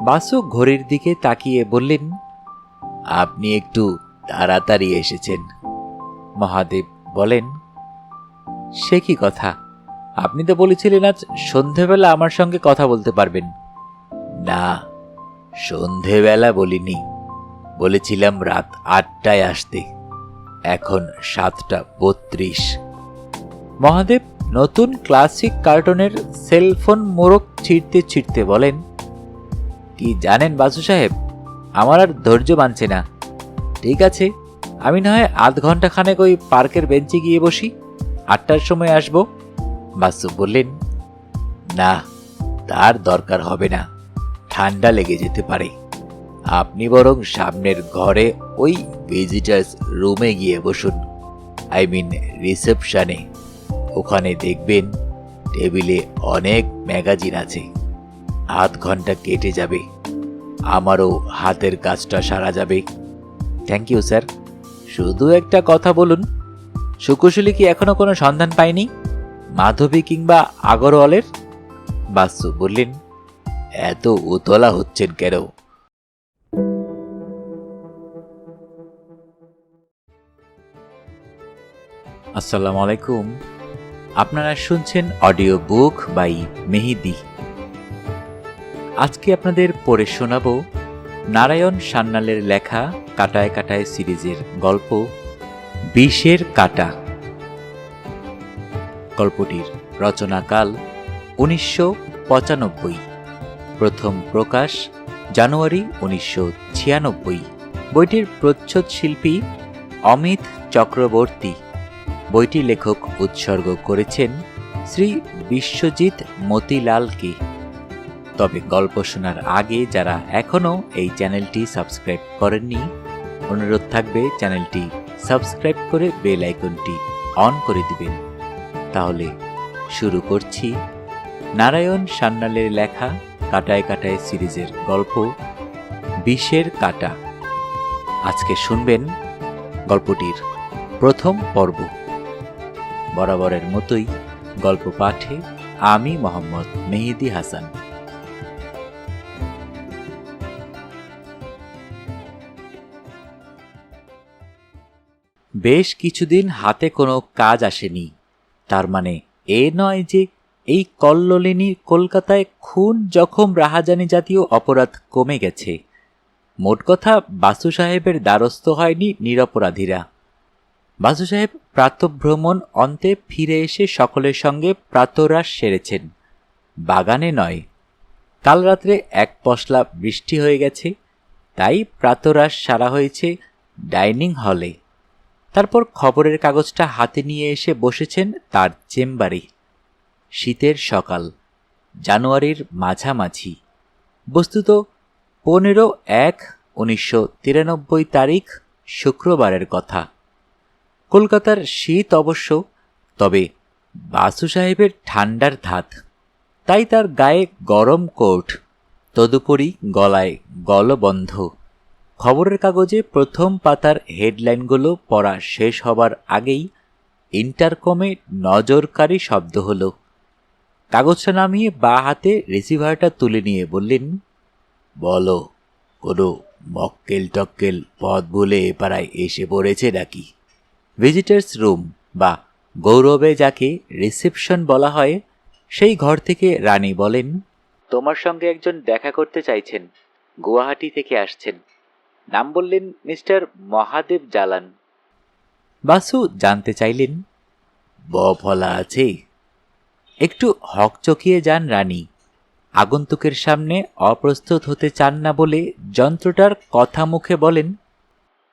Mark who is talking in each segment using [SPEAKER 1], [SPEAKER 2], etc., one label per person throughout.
[SPEAKER 1] বাসু ঘড়ির দিকে তাকিয়ে বললেন, আপনি একটু তাড়াতাড়ি এসেছেন। মহাদেব বলেন, সে কি কথা? আপনি তো বলেছিলেন আজ সন্ধেবেলা আমার সঙ্গে কথা বলতে পারবেন। না, সন্ধেবেলা বলিনি, বলেছিলাম রাত 8টায় আসতে। এখন 7:32। মহাদেব নতুন ক্লাসিক কার্টুনের সেলফোন মোড়ক ছিঁড়তে ছিঁড়তে বলেন, কি জানেন বাসু সাহেব, আমার আর ধৈর্য মানছে না। ঠিক আছে, আমি না হয় আধ ঘন্টা খানেক ওই পার্কের বেঞ্চে গিয়ে বসি, 8টার সময় আসবো। বাসু বললেন, না, তার দরকার হবে না, ঠান্ডা লেগে যেতে পারে। আপনি বরং সামনের ঘরে ওই ভিজিটার্স রুমে গিয়ে বসুন, রিসেপশনে। ওখানে দেখবেন টেবিলে অনেক ম্যাগাজিন আছে। আধ ঘন্টা কেটে যাবে, আমারও হাতের কাজটা সারা যাবে। Thank you sir. শুধু একটা কথা বলুন, সুকুশলী কি এখনো কোনো সন্ধান পায়নি, মাধবী কিংবা আগরওয়ালের? বাসু বললেন, এত উতলা হচ্ছেন কেন? আসসালামু আলাইকুম। আপনারা শুনছেন অডিও বুক বাই মেহেদি। আজকে আপনাদের পড়ে শোনাব নারায়ণ সান্যালের লেখা কাটায় কাটায় সিরিজের গল্প বিষের কাঁটা। গল্পটির রচনাকাল 1995, প্রথম প্রকাশ জানুয়ারি 1996। বইটির প্রচ্ছদ শিল্পী অমিত চক্রবর্তী। বইটি লেখক উৎসর্গ করেছেন শ্রী বিশ্বজিৎ মতিলালকে। তবে গল্প শোনার আগে যারা এখনও এই চ্যানেলটি সাবস্ক্রাইব করেননি, অনুরোধ থাকবে চ্যানেলটি সাবস্ক্রাইব করে বেল আইকনটি অন করে দিবেন। তাহলে শুরু করছি নারায়ণ সান্যালের লেখা কাটায় কাটায় সিরিজের গল্প বিষের কাঁটা। আজকে শুনবেন গল্পটির প্রথম পর্ব। বরাবরের মতোই গল্প পাঠে আমি মোহাম্মদ মেহেদি হাসান। বেশ কিছুদিন হাতে কোনো কাজ আসেনি। তার মানে এ নয় যে এই কল্লোলিনীর কলকাতায় খুন, জখম, রাহাজানি জাতীয় অপরাধ কমে গেছে। মোট কথা, বাসু সাহেবের দ্বারস্থ হয়নি নিরপরাধীরা। বাসু সাহেব প্রাতঃভ্রমণ অন্তে ফিরে এসে সকলের সঙ্গে প্রাতরাশ সেরেছেন, বাগানে নয়। কাল রাত্রে এক পশলা বৃষ্টি হয়ে গেছে, তাই প্রাতরাশ সারা হয়েছে ডাইনিং হলে। তারপর খবরের কাগজটা হাতে নিয়ে এসে বসেছেন তার চেম্বারে। শীতের সকাল, জানুয়ারির মাঝামাঝি, বস্তুত 15/1/1993 তারিখ, শুক্রবারের কথা। কলকাতার শীত অবশ্য, তবে বাসু সাহেবের ঠান্ডার ধাত, তাই তার গায়ে গরম কোট, তদুপরি গলায় গলবন্ধ। খবরের কাগজে প্রথম পাতার হেডলাইনগুলো পড়া শেষ হবার আগেই ইন্টারকমে নজরকারী শব্দ হলো। কাগজটা নামিয়ে বা হাতে রিসিভারটা তুলে নিয়ে বললেন, বলো, কোনো মক্কেল টক্কেল পথ ভুলে এ পাড়ায় এসে পড়েছে নাকি? ভিজিটার্স রুম বা গৌরবে যাকে রিসেপশন বলা হয়, সেই ঘর থেকে রানী বলেন, তোমার সঙ্গে একজন দেখা করতে চাইছেন, গুয়াহাটি থেকে আসছেন। নাম বললেন মিস্টার মহাদেব জালান। বাসু জানতে চাইলেন, বফলা আছে? একটু হকচকিয়ে যান রানী। আগন্তুকের সামনে অপ্রস্তুত হতে চান না বলে যন্ত্রটার কথা মুখে বলেন,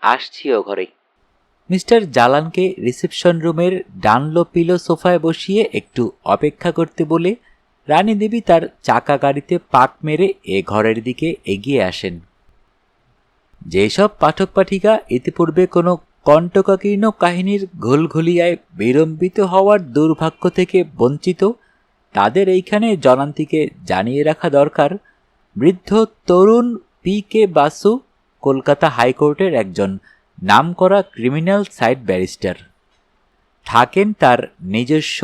[SPEAKER 1] আসছি ও ঘরে। মিস্টার জালানকে রিসেপশন রুমের ডানলো পিলো সোফায় বসিয়ে একটু অপেক্ষা করতে বলে রানী দেবী তার চাকা গাড়িতে পাক মেরে এ ঘরের দিকে এগিয়ে আসেন। যেসব পাঠক পাঠিকা ইতিপূর্বে কোনো কণ্টকাকীর্ণ কাহিনীর ঘুলঘুলিয়ায় বিড়ম্বিত হওয়ার দুর্ভাগ্য থেকে বঞ্চিত, তাদের এইখানে জনান্তিকে জানিয়ে রাখা দরকার, বৃদ্ধ তরুণ P.K. বাসু কলকাতা হাইকোর্টের একজন নামকরা ক্রিমিনাল সাইড ব্যারিস্টার। থাকেন তার নিজস্ব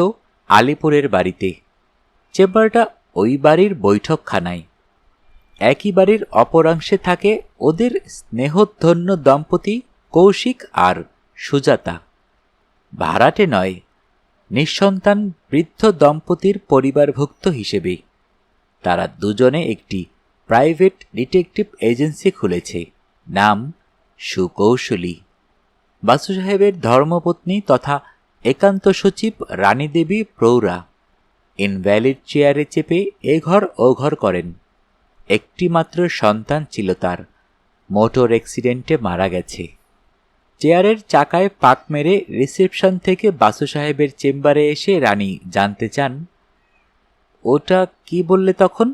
[SPEAKER 1] আলিপুরের বাড়িতে। চেম্বারটা ওই বাড়ির বৈঠকখানায়। একই বাড়ির অপরাংশে থাকে ওদের স্নেহধন্য দম্পতি কৌশিক আর সুজাতা। ভাড়াটে নয়, নিঃসন্তান বৃদ্ধ দম্পতির পরিবারভুক্ত হিসেবে। তারা দুজনে একটি প্রাইভেট ডিটেকটিভ এজেন্সি খুলেছে, নাম সুকৌশলী। বাসু সাহেবের ধর্মপত্নী তথা একান্ত সচিব রানী দেবী প্রৌরা ইনভ্যালিড চেয়ারে চেপে এঘর ওঘর করেন। একটি মাত্র সন্তান ছিল তার, মোটর অ্যাক্সিডেন্টে মারা গেছে। চেয়ারের চাকায় পাক মেরে রিসেপশন থেকে বাসু সাহেবের চেম্বারে এসে রানী জানতে চান, ওটা কি বললে তখন?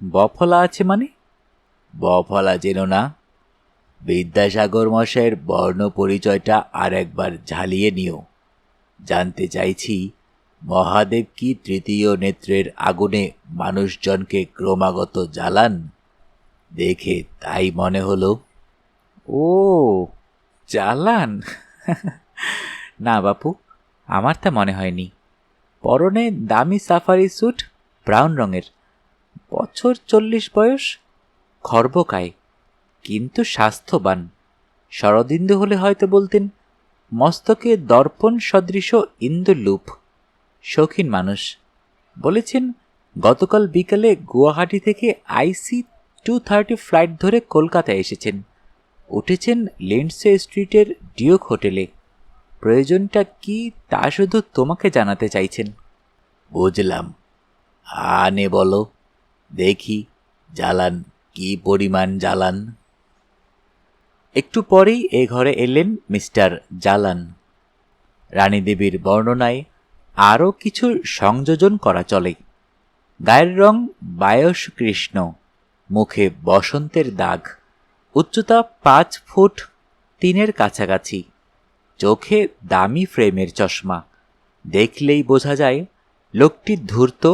[SPEAKER 1] বফলা আছে মানে? বফলা যেন না, বিদ্যাসাগর মশাইয়ের বর্ণ পরিচয়টা আর একবার ঝালিয়ে নিও। জানতে চাইছি, মহাদেব কি তৃতীয় নেত্রের আগুনে মানুষজনকে ক্রমাগত জ্বালান? দেখে তাই মনে হলো। ও জ্বালান? না বাপু, আমার তা মনে হয়নি। পরনে দামি সাফারি স্যুট, ব্রাউন রঙের, বছর 40 বয়স, খর্বকায়, কিন্তু স্বাস্থ্যবান। শরদিন্দু হলে হয়তো বলতেন, মস্তকে দর্পণ সদৃশ ইন্দুলূপ। শৌখিন মানুষ। বলেছেন গতকাল বিকালে গুয়াহাটি থেকে IC 230 ফ্লাইট ধরে কলকাতায় এসেছেন। উঠেছেন লিন্ডসে স্ট্রিটের ডিউক হোটেলে। প্রয়োজনটা কি তা শুধু তোমাকে জানাতে চাইছেন। বুঝলাম, আনে বলো দেখি, জ্বালান কি পরিমাণ জ্বালান। একটু পরেই এ ঘরে এলেন মিস্টার জালান। রানী দেবীর বর্ণনায় আরও কিছু সংযোজন করা চলে। গায়ের রং বায়স কৃষ্ণ, মুখে বসন্তের দাগ, উচ্চতা 5 ফুট 3 কাছাকাছি, চোখে দামি ফ্রেমের চশমা। দেখলেই বোঝা যায় লোকটি ধূর্ত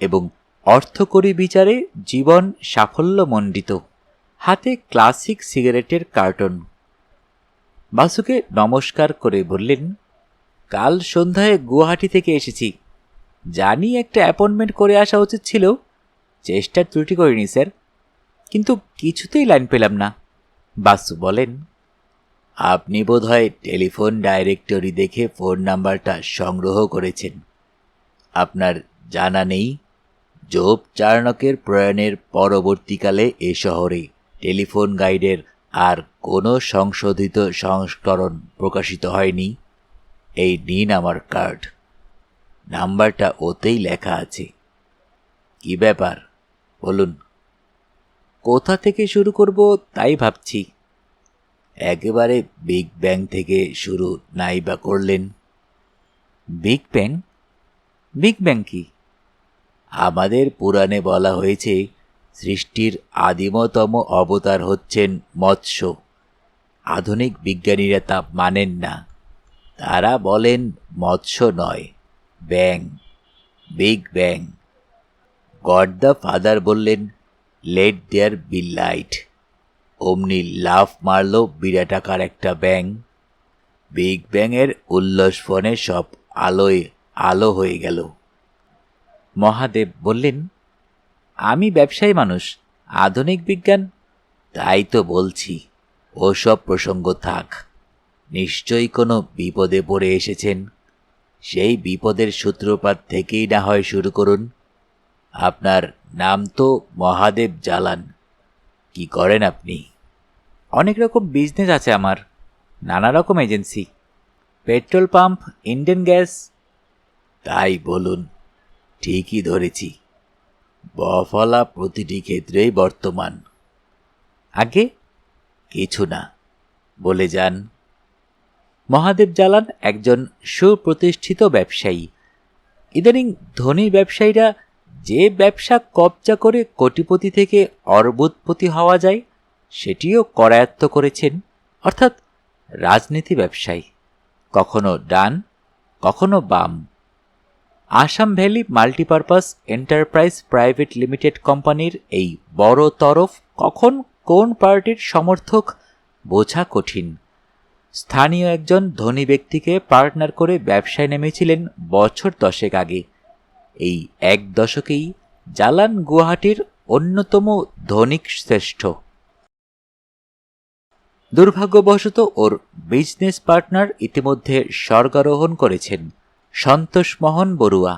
[SPEAKER 1] এবং অর্থকরী বিচারে জীবন সাফল্যমণ্ডিত। হাতে ক্লাসিক সিগারেটের কার্টন। বাসুকে নমস্কার করে বললেন, কাল সন্ধ্যায় গুয়াহাটি থেকে এসেছি। জানি একটা অ্যাপয়েন্টমেন্ট করে আসা উচিত ছিল, চেষ্টার ত্রুটি করিনি স্যার, কিন্তু কিছুতেই লাইন পেলাম না। বাসু বলেন, আপনি বোধহয় টেলিফোন ডাইরেক্টরি দেখে ফোন নাম্বারটা সংগ্রহ করেছেন। আপনার জানা নেই জোব চার্নকের প্রয়াণের পরবর্তীকালে এ শহরে টেলিফোন গাইডের আর কোনো সংশোধিত সংস্করণ প্রকাশিত হয়নি? এই নিন আমার কার্ড, নাম্বারটা ওতেই লেখা আছে। কি ব্যাপার বলুন? কোথা থেকে শুরু করব তাই ভাবছি। একেবারে বিগ ব্যাং থেকে শুরু নাই বা করলেন? Big bang? বিগ ব্যাং কি? আমাদের পুরাণে বলা হয়েছে সৃষ্টির আদিমতম অবতার হচ্ছেন মৎস্য। আধুনিক বিজ্ঞানীরা তা মানেন না। তারা বলেন মৎস্য নয়, bang, big bang. God the father বললেন, লেট দেয়ার বি লাইট। অমনি লাফ মারল বিরাটাকার একটা ব্যাং। বিগ ব্যাংয়ের উল্লসফনে সব আলোয় আলো হয়ে গেল। মহাদেব বললেন, আমি ব্যবসায়ী মানুষ, আধুনিক বিজ্ঞান। তাই তো বলছি, ওসব প্রসঙ্গ থাক। নিশ্চয়ই কোনো বিপদে পড়ে এসেছেন। সেই বিপদের সূত্রপাত থেকেই না হয় শুরু করুন। আপনার নাম তো মহাদেব জালান। কি করেন আপনি? অনেক রকম বিজনেস আছে আমার, নানা রকম agency, petrol pump, Indian gas. তাই বলুন, ঠিকই ধরেছি। বফলা প্রতিটি ক্ষেত্রেই বর্তমান। আগে কিছু না, বলে যান। মহাদেব জালান একজন সুপ্রতিষ্ঠিত ব্যবসায়ী। ইদানিং ধনী ব্যবসায়ীরা যে ব্যবসা কবজা করে কোটিপতি থেকে অর্বুদপতি হওয়া যায় সেটিও করায়ত্ত করেছেন, অর্থাৎ রাজনীতি ব্যবসায়ী, কখনো ডান কখনো বাম। Assam valley multipurpose enterprise private limited কোম্পানির এই বড় তরফ কখন কোন পার্টির সমর্থক বোঝা কঠিন। স্থানীয় একজন ধনী ব্যক্তিকে পার্টনার করে ব্যবসায় নেমেছিলেন বছর 10 আগে। এই 1 দশকেই জালান গুয়াহাটির অন্যতম ধনিক শ্রেষ্ঠ। দুর্ভাগ্যবশত ওর বিজনেস পার্টনার ইতিমধ্যে স্বর্গারোহণ করেছেন, সন্তোষমোহন বড়ুয়া।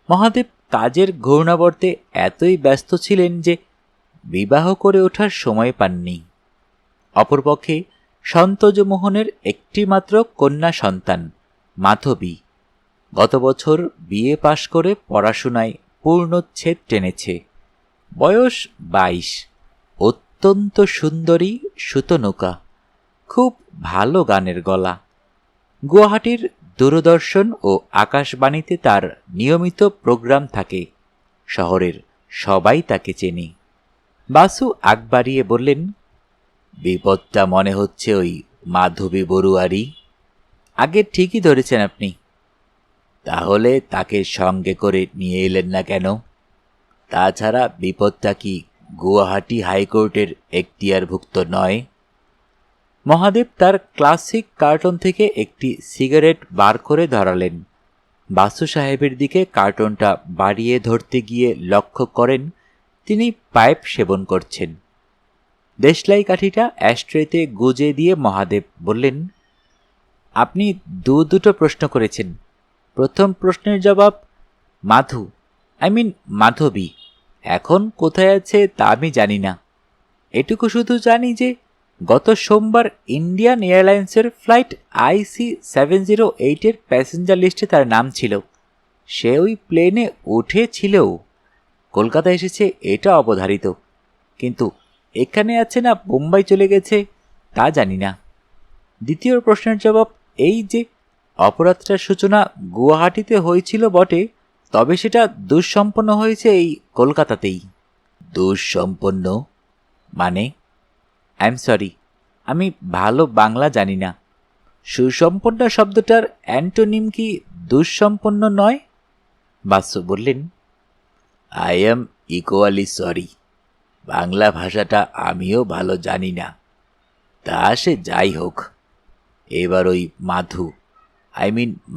[SPEAKER 1] মহাদেব কাজের ঘূর্ণাবর্তে এতই ব্যস্ত ছিলেন যে বিবাহ করে ওঠার সময় পাননি। অপরপক্ষে সন্তোষমোহনের একটিমাত্র কন্যা সন্তান মাধবী গত বছর বিএ পাশ করে পড়াশোনায় পূর্ণচ্ছেদ টেনেছে। বয়স 22, অত্যন্ত সুন্দরী সুতনুকা, খুব ভালো গানের গলা। গুয়াহাটির দূরদর্শন ও আকাশবাণীতে তার নিয়মিত প্রোগ্রাম থাকে, শহরের সবাই তাকে চেনে। বাসু আগ বাড়িয়ে বললেন, বিপদটা মনে হচ্ছে ওই মাধবী বড়ুয়ারই। আগে ঠিকই ধরেছেন আপনি। তাহলে তাকে সঙ্গে করে নিয়ে এলেন না কেন? তাছাড়া বিপদটা কি গুয়াহাটি হাইকোর্টের এখতিয়ারভুক্ত নয়? মহাদেব তার ক্লাসিক কার্টন থেকে একটি সিগারেট বার করে ধরালেন। বাসু সাহেবের দিকে কার্টনটা বাড়িয়ে ধরতে গিয়ে লক্ষ্য করেন তিনি পাইপ সেবন করছেন। দেশলাই কাঠিটা অ্যাশট্রেতে গুজে দিয়ে মহাদেব বললেন, আপনি দুটো প্রশ্ন করেছেন। প্রথম প্রশ্নের জবাব মাধবী এখন কোথায় আছে তা আমি জানি না। এটুকু শুধু জানি যে গত সোমবার ইন্ডিয়ান এয়ারলাইন্সের ফ্লাইট IC-708 প্যাসেঞ্জার লিস্টে তার নাম ছিল। সে ওই প্লেনে উঠেছিলও, কলকাতা এসেছে এটা অবধারিত, কিন্তু এখানে আছে না বোম্বাই চলে গেছে তা জানি না। দ্বিতীয় প্রশ্নের জবাব এই যে অপরাধটার সূচনা গুয়াহাটিতে হয়েছিল বটে, তবে সেটা দুঃসম্পন্ন হয়েছে এই কলকাতাতেই। দুঃসম্পন্ন মানে? আই এম সরি, আমি ভালো বাংলা জানি না। সুসম্পন্ন শব্দটার অ্যান্টোনিম কি দুঃসম্পন্ন নয়? বাসু বললেন, I am equally sorry, Bangla ভাষাটা আমিও ভালো জানি না। তা সে যাই হোক, এবার ওই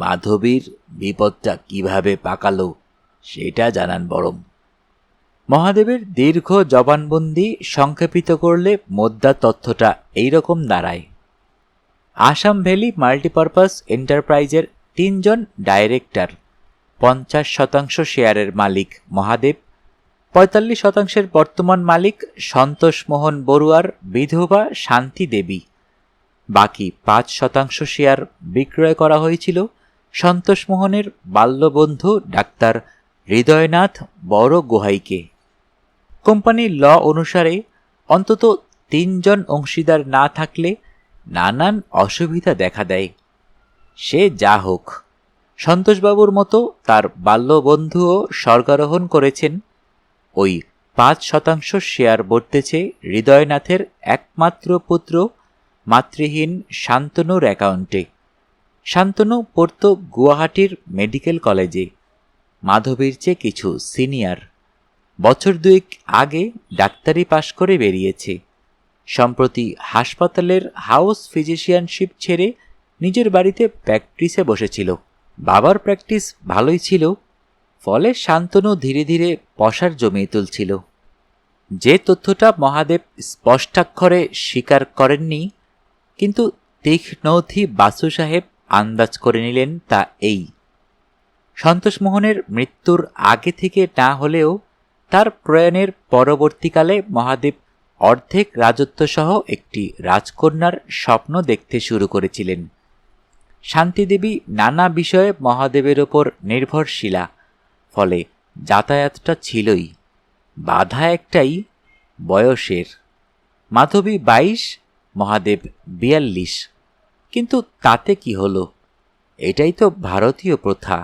[SPEAKER 1] মাধবীর বিপদটা কিভাবে পাকালো সেটা জানান বরং। মহাদেবের দীর্ঘ জবানবন্দি সংক্ষেপিত করলে মোদ্দা তথ্যটা এইরকম দাঁড়ায়। আসাম ভ্যালি মাল্টিপারপাস এন্টারপ্রাইজের 3 জন ডাইরেক্টর, 50% শেয়ারের মালিক মহাদেব, 45% বর্তমান মালিক সন্তোষমোহন বড়ুয়ার বিধবা শান্তি দেবী। বাকি 5% শেয়ার বিক্রয় করা হয়েছিল সন্তোষমোহনের বাল্যবন্ধু ডাক্তার হৃদয়নাথ বড়গোহাইকে। কোম্পানির ল অনুসারে অন্তত 3 জন অংশীদার না থাকলে নানান অসুবিধা দেখা দেয়। সে যা হোক, সন্তোষবাবুর মতো তার বাল্যবন্ধুও স্বর্গারোহণ করেছেন। ওই 5% শেয়ার বর্তেছে হৃদয়নাথের একমাত্র পুত্র মাতৃহীন শান্তনুর অ্যাকাউন্টে। শান্তনু পড়ত গুয়াহাটির মেডিকেল কলেজে, মাধবীর চেয়ে কিছু সিনিয়র। বছর 2 আগে ডাক্তারি পাশ করে বেরিয়েছে। সম্প্রতি হাসপাতালের হাউস ফিজিশিয়ানশিপ ছেড়ে নিজের বাড়িতে প্র্যাকটিসে বসেছিল। বাবার প্র্যাকটিস ভালোই ছিল, ফলে শান্তনু ধীরে ধীরে পসার জমিয়ে তুলছিল। যে তথ্যটা মহাদেব স্পষ্টাক্ষরে স্বীকার করেননি, কিন্তু তীক্ষ্ণধী বাসু সাহেব আন্দাজ করে নিলেন তা এই: সন্তোষমোহনের মৃত্যুর আগে থেকে না হলেও তার প্রয়াণের পরবর্তীকালে মহাদেব অর্ধেক রাজত্বসহ একটি রাজকন্যার স্বপ্ন দেখতে শুরু করেছিলেন। শান্তিদেবী নানা বিষয়ে মহাদেবের ওপর নির্ভরশীলা, ফলে যাতায়াতটা ছিলই। বাধা একটাই, বয়সের। মাধবী 22, মহাদেব 42। কিন্তু তাতে কি হলো? এটাই তো ভারতীয় প্রথা।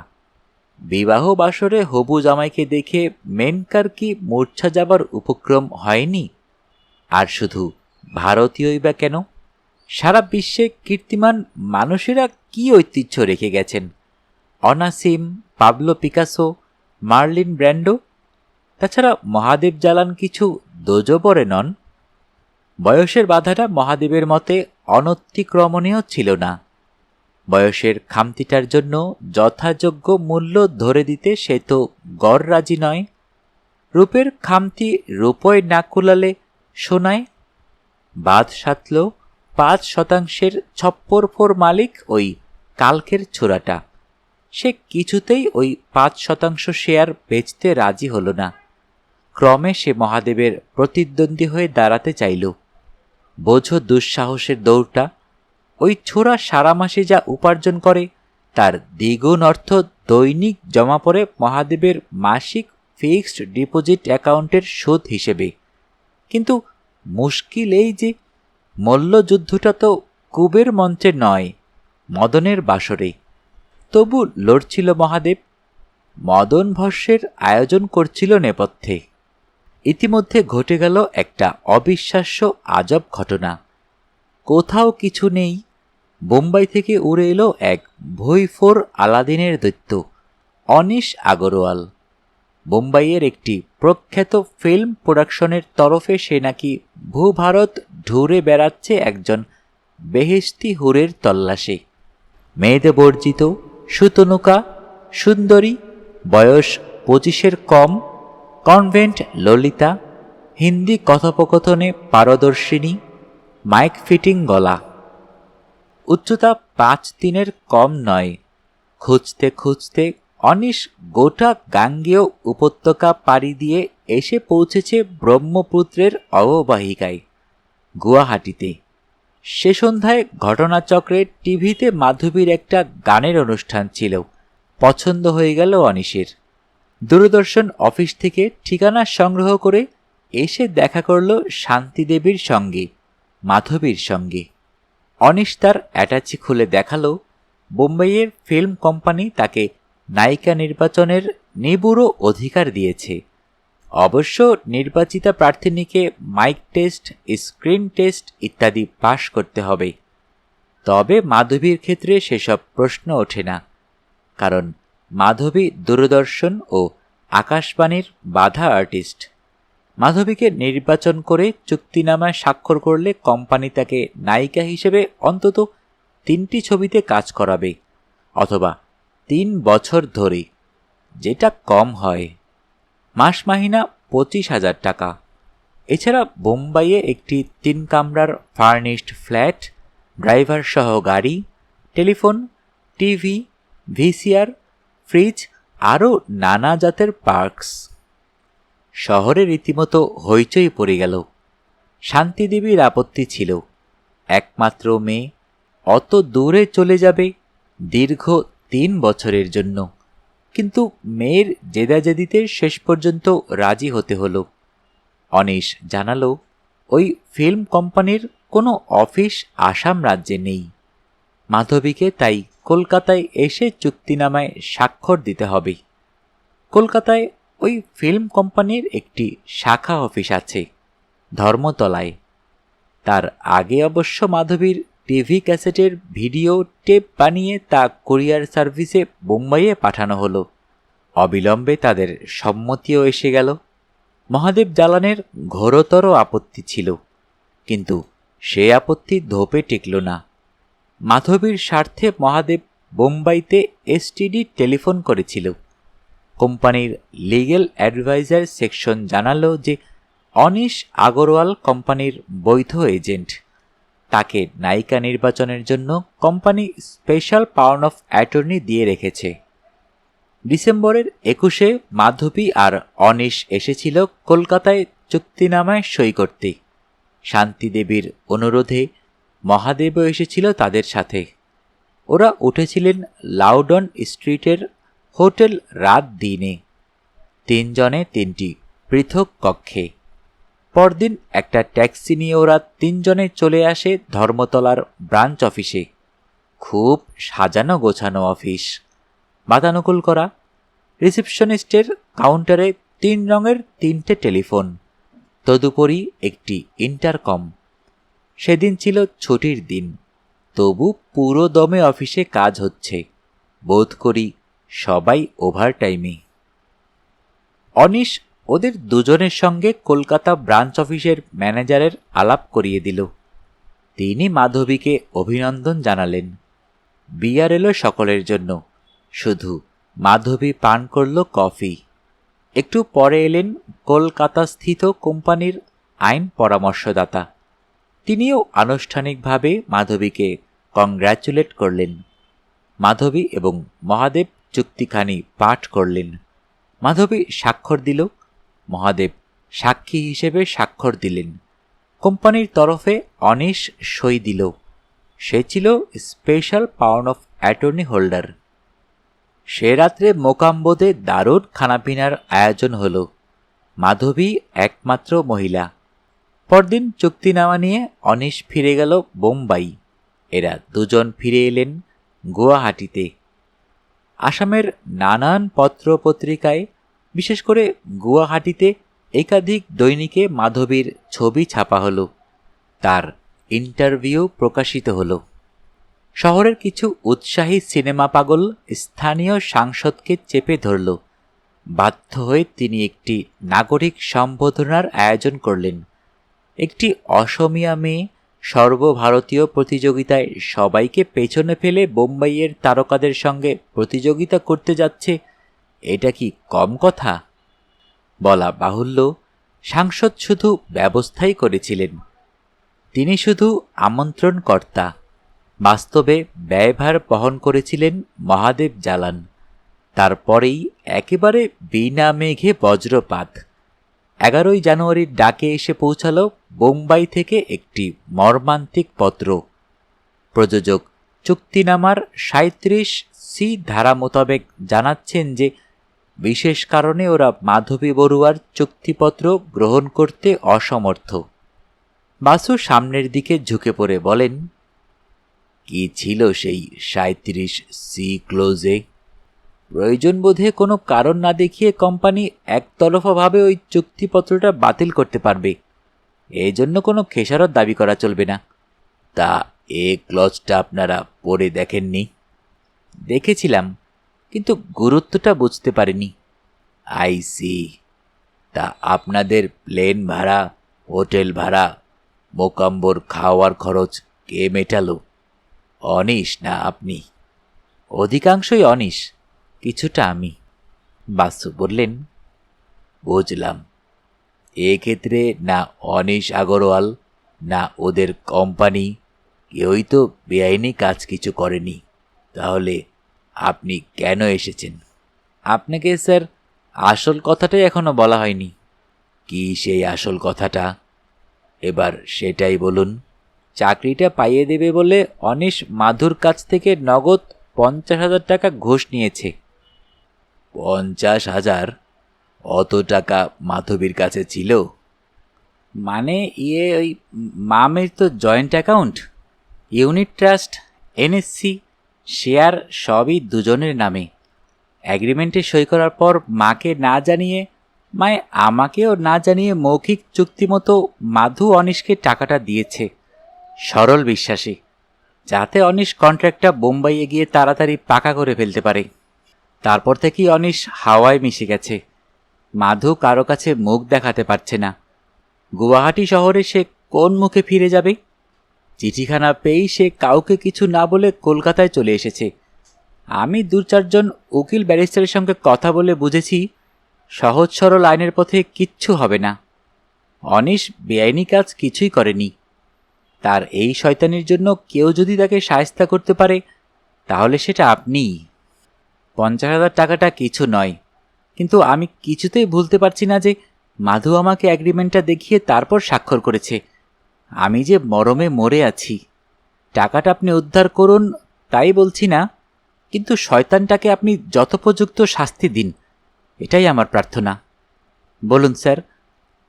[SPEAKER 1] বিবাহ বাসরে হবু জামাইকে দেখে মেনকার কি মূর্ছা যাবার উপক্রম হয়নি? আর শুধু ভারতীয়ই বা কেন, সারা বিশ্বে কীর্তিমান মানুষেরা কি ঐতিহ্য রেখে গেছেন! অনাসিম, পাবলো পিকাসো, মার্লিন ব্র্যান্ডো। তাছাড়া মহাদেব জালান কিছু দোজবরে নন। বয়সের বাধাটা মহাদেবের মতে অনতিক্রমণীয় ছিল না। বয়সের খামতিটার জন্য যথাযোগ্য মূল্য ধরে দিতে সে তো গড় রাজি নয়। রূপের খামতি রূপয় না কুলালে সোনায়। বাদ সাতল ৫% ছপ্পরফোর মালিক ওই কালকের ছোড়াটা। সে কিছুতেই ওই ৫% শেয়ার বেচতে রাজি হল না। ক্রমে সে মহাদেবের প্রতিদ্বন্দ্বী হয়ে দাঁড়াতে চাইল। বোঝো দুঃসাহসের দৌড়টা। ওই ছোড়া সারা মাসে যা উপার্জন করে তার দ্বিগুণ অর্থ দৈনিক জমা পড়ে মহাদেবের মাসিক ফিক্সড ডিপোজিট অ্যাকাউন্টের সুদ হিসেবে। কিন্তু মুশকিল এই যে মল্লযুদ্ধটা তো কুবের মঞ্চে নয়, মদনের বাসরে। তবু লড়ছিল মহাদেব। মদন ভস্যের আয়োজন করছিল নেপথ্যে। ইতিমধ্যে ঘটে গেল একটা অবিশ্বাস্য আজব ঘটনা। কোথাও কিছু নেই, বোম্বাই থেকে উড়ে এলো এক ভুঁইফোর আলাদিনের দৈত্য, অনিশ আগরওয়াল। বোম্বাইয়ের একটি প্রখ্যাত ফিল্ম প্রোডাকশনের তরফে সে নাকি ভূভারত ঢুরে বেড়াচ্ছে একজন বেহেশতি হুরের তল্লাশে। মেয়েদের বর্জিত, সুতনুকা, সুন্দরী, বয়স 25-এর কম, কনভেন্ট ললিতা, হিন্দি কথোপকথনে পারদর্শিনী, মাইক ফিটিং গলা, উচ্চতা 5'3" কম নয়। খুঁজতে খুঁজতে অনিশ গোটা গাঙ্গেয় উপত্যকা পাড়ি দিয়ে এসে পৌঁছেছে ব্রহ্মপুত্রের অববাহিকায়, গুয়াহাটিতে। সে সন্ধ্যায় ঘটনাচক্রে টিভিতে মাধবীর একটা গানের অনুষ্ঠান ছিল। পছন্দ হয়ে গেল অনিশের। দূরদর্শন অফিস থেকে ঠিকানা সংগ্রহ করে এসে দেখা করল শান্তিদেবীর সঙ্গে, মাধবীর সঙ্গে। অনিশ তার অ্যাটাচি খুলে দেখালো বোম্বাইয়ের ফিল্ম কোম্পানি তাকে নায়িকা নির্বাচনের নিবুড়ো অধিকার দিয়েছে। অবশ্য নির্বাচিতা প্রার্থীকে মাইক টেস্ট, স্ক্রিন টেস্ট ইত্যাদি পাশ করতে হবে। তবে মাধবীর ক্ষেত্রে সেসব প্রশ্ন ওঠে না, কারণ মাধবী দূরদর্শন ও আকাশবাণীর বাঁধা আর্টিস্ট। মাধবীকে নির্বাচন করে চুক্তিনামায় স্বাক্ষর করলে কোম্পানি তাকে নায়িকা হিসেবে অন্তত 3টি ছবিতে কাজ করাবে, অথবা 3 বছর ধরে, যেটা কম হয়। মাস মাহিনা 25,000 টাকা। এছাড়া বোম্বাইয়ে একটি 3 কামরার ফার্নিশড ফ্ল্যাট, ড্রাইভার সহ গাড়ি, টেলিফোন, টিভি, ভিসিআর, ফ্রিজ, আরও নানা জাতের পার্কস। শহরে রীতিমতো হইচই পড়ে গেল। শান্তিদেবীর আপত্তি ছিল, একমাত্র মেয়ে, অত দূরে চলে যাবে দীর্ঘ 3 বছরের জন্য। কিন্তু মেয়ের জেদাজেদিতে শেষ পর্যন্ত রাজি হতে হলো। অনিশ জানালো ওই ফিল্ম কোম্পানির কোনো অফিস আসাম রাজ্যে নেই। মাধবীকে তাই কলকাতায় এসে চুক্তিনামায় স্বাক্ষর দিতে হবে। কলকাতায় ওই ফিল্ম কোম্পানির একটি শাখা অফিস আছে, ধর্মতলায়। তার আগে অবশ্য মাধবীর টিভি ক্যাসেটের ভিডিও টেপ বানিয়ে তা কুরিয়ার সার্ভিসে বোম্বাইয়ে পাঠানো হলো। অবিলম্বে তাদের সম্মতিও এসে গেল। মহাদেব জালানের ঘোরতর আপত্তি ছিল, কিন্তু সে আপত্তি ধোপে টিকল না। মাধবীর স্বার্থে মহাদেব বোম্বাইতে এসটিডি টেলিফোন করেছিল। কোম্পানির লিগ্যাল অ্যাডভাইজার সেকশন জানালো যে অনিশ আগরওয়াল কোম্পানির বৈধ এজেন্ট। তাকে নায়িকা নির্বাচনের জন্য company special power of attorney দিয়ে রেখেছে। ডিসেম্বরের 21-এ মাধবী আর অনিশ এসেছিল কলকাতায় চুক্তিনামায় সই করতে। শান্তিদেবীর অনুরোধে মহাদেবও এসেছিল তাদের সাথে। ওরা উঠেছিলেন লাউডন স্ট্রিটের হোটেল রাত দিনে, 3 জনে 3টি পৃথক কক্ষে। পরদিন একটা ট্যাক্সি নিয়ে ওরা 3 জনে চলে আসে ধর্মতলার ব্রাঞ্চ অফিসে। খুব সাজানো গোছানো অফিস, বাতানুকূল করা। রিসেপশনিস্টের কাউন্টারে 3 রঙের 3টে টেলিফোন, তদুপরি একটি ইন্টারকম। সেদিন ছিল ছুটির দিন, তবু পুরো দমে অফিসে কাজ হচ্ছে। বোধ করি সবাই ওভারটাইমে। অনিশ ওদের দুজনের সঙ্গে কলকাতা ব্রাঞ্চ অফিসের ম্যানেজারের আলাপ করিয়ে দিল। তিনি মাধবীকে অভিনন্দন জানালেন। বিয়ার এলো সকলের জন্য, শুধু মাধবী পান করল কফি। একটু পরে এলেন কলকাতাস্থিত কোম্পানির আইন পরামর্শদাতা। তিনিও আনুষ্ঠানিকভাবে মাধবীকে কংগ্র্যাচুলেট করলেন। মাধবী এবং মহাদেব চুক্তিখানি পাঠ করলেন। মাধবী স্বাক্ষর দিল, মহাদেব সাক্ষী হিসেবে স্বাক্ষর দিলেন। কোম্পানির তরফে অনিশ সই দিল। সে ছিল special power of attorney holder. সে রাত্রে মোকাম্বোদে দারুণ খানাপিনার আয়োজন হল। মাধবী একমাত্র মহিলা। পরদিন চুক্তিনামা নিয়ে অনিশ ফিরে গেল বোম্বাই। এরা দুজন ফিরে এলেন গুয়াহাটিতে। আসামের নানান পত্র পত্রিকায়, বিশেষ করে গুয়াহাটিতে একাধিক দৈনিকে মাধবীর ছবি ছাপা হলো। তার ইন্টারভিউ প্রকাশিত হলো। শহরের কিছু উৎসাহী সিনেমা পাগল স্থানীয় সাংসদকে চেপে ধরল। বাধ্য হয়ে তিনি একটি নাগরিক সম্বোধনার আয়োজন করলেন। একটি অসমীয়া মেয়ে সর্বভারতীয় প্রতিযোগিতায় সবাইকে পেছনে ফেলে বোম্বাইয়ের তারকাদের সঙ্গে প্রতিযোগিতা করতে যাচ্ছে, এটা কি কম কথা? বলা বাহুল্য, সাংসদ শুধু ব্যবস্থাই করেছিলেন। তিনি শুধু আমন্ত্রণকর্তা। বাস্তবে ব্যয়ভার বহন করেছিলেন মহাদেব জালান। তারপরেই একেবারে বিনা মেঘে বজ্রপাত। 11 জানুয়ারির ডাকে এসে পৌঁছাল বোম্বাই থেকে একটি মর্মান্তিক পত্র। প্রযোজক চুক্তিনামার 37C ধারা মোতাবেক জানাচ্ছেন যে বিশেষ কারণে ওরা মাধবী বড়ুয়ার চুক্তিপত্র গ্রহণ করতে অসমর্থ। বাসু সামনের দিকে ঝুঁকে পড়ে বলেন, কি ছিল সেই 37C ক্লোজে? প্রয়োজন বোধে কোনো কারণ না দেখিয়ে কোম্পানি একতরফাভাবে ওই চুক্তিপত্রটা বাতিল করতে পারবে। এই জন্য কোনো খেসারত দাবি করা চলবে না। তা এ ক্লজটা আপনারা পড়ে দেখেননি? দেখেছিলাম, কিন্তু গুরুত্বটা বুঝতে পারিনি। আইসি। তা আপনাদের প্লেন ভাড়া, হোটেল ভাড়া, মোকাম্বোর খাওয়ার খরচ কে মেটালো? অনিশ না আপনি? অধিকাংশই অনিশ, কিছুটা আমি। বাসু বললেন, বুঝলাম। এক্ষেত্রে না অনিশ আগরওয়াল না ওদের কোম্পানি কেউই তো বেআইনি কাজ কিছু করেনি। তাহলে আপনি কেন এসেছেন? আপনাকে স্যার আসল কথাটাই এখনো বলা হয়নি। কি সেই আসল কথাটা? এবার সেটাই বলুন। চাকরিটা পাইয়ে দেবে বলে অনিশ মাধুর কাছ থেকে নগদ 50,000 টাকা ঘুষ নিয়েছে। 50,000? অত টাকা মাধবীর কাছে ছিল? মানে ওই মামের তো joint account, unit trust, NSC, share সবই দুজনের নামে। অ্যাগ্রিমেন্টে সই করার পর মাকে না জানিয়ে, মায়ে আমাকেও না জানিয়ে মৌখিক চুক্তি মতো মাধু অনিশকে টাকাটা দিয়েছে সরল বিশ্বাসে, যাতে অনিশ কন্ট্রাক্টটা বোম্বাইয়ে গিয়ে তাড়াতাড়ি পাকা করে ফেলতে পারে। তারপর থেকেই অনিশ হাওয়ায় মিশে গেছে। মাধু কারো কাছে মুখ দেখাতে পারছে না। গুয়াহাটি শহরে সে কোন মুখে ফিরে যাবে? চিঠিখানা পেয়েই সে কাউকে কিছু না বলে কলকাতায় চলে এসেছে। আমি 2-4 উকিল ব্যারিস্টারের সঙ্গে কথা বলে বুঝেছি, সহজ সরল আইনের পথে কিচ্ছু হবে না। অনিশ বেআইনি কাজ কিছুই করেনি। তার এই শয়তানির জন্য কেউ যদি তাকে শায়েস্তা করতে পারে, তাহলে সেটা আপনিই। 50,000 টাকাটা কিছু নয়, কিন্তু আমি কিছুতেই ভুলতে পারছি না যে মাধু আমাকে অ্যাগ্রিমেন্টটা দেখিয়ে তারপর স্বাক্ষর করেছে। আমি যে মরমে মরে আছি। টাকাটা আপনি উদ্ধার করুন তাই বলছি না, কিন্তু শয়তানটাকে আপনি যথোপযুক্ত শাস্তি দিন, এটাই আমার প্রার্থনা। বলুন স্যার,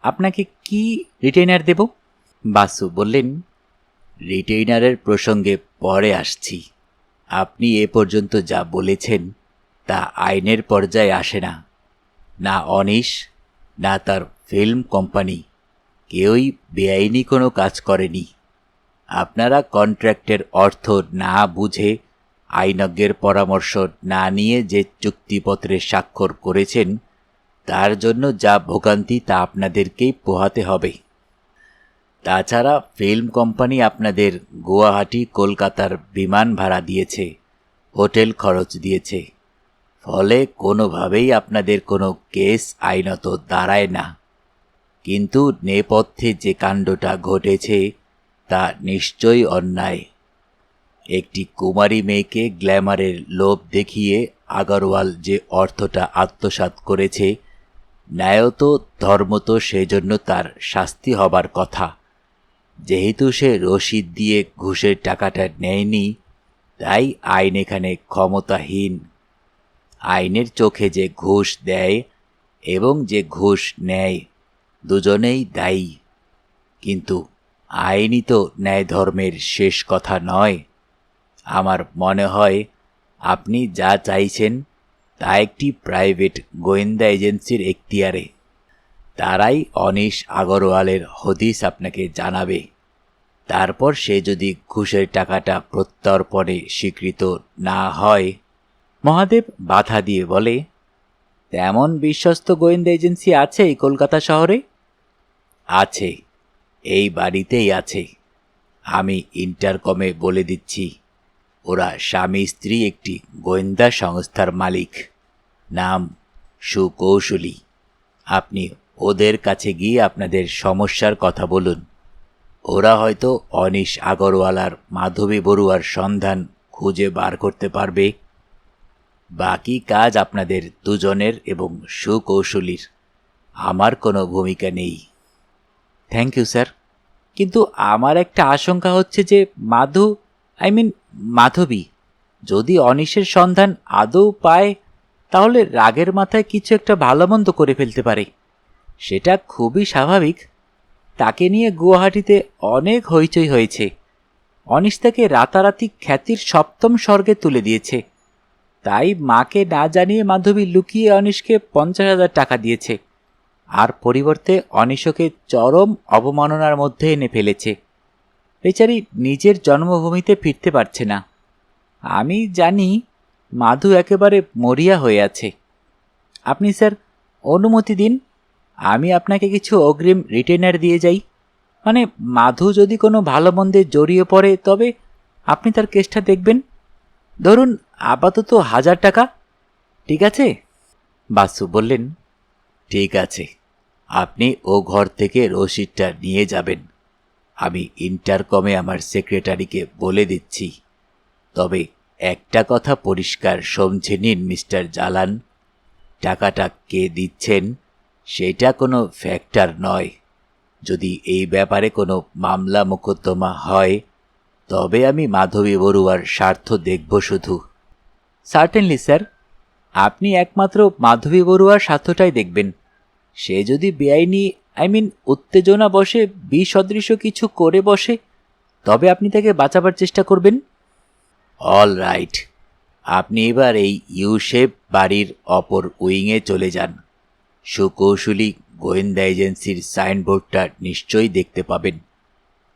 [SPEAKER 1] আপনাকে কি রিটেইনার দেব? বাসু বললেন, রিটেইনারের প্রসঙ্গে পরে আসছি। আপনি এ পর্যন্ত যা বলেছেন তা আইনের পর্যায়ে আসে না। না অনিশ না তার ফিল্ম কোম্পানি কেউই বেআইনি কোনো কাজ করেনি। আপনারা কন্ট্রাক্টের অর্থ না বুঝে, আইনজ্ঞের পরামর্শ না নিয়ে যে চুক্তিপত্রে স্বাক্ষর করেছেন, তার জন্য যা ভোগান্তি তা আপনাদেরকেই পোহাতে হবে। তাছাড়া ফিল্ম কোম্পানি আপনাদের গুয়াহাটি কলকাতার বিমান ভাড়া দিয়েছে, হোটেল খরচ দিয়েছে। ফলে কোনোভাবেই আপনাদের কোনো কেস আইনত দাঁড়ায় না। কিন্তু নেপথ্যে যে কাণ্ডটা ঘটেছে তা নিশ্চয়ই অন্যায়। একটি কুমারী মেয়েকে গ্ল্যামারের লোভ দেখিয়ে আগরওয়াল যে অর্থটা আত্মসাৎ করেছে, ন্যায়ত ধর্মত সেজন্য তার শাস্তি হবার কথা। যেহেতু সে রসিদ দিয়ে ঘুষের টাকাটা নেয়নি, তাই আইন এখানে ক্ষমতাহীন। আইনের চোখে যে ঘুষ দেয় এবং যে ঘুষ নেয় দুজনেই দায়ী। কিন্তু আইনই তো ন্যায় ধর্মের শেষ কথা নয়। আমার মনে হয় আপনি যা চাইছেন তা একটি প্রাইভেট গোয়েন্দা এজেন্সির এখতিয়ারে। তারাই অনিশ আগরওয়ালের হদিস আপনাকে জানাবে। তারপর সে যদি ঘুষের টাকাটা প্রত্যর্পণে স্বীকৃত না হয়। মহাদেব বাধা দিয়ে বলে, তেমন বিশ্বস্ত গোয়েন্দা এজেন্সি আছে এই কলকাতা শহরে? আছে, এই বাড়িতেই আছে। আমি ইন্টারকমে বলে দিচ্ছি, ওরা স্বামী স্ত্রী একটি গোয়েন্দা সংস্থার মালিক। নাম সুকৌশলী। আপনি ওদের কাছে গিয়ে আপনাদের সমস্যার কথা বলুন। ওরা হয়তো অনিশ আগরওয়াল আর মাধবী বড়ুয়ার সন্ধান খুঁজে বার করতে পারবে। বাকি কাজ আপনাদের দুজনের এবং সুকৌশলীর। আমার কোনো ভূমিকা নেই। থ্যাংক ইউ স্যার, কিন্তু আমার একটা আশঙ্কা হচ্ছে যে মাধবী যদি অনিশের সন্ধান আদৌ পায়, তাহলে রাগের মাথায় কিছু একটা ভালো মন্দ করে ফেলতে পারে। সেটা খুবই স্বাভাবিক। তাকে নিয়ে গুয়াহাটিতে অনেক হইচই হয়েছে। অনিশ তাকে রাতারাতি খ্যাতির সপ্তম স্বর্গে তুলে দিয়েছে। তাই মাকে না জানিয়ে মাধবী লুকিয়ে অনিশকে 50,000 টাকা দিয়েছে, আর পরিবর্তে অনিশকে চরম অবমাননার মধ্যে এনে ফেলেছে। বেচারি নিজের জন্মভূমিতে ফিরতে পারছে না। আমি জানি মাধু একেবারে মরিয়া হয়ে আছে। আপনি স্যার অনুমতি দিন, আমি আপনাকে কিছু অগ্রিম রিটেনার দিয়ে যাই। মানে মাধু যদি কোনো ভালো মন্দে জড়িয়ে পড়ে তবে আপনি তার কেসটা দেখবেন। ধরুন আপাতত 1,000 টাকা, ঠিক আছে? বাসু বললেন, ঠিক আছে, আপনি ও ঘর থেকে রসিদটা নিয়ে যাবেন। আমি ইন্টারকমে আমার সেক্রেটারিকে বলে দিচ্ছি। তবে একটা কথা পরিষ্কার সমঝে নিন মিস্টার জালান, টাকাটা কে দিচ্ছেন সেটা কোনো ফ্যাক্টর নয়। যদি এই ব্যাপারে কোনো মামলা মোকদ্দমা হয় তবে আমি মাধবী বড়ুয়ার স্বার্থ দেখব শুধু। সার্টেনলি স্যার, আপনি একমাত্র মাধবী বড়ুয়ার স্বার্থটাই দেখবেন। সে যদি বেআইনি উত্তেজনা বসে বিসদৃশ কিছু করে বসে, তবে আপনি তাকে বাঁচাবার চেষ্টা করবেন। অল রাইট, আপনি এবার এই ইউশেপ বাড়ির অপর উইংয়ে চলে যান। সুকৌশলী গোয়েন্দা এজেন্সির সাইনবোর্ডটা নিশ্চয়ই দেখতে পাবেন।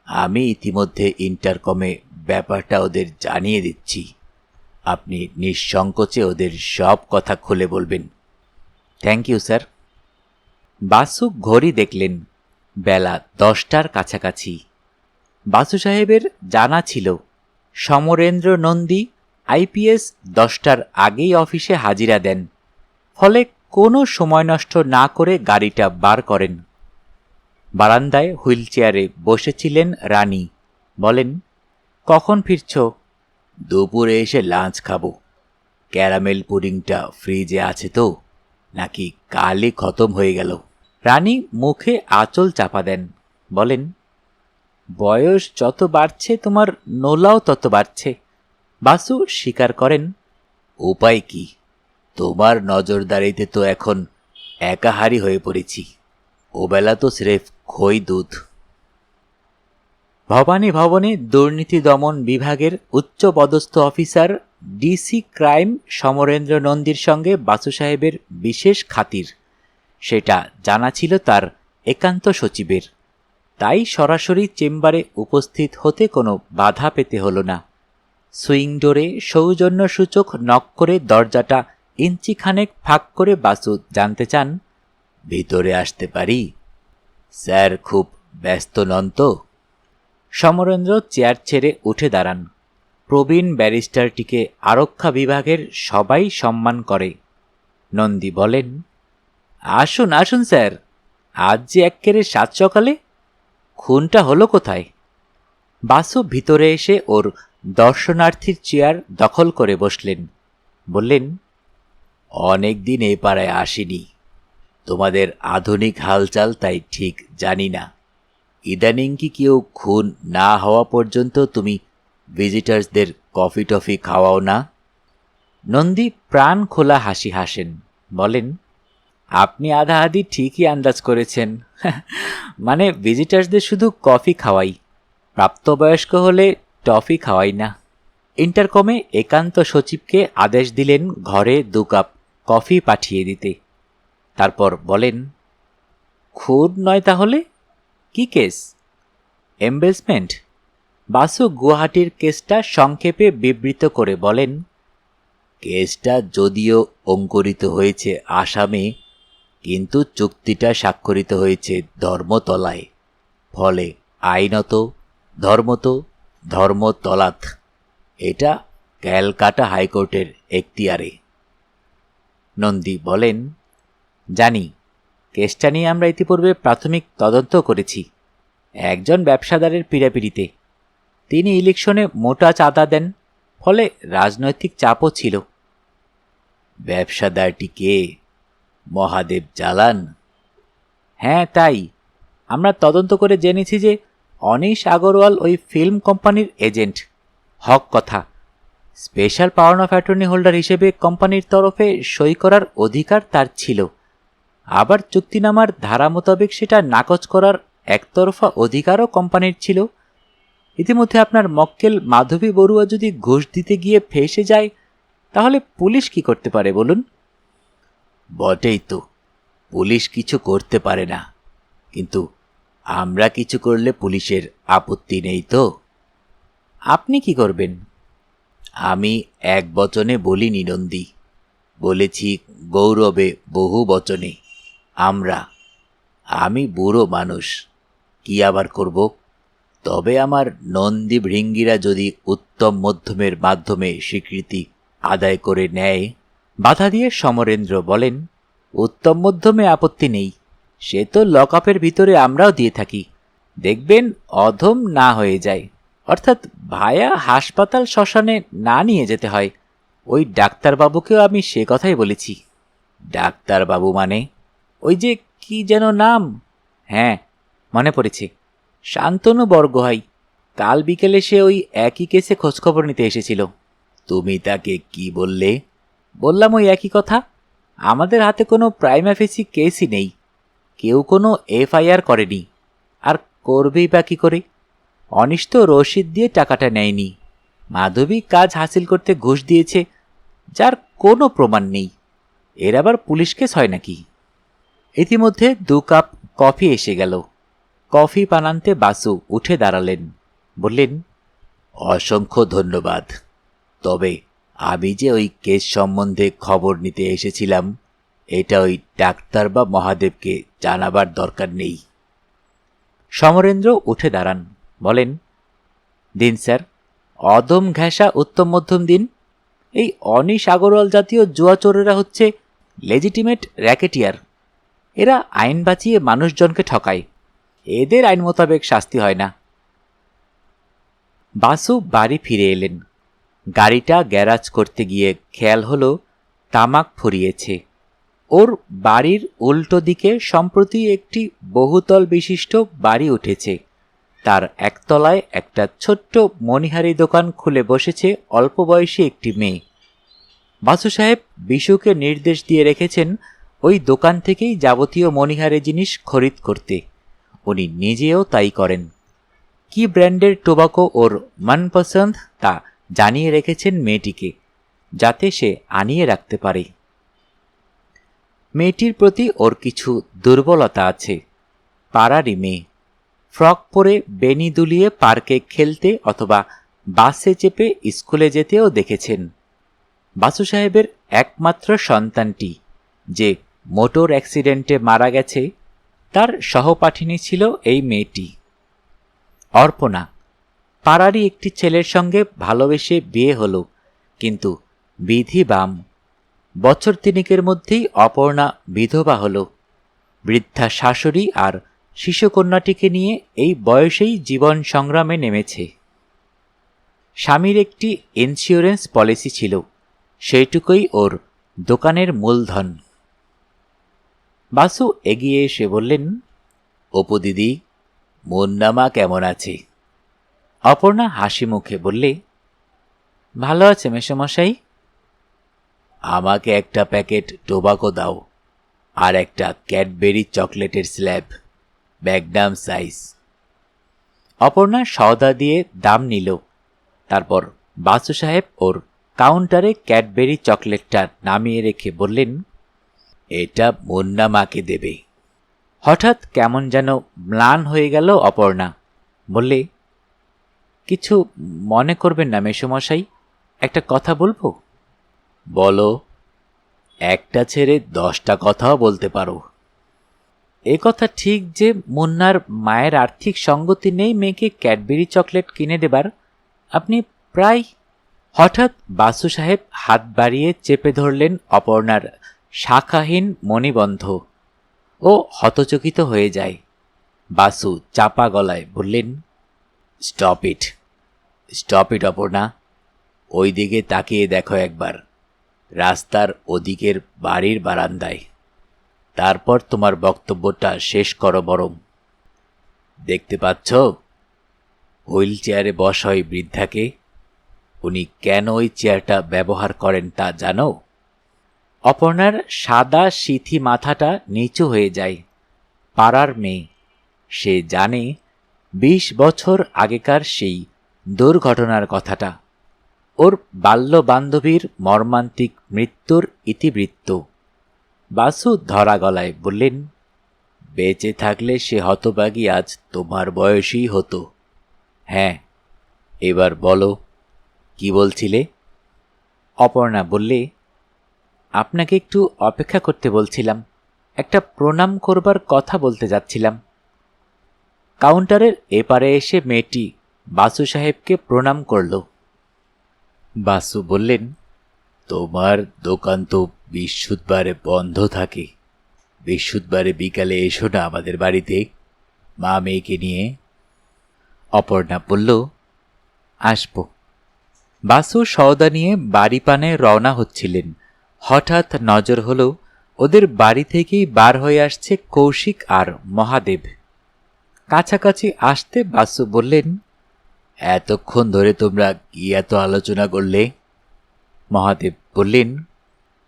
[SPEAKER 1] আমি ইতিমধ্যে ইন্টারকমে ব্যাপারটা ওদের জানিয়ে দিচ্ছি। আপনি নিঃসংকোচে ওদের সব কথা খুলে বলবেন। Thank you sir. বাসু ঘড়ি দেখলেন, বেলা 10টার কাছাকাছি। বাসু সাহেবের জানা ছিল সমরেন্দ্র নন্দী আইপিএস 10টার আগেই অফিসে হাজিরা দেন। ফলে কোনো সময় নষ্ট না করে গাড়িটা বার করেন। বারান্দায় হুইল চেয়ারে বসেছিলেন রানী। বলেন, কখন ফিরছ? দুপুরে এসে লাঞ্চ খাবো। ক্যারামেল পুডিংটা ফ্রিজে আছে তো, নাকি কালই খতম হয়ে গেল? রানী মুখে আঁচল চাপা দেন। বলেন, বয়স যত বাড়ছে তোমার নোলাও তত বাড়ছে। বাসু স্বীকার করেন, উপায় কি? তোমার নজরদারিতে তো এখন একাহারি হয়ে পড়েছি। ওবেলা তো স্রেফ খই দুধ। ভবানী ভবনে দুর্নীতি দমন বিভাগের উচ্চপদস্থ অফিসার ডিসি ক্রাইম সমরেন্দ্র নন্দীর সঙ্গে বাসু সাহেবের বিশেষ খাতির, সেটা জানা ছিল তার একান্ত সচিবের। তাই সরাসরি চেম্বারে উপস্থিত হতে কোনো বাধা পেতে হল না। সুইং ডোরে সৌজন্যসূচক নক করে দরজাটা ইঞ্চিখানেক ফাঁক করে বাসু জানতে চান, ভিতরে আসতে পারি? স্যার খুব ব্যস্ত নন তো? সমরেন্দ্র চেয়ার ছেড়ে উঠে দাঁড়ান। প্রবীণ ব্যারিস্টারটিকে আরক্ষা বিভাগের সবাই সম্মান করে। নন্দী বলেন, আসুন আসুন স্যার, আজ যে এক্কেরে সাত সকালে, খুনটা হলো কোথায়? বাসু ভিতরে এসে ওর দর্শনার্থীর চেয়ার দখল করে বসলেন। বললেন, অনেক দিন এই পাড়ায় আসিনি, তোমাদের আধুনিক হালচাল তাই ঠিক জানি না। ইদানিং কি কেউ খুন না হওয়া পর্যন্ত তুমি ভিজিটার্সদের কফি টফি খাওয়াও না? নন্দী প্রাণ খোলা হাসি হাসেন, বলেন, আপনি আধা আধি ঠিকই আন্দাজ করেছেন। মানে ভিজিটার্সদের শুধু কফি খাওয়াই, প্রাপ্তবয়স্ক হলে টফি খাওয়াই না। ইন্টারকমে একান্ত সচিবকে আদেশ দিলেন ঘরে 2 কাপ কফি পাঠিয়ে দিতে। তারপর বলেন, খুন নয় তাহলে কি কেস? এমবেজমেন্ট? বাসু গুয়াহাটির কেসটা সংক্ষেপে বিবৃত করে বলেন, কেসটা যদিও অঙ্কুরিত হয়েছে আসামে, কিন্তু চুক্তিটা স্বাক্ষরিত হয়েছে ধর্মতলায়। ফলে আইনত ধর্মতলাত। এটা ক্যালকাটা হাইকোর্টের এখতিয়ারে। নন্দী বলেন, জানি, কেসটা নিয়ে আমরা ইতিপূর্বে প্রাথমিক তদন্ত করেছি। একজন ব্যবসাদারের পীড়াপিড়িতে। তিনি ইলেকশনে মোটা চাঁদা দেন, ফলে রাজনৈতিক চাপও ছিল। ব্যবসাদারটি কে? মহাদেব জালান? হ্যাঁ তাই। আমরা তদন্ত করে জেনেছি যে অনিশ আগরওয়াল ওই ফিল্ম কোম্পানির এজেন্ট। হক কথা, special power of attorney holder হিসেবে কোম্পানির তরফে সই করার অধিকার তার ছিল। আবার চুক্তিনামার ধারা মোতাবেক সেটা নাকচ করার একতরফা অধিকারও কোম্পানির ছিল। ইতিমধ্যে আপনার মক্কেল মাধবী বড়ুয়া যদি ঘুষ দিতে গিয়ে ফেঁসে যায়, তাহলে পুলিশ কি করতে পারে বলুন? বটেই তো, পুলিশ কিছু করতে পারে না, কিন্তু আমরা কিছু করলে পুলিশের আপত্তি নেই তো। আপনি কি করবেন? আমি এক বচনে বলিনি নন্দী, বলেছি গৌরবে বহু বচনে। আমি বুড়ো মানুষ, কি আবার করব? তবে আমার নন্দী ভৃঙ্গিরা যদি উত্তম মধ্যমের মাধ্যমে স্বীকৃতি আদায় করে নেয়। বাধা দিয়ে সমরেন্দ্র বলেন, উত্তম মধ্যমে আপত্তি নেই, সে তো লকআপের ভিতরে আমরাও দিয়ে থাকি। দেখবেন অধম না হয়ে যায়, অর্থাৎ ভায়া হাসপাতাল শ্মশানে না নিয়ে যেতে হয়। ওই ডাক্তারবাবুকেও আমি সে কথাই বলেছি। ডাক্তারবাবু মানে? ওই যে কি যেন নাম? হ্যাঁ, মনে পড়েছে, শান্তনু বরগোহাই। কাল বিকেলে সে ওই একই কেসে খোঁজখবর নিতে এসেছিল। তুমি তাকে কি বললে? বললাম ওই একই কথা। আমাদের হাতে কোনো প্রাইমা ফেসি কেসই নেই, কেউ কোনো এফআইআর করেনি, আর করবেই বা কী করে? অনিশ তো রসিদ দিয়ে টাকাটা নেয়নি, মাধবী কাজ হাসিল করতে ঘুষ দিয়েছে, যার কোনো প্রমাণ নেই। এর আবার পুলিশ কেস হয় নাকি? ইতিমধ্যে 2 কাপ কফি এসে গেল। কফি বানাতে বাসু উঠে দাঁড়ালেন, বললেন, অসংখ্য ধন্যবাদ। তবে আমি যে ওই কেস সম্বন্ধে খবর নিতে এসেছিলাম, এটা ওই ডাক্তার বা মহাদেবকে জানাবার দরকার নেই। সমরেন্দ্র উঠে দাঁড়ান, বলেন, দিন স্যার, অদম ঘেঁষা উত্তম মধ্যম দিন। এই অনিশ আগরওয়াল জাতীয় জুয়াচোরেরা হচ্ছে লেজিটিমেট র্যাকেটিয়ার। এরা আইন বাঁচিয়ে মানুষজনকে ঠকায়, এদের আইন মোতাবেক শাস্তি হয় না। বাসু বাড়ি ফিরে এলেন। গাড়িটা গ্যারাজ করতে গিয়ে খেয়াল হলো তামাক ফুরিয়েছে। ওর বাড়ির উল্টো দিকে সম্প্রতি একটি বহুতল বিশিষ্ট বাড়ি উঠেছে। তার একতলায় একটা ছোট্ট মণিহারি দোকান খুলে বসেছে অল্প বয়সী একটি মেয়ে। বাসু সাহেব বিশুকে নির্দেশ দিয়ে রেখেছেন ওই দোকান থেকেই যাবতীয় মণিহারি জিনিস খরিদ করতে। উনি নিজেও তাই করেন। কি ব্র্যান্ডের টোবাকো ওর মনপসন্দ তা জানিয়ে রেখেছেন মেয়েটিকে, যাতে সে আনিয়ে রাখতে পারে। মেয়েটির প্রতি ওর কিছু দুর্বলতা আছে। পাড়ারই মেয়ে, ফ্রক পরে বেনি দুলিয়ে পার্কে খেলতে অথবা বাসে চেপে স্কুলে যেতেও দেখেছেন। বাসু সাহেবের একমাত্র সন্তানটি যে মোটর অ্যাক্সিডেন্টে মারা গেছে, তার সহপাঠিনী ছিল এই মেয়েটি, অর্পণা। পাড়ারই একটি ছেলের সঙ্গে ভালোবেসে বিয়ে হলো, কিন্তু বিধি বাম। বছর তিনেকের মধ্যেই অপর্ণা বিধবা হল। বৃদ্ধা শাশুড়ি আর শিশুকন্যাটিকে নিয়ে এই বয়সেই জীবন সংগ্রামে নেমেছে। স্বামীর একটি ইন্স্যুরেন্স পলিসি ছিল, সেইটুকুই ওর দোকানের মূলধন। বাসু এগিয়ে এসে বললেন, অপু দিদি, মুন্নামা কেমন আছে? অপর্ণা হাসি মুখে বললে, ভালো আছে মেসোমশাই। আমাকে একটা প্যাকেট টোবাকো দাও, আর একটা ক্যাডবেরি চকলেটের স্ল্যাব, ম্যাগনাম সাইজ। অপর্ণা সওদা দিয়ে দাম নিল। তারপর বাসু সাহেব ওর কাউন্টারে ক্যাডবেরি চকলেটটা নামিয়ে রেখে বললেন, এটা মুন্না মাকে দেবে। হঠাৎ কেমন যেন ম্লান হয়ে গেল অপর্ণা। বললে, কিছু মনে করবেন না মেসোমশাই, একটা কথা বলবো? বলো। একটা ছেড়ে 10টা কথাও বলতে পারো। এ কথা ঠিক যে মুন্নার মায়ের আর্থিক সঙ্গতি নেই মেয়েকে ক্যাডবেরি চকলেট কিনে দেবার। আপনি প্রায়... হঠাৎ বাসু সাহেব হাত বাড়িয়ে চেপে ধরলেন অপর্ণার শাখাহীন মণিবন্ধ। ও হতচকিত হয়ে যায়। বাসু চাপা গলায় বললেন, stop it, stop it Aparna. ওই দিকে তাকিয়ে দেখো একবার, রাস্তার ওদিকের বাড়ির বারান্দায়। তারপর তোমার বক্তব্যটা শেষ করো বরং। দেখতে পাচ্ছ হুইল চেয়ারে বসা ওই বৃদ্ধাকে? উনি কেন ওই চেয়ারটা ব্যবহার করেন তা জানো? অপর্ণার সাদা সিথি মাথাটা নিচু হয়ে যায়। পাড়ার মেয়ে, সে জানে 20 বছর আগেকার সেই দুর্ঘটনার কথাটা, ওর বাল্য বান্ধবীর মর্মান্তিক মৃত্যুর ইতিবৃত্ত। বাসু ধরা গলায় বললেন, বেঁচে থাকলে সে হতভাগী আজ তোমার বয়সী হতো। হ্যাঁ, এবার বলো, কি বলছিলে? অপর্ণা বললে, আপনাকে একটু অপেক্ষা করতে বলছিলাম, একটা প্রণাম করবার কথা বলতে যাচ্ছিলাম। কাউন্টারের এপারে এসে মেয়েটি বাসু সাহেবকে প্রণাম করল। বাসু বললেন, তোমার দোকান তো বৃহস্পতিবারে বন্ধ থাকে। বৃহস্পতিবারে বিকালে এসো না আমাদের বাড়িতে, মা মেয়েকে নিয়ে। অপর্ণা বলল, আসব। বাসু সওদা নিয়ে বাড়ি পানে রওনা হচ্ছিলেন। হঠাৎ নজর হল ওদের বাড়ি থেকেই বার হয়ে আসছে কৌশিক আর মহাদেব। কাছাকাছি আসতে বাসু বললেন, এতক্ষণ ধরে তোমরা কি এত আলোচনা করলে? মহাদেব বললেন,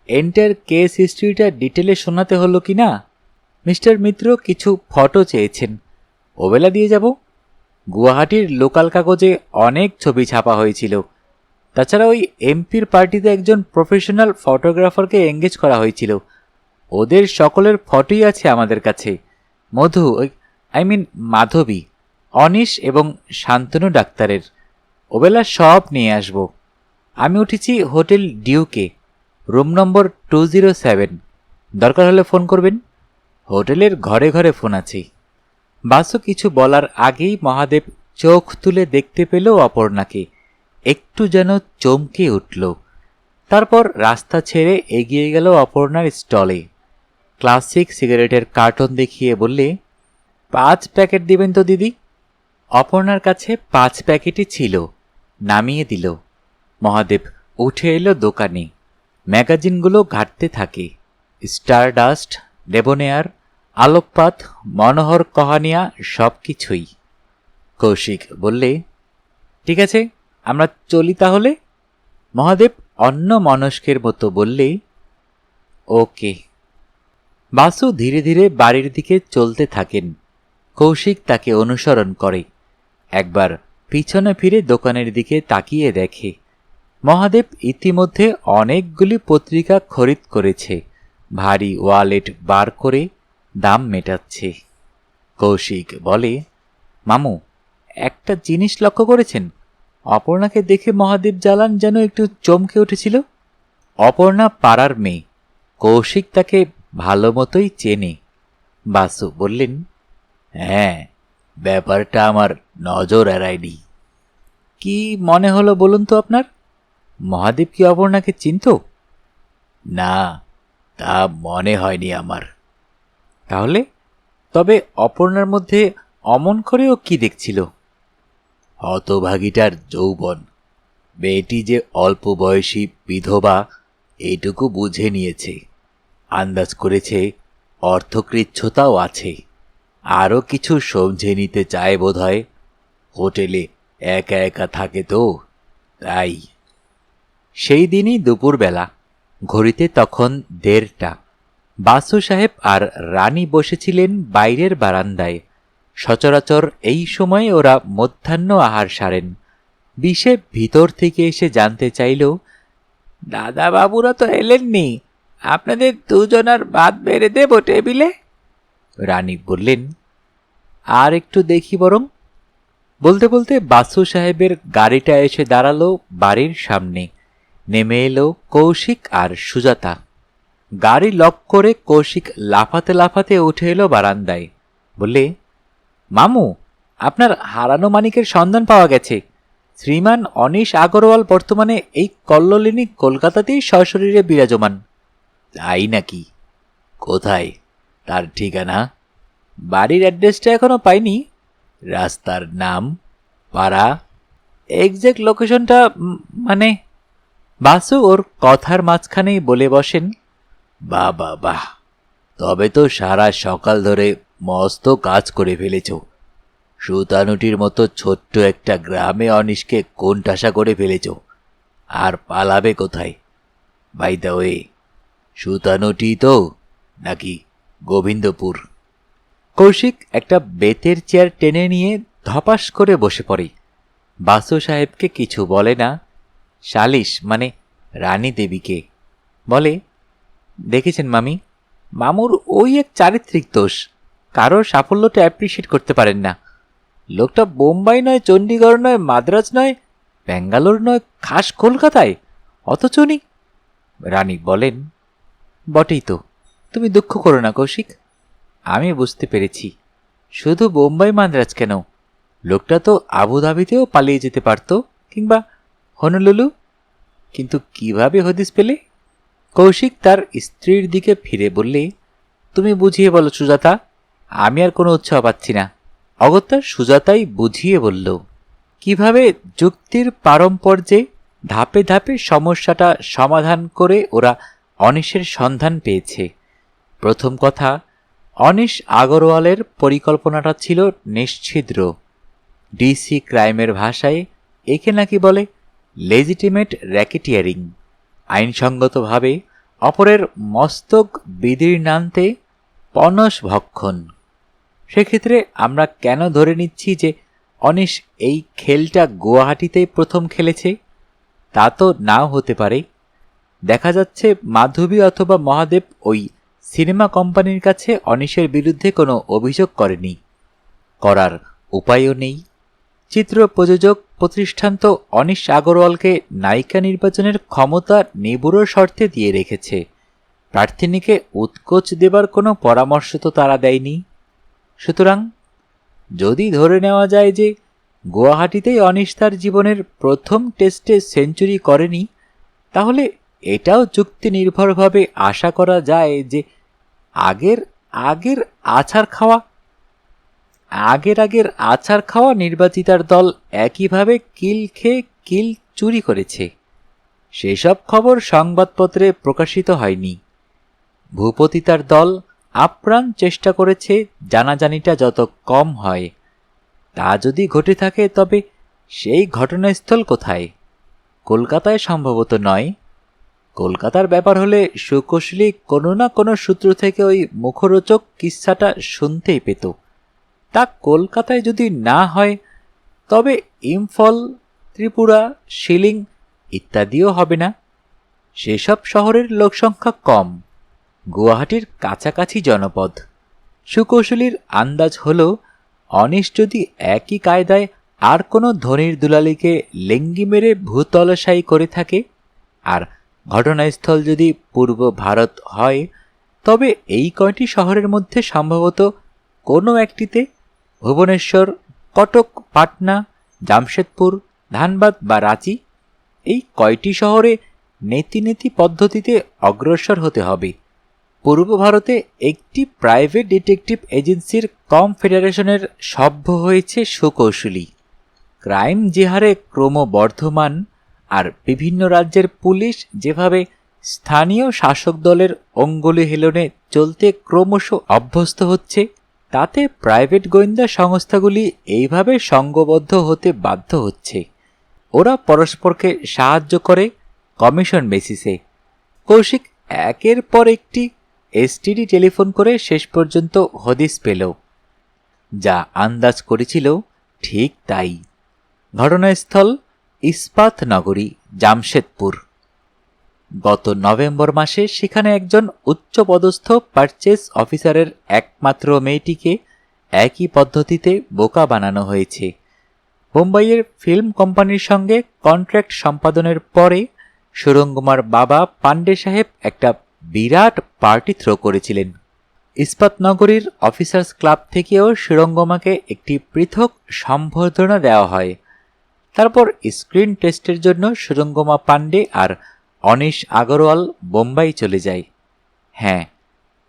[SPEAKER 1] এন্টার কেস হিস্ট্রিটা ডিটেলে শোনাতে হলো কি না? মিস্টার মিত্র কিছু ফটো চেয়েছেন, ওবেলা দিয়ে যাব। গুয়াহাটির লোকাল কাগজে অনেক ছবি ছাপা হয়েছিল। তাছাড়া ওই এমপির পার্টিতে একজন প্রফেশনাল ফটোগ্রাফারকে এঙ্গেজ করা হয়েছিল। ওদের সকলের ফটোই আছে আমাদের কাছে। মধু, মাধবী, অনিশ এবং শান্তনু ডাক্তারের। ওবেলা সব নিয়ে আসব। আমি উঠেছি হোটেল ডিউকে, রুম নম্বর 207। দরকার হলে ফোন করবেন। হোটেলের ঘরে ঘরে ফোন আছে। বাসু কিছু বলার আগেই মহাদেব চোখ তুলে দেখতে পেল অপর্ণাকে। একটু যেন চমকে উঠল। তারপর রাস্তা ছেড়ে এগিয়ে গেল অপর্ণার স্টলে। ক্লাসিক সিগারেটের কার্টন দেখিয়ে বললে, 5 প্যাকেট দিবেন তো দিদি। অপর্ণার কাছে 5 প্যাকেটই ছিল, নামিয়ে দিল। মহাদেব উঠে এলো দোকানে। ম্যাগাজিনগুলো ঘাটতে থাকে। স্টারডাস্ট, ডেবোনেয়ার, আলোকপাত, মনোহর কহানিয়া, সব কিছুই। কৌশিক বললে, ঠিক আছে, আমরা চলি তাহলে। মহাদেব অন্য মনস্কের মতো বললে, ওকে। বাসু ধীরে ধীরে বাড়ির দিকে চলতে থাকেন। কৌশিক তাকে অনুসরণ করে। একবার পিছনে ফিরে দোকানের দিকে তাকিয়ে দেখে মহাদেব ইতিমধ্যে অনেকগুলি পত্রিকা খরিদ করেছে। ভারী ওয়ালেট বার করে দাম মেটাচ্ছে। কৌশিক বলে, মামু, একটা জিনিস লক্ষ্য করেছেন? অপর্ণাকে দেখে মহাদেব জালান যেন একটু চমকে উঠেছিল। অপর্ণা পাড়ার মেয়ে, কৌশিক তাকে ভালো মতোই চেনে। বাসু বললেন, হ্যাঁ, ব্যাপারটা আমার নজর এড়ায়নি। কি মনে হলো বলুন তো আপনার? মহাদেব কি অপর্ণাকে চিনত? না, তা মনে হয়নি আমার। তাহলে তবে অপর্ণার মধ্যে অমন করেও কি দেখছিল? হতভাগীটার যৌবন। মেয়েটি যে অল্প বয়সী বিধবা এইটুকু বুঝে নিয়েছে। আন্দাজ করেছে অর্থকৃচ্ছতাও আছে। আরও কিছু সমঝে নিতে চায় বোধহয়। হোটেলে একা একা থাকে তো, তাই। সেই দিনই দুপুরবেলা, ঘড়িতে তখন 1:30। বাসু সাহেব আর রানী বসেছিলেন বাইরের বারান্দায়। সচরাচর এই সময়ে ওরা মধ্যাহ্ন আহার সারেন। বিষে ভিতর থেকে এসে জানতে চাইল, দাদা বাবুরা তো এলেননি, আপনাদের দুজনার ভাত বেড়ে দেব টেবিলে? রানী বললেন, আর একটু দেখি বরং। বলতে বলতে বাসু সাহেবের গাড়িটা এসে দাঁড়ালো বাড়ির সামনে। নেমে এলো কৌশিক আর সুজাতা। গাড়ি লক করে কৌশিক লাফাতে লাফাতে উঠে এলো বারান্দায়। বললে, মামু, আপনার হারানো মানিকের সন্ধান পাওয়া গেছে। শ্রীমান অনিশ আগরওয়াল বর্তমানে এই কল্লোলিনী কলকাতাতেই সশরীরে বিরাজমান। তাই নাকি? কোথায় তার ঠিকানা? বাড়ির অ্যাড্রেসটা এখনো পাইনি। রাস্তার নাম, পাড়া, এক্সাক্ট লোকেশনটা মানে? বাসু ওর কথার মাঝখানেই বলে বসেন, বাহ বাহ বাহ, তবে তো সারা সকাল ধরে মস্ত কাজ করে ফেলেছ। সুতানুটির মতো ছোট্ট একটা গ্রামে অনিশকে কোণঠাসা করে ফেলেছ। আর পালাবে কোথায়? বাই দ্য ওয়ে, সুতানুটি তো নাকি গোবিন্দপুর? কৌশিক একটা বেতের চেয়ার টেনে নিয়ে ধপাস করে বসে পড়ে। বাসু সাহেবকে কিছু বলে না। শালিশ মানে রানী দেবীকে বলে, দেখেছেন মামি, মামুর ওই এক চারিত্রিক দোষ। কারোর সাফল্যটা অ্যাপ্রিসিয়েট করতে পারেন না। লোকটা বোম্বাই নয়, চণ্ডীগড় নয়, মাদ্রাজ নয়, ব্যাঙ্গালোর নয়, খাস কলকাতায়, অথচ উনি। রানী বলেন, বটেই তো, তুমি দুঃখ করো না কৌশিক, আমি বুঝতে পেরেছি। শুধু বোম্বাই মাদ্রাজ কেন, লোকটা তো আবুধাবিতেও পালিয়ে যেতে পারত, কিংবা হনুলুলু। কিন্তু কিভাবে হদিস পেলে? কৌশিক তার স্ত্রীর দিকে ফিরে বললে, তুমি বুঝিয়ে বলো সুজাতা, আমি আর কোনো উৎসাহ পাচ্ছি না। অগত্যা সুজাতাই বুঝিয়ে বলল, কিভাবে যুক্তির পারম্পর্যে ধাপে ধাপে সমস্যাটা সমাধান করে ওরা অনিশের সন্ধান পেয়েছে। প্রথম কথা, অনিশ আগরওয়ালের পরিকল্পনাটা ছিল নিশ্ছিদ্র। ডিসি ক্রাইমের ভাষায় একে নাকি বলে লেজিটিমেট র্যাকেটিয়ারিং। আইনসঙ্গতভাবে অপরের মস্তক বিদীর্ণান্তে পনস ভক্ষণ। সেক্ষেত্রে আমরা কেন ধরে নিচ্ছি যে অনিশ এই খেলটা গুয়াহাটিতেই প্রথম খেলেছে? তা তো নাও হতে পারে। দেখা যাচ্ছে মাধবী অথবা মহাদেব ওই সিনেমা কোম্পানির কাছে অনিশের বিরুদ্ধে কোনো অভিযোগ করেনি, করার উপায়ও নেই। চিত্র প্রযোজক প্রতিষ্ঠান তো অনিশ আগরওয়ালকে নায়িকা নির্বাচনের ক্ষমতা নিবুড়ো শর্তে দিয়ে রেখেছে। প্রার্থিনীকে উৎকোচ দেবার কোনো পরামর্শ তো তারা দেয়নি। সুতরাং যদি ধরে নেওয়া যায় যে গুয়াহাটিতেই অনিশ তার জীবনের প্রথম টেস্টে সেঞ্চুরি করেনি, তাহলে এটাও যুক্তি নির্ভরভাবে আশা করা যায় যে আগের আগের আছাড় খাওয়া নির্বাচিতার দল একইভাবে কিল খেয়ে কিল চুরি করেছে। সেসব খবর সংবাদপত্রে প্রকাশিত হয়নি। ভূপতি তার দল আপ্রাণ চেষ্টা করেছে জানাজানিটা যত কম হয়। তা যদি ঘটে থাকে, তবে সেই ঘটনাস্থল কোথায়? কলকাতায় সম্ভবত নয়। কলকাতার ব্যাপার হলে সুকৌশলী কোনো না কোনো সূত্র থেকে ওই মুখরোচক কিস্সাটা শুনতেই পেত। তা কলকাতায় যদি না হয়, তবে ইম্ফল, ত্রিপুরা, শিলিং ইত্যাদিও হবে না। সেসব শহরের লোকসংখ্যা কম, গুয়াহাটির কাছাকাছি জনপদ। সুকৌশলীর আন্দাজ হল, অনিশ যদি একই কায়দায় আর কোনো ধনির দুলালিকে লেঙ্গি মেরে ভূতলসায়ী করে থাকে, আর ঘটনাস্থল যদি পূর্ব ভারত হয়, তবে এই কয়টি শহরের মধ্যে সম্ভবত কোনো একটিতে ভুবনেশ্বর, কটক, পাটনা, জামশেদপুর, ধানবাদ বা রাঁচি, এই কয়টি শহরে নেতি নেতি পদ্ধতিতে অগ্রসর হতে হবে। পূর্ব ভারতে একটি প্রাইভেট ডিটেকটিভ এজেন্সির কনফেডারেশনের সভ্য হয়েছে সুকৌশলী। ক্রাইম যে হারে ক্রমবর্ধমান, আর বিভিন্ন রাজ্যের পুলিশ যেভাবে স্থানীয় শাসক দলের অঙ্গুলি হেলনে চলতে ক্রমশ অভ্যস্ত হচ্ছে, তাতে প্রাইভেট গোয়েন্দা সংস্থাগুলি এইভাবে সংঘবদ্ধ হতে বাধ্য হচ্ছে। ওরা পরস্পরকে সাহায্য করে কমিশন বেসিসে। কৌশিক একের পর একটি এসটিডি টেলিফোন করে শেষ পর্যন্ত হদিস পেল। যা আন্দাজ করেছিল ঠিক তাই। ঘটনাস্থল ইস্পাত নগরী, জামশেদপুর। গত নভেম্বর মাসে সেখানে একজন উচ্চপদস্থ পারচেজ অফিসারের একমাত্র মেয়েটিকে একই পদ্ধতিতে বোকা বানানো হয়েছে। বোম্বাইয়ের ফিল্ম কোম্পানির সঙ্গে কন্ট্রাক্ট সম্পাদনের পরে সুরঙ্গমার বাবা পান্ডে সাহেব একটা বিরাট পার্টি থ্রো করেছিলেন। ইস্পাত নগরীর অফিসার্স ক্লাব থেকেও সুরঙ্গমাকে একটি পৃথক সম্বর্ধনা দেওয়া হয়। তারপর স্ক্রিন টেস্টের জন্য সুরঙ্গমা পান্ডে আর অনিশ আগরওয়াল বোম্বাই চলে যায়। হ্যাঁ,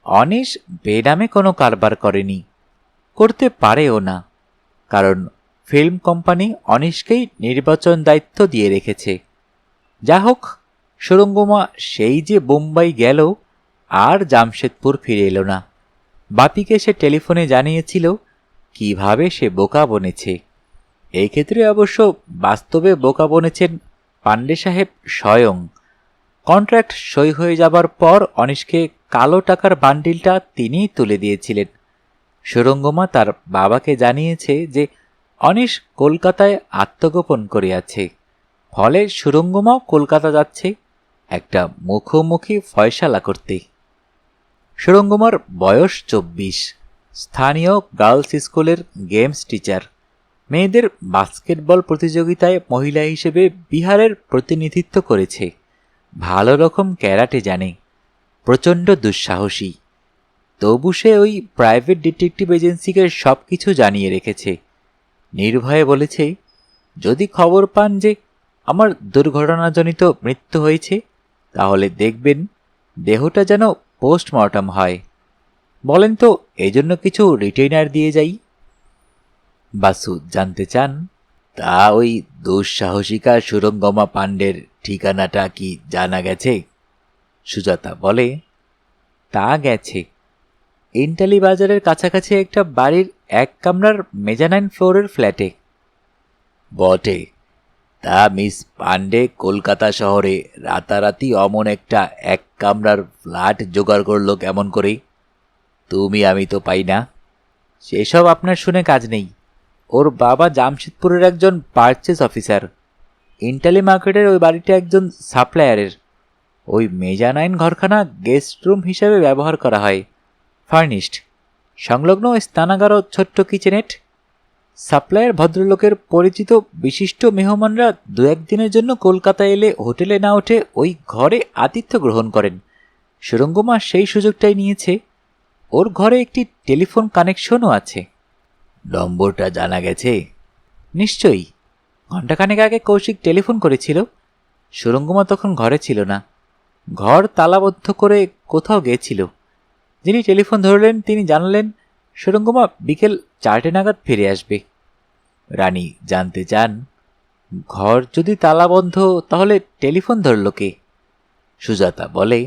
[SPEAKER 1] অনিশ বেনামে কোনো কারবার করেনি, করতে পারেও না, কারণ ফিল্ম কোম্পানি অনিশকেই নির্বাচন দায়িত্ব দিয়ে রেখেছে। যা হোক, সুরঙ্গমা সেই যে বোম্বাই গেল, আর জামশেদপুর ফিরে এলো না। বাপিকে সে টেলিফোনে জানিয়েছিল কিভাবে সে বোকা বনেছে। এই ক্ষেত্রে অবশ্য বাস্তবে বোকা বনেছেন পান্ডে সাহেব স্বয়ং। কন্ট্রাক্ট সই হয়ে যাবার পর অনিশকে কালো টাকার বান্ডিলটা তিনিই তুলে দিয়েছিলেন। সুরঙ্গমা তার বাবাকে জানিয়েছে যে অনিশ কলকাতায় আত্মগোপন করে আছে, ফলে সুরঙ্গমাও কলকাতা যাচ্ছে একটা মুখোমুখি ফয়সালা করতে। সুরঙ্গমার বয়স 24, স্থানীয় গার্লস স্কুলের গেমস টিচার। মেয়েদের বাস্কেটবল প্রতিযোগিতায় মহিলা হিসেবে বিহারের প্রতিনিধিত্ব করেছে। ভালো রকম ক্যারাটে জানে, প্রচণ্ড দুঃসাহসী। তবু সে ওই প্রাইভেট ডিটেকটিভ এজেন্সিকে সব কিছু জানিয়ে রেখেছে। নির্ভয়ে বলেছে, যদি খবর পান যে আমার দুর্ঘটনাজনিত মৃত্যু হয়েছে, তাহলে দেখবেন দেহটা যেন পোস্টমর্টম হয়। বলেন তো এজন্য কিছু রিটেইনার দিয়ে যাই। বাসু জানতে চান, তা ওই দুঃসাহসিকা সুরঙ্গমা পান্ডের ঠিকানাটা কি জানা গেছে? সুজাতা বলে, তা গেছে। ইন্টালি বাজারের কাছাকাছি একটা বাড়ির 1 কামরার মেজানাইন ফ্লোরের ফ্ল্যাটে। বটে, তা মিস পান্ডে কলকাতা শহরে রাতারাতি অমন একটা 1 কামরার ফ্ল্যাট জোগাড় করলো কেমন করে? তুমি আমি তো পাই না। সেসব আপনার শুনে কাজ নেই। ওর বাবা জামশেদপুরের একজন পারচেজ অফিসার। ইন্টালি মার্কেটের ওই বাড়িটা একজন সাপ্লায়ারের। ওই মেজানাইন ঘরখানা গেস্ট রুম হিসেবে ব্যবহার করা হয়, ফার্নিশড। সংলগ্ন স্নানাগার ও ছোট্ট কিচেনেট। সাপ্লায়ার ভদ্রলোকের পরিচিত বিশিষ্ট মেহমানরা 2-1 দিনের জন্য কলকাতা এলে হোটেলে না উঠে ওই ঘরে আতিথ্য গ্রহণ করেন। সুরঙ্গমা সেই সুযোগটাই নিয়েছে। ওর ঘরে একটি টেলিফোন কানেকশনও আছে। নম্বরটা জানা গেছে? নিশ্চয়ই। ঘণ্টাখানেক আগে কৌশিক টেলিফোন করেছিল। সুরঙ্গমা তখন ঘরে ছিল না, ঘর তালাবদ্ধ করে কোথাও গেছিল। যিনি টেলিফোন ধরলেন তিনি জানালেন সুরঙ্গমা বিকেল 4টে নাগাদ ফিরে আসবে। রানী জানতে চান, ঘর যদি তালাবন্ধ তাহলে টেলিফোন ধরল কে? সুজাতা বলে,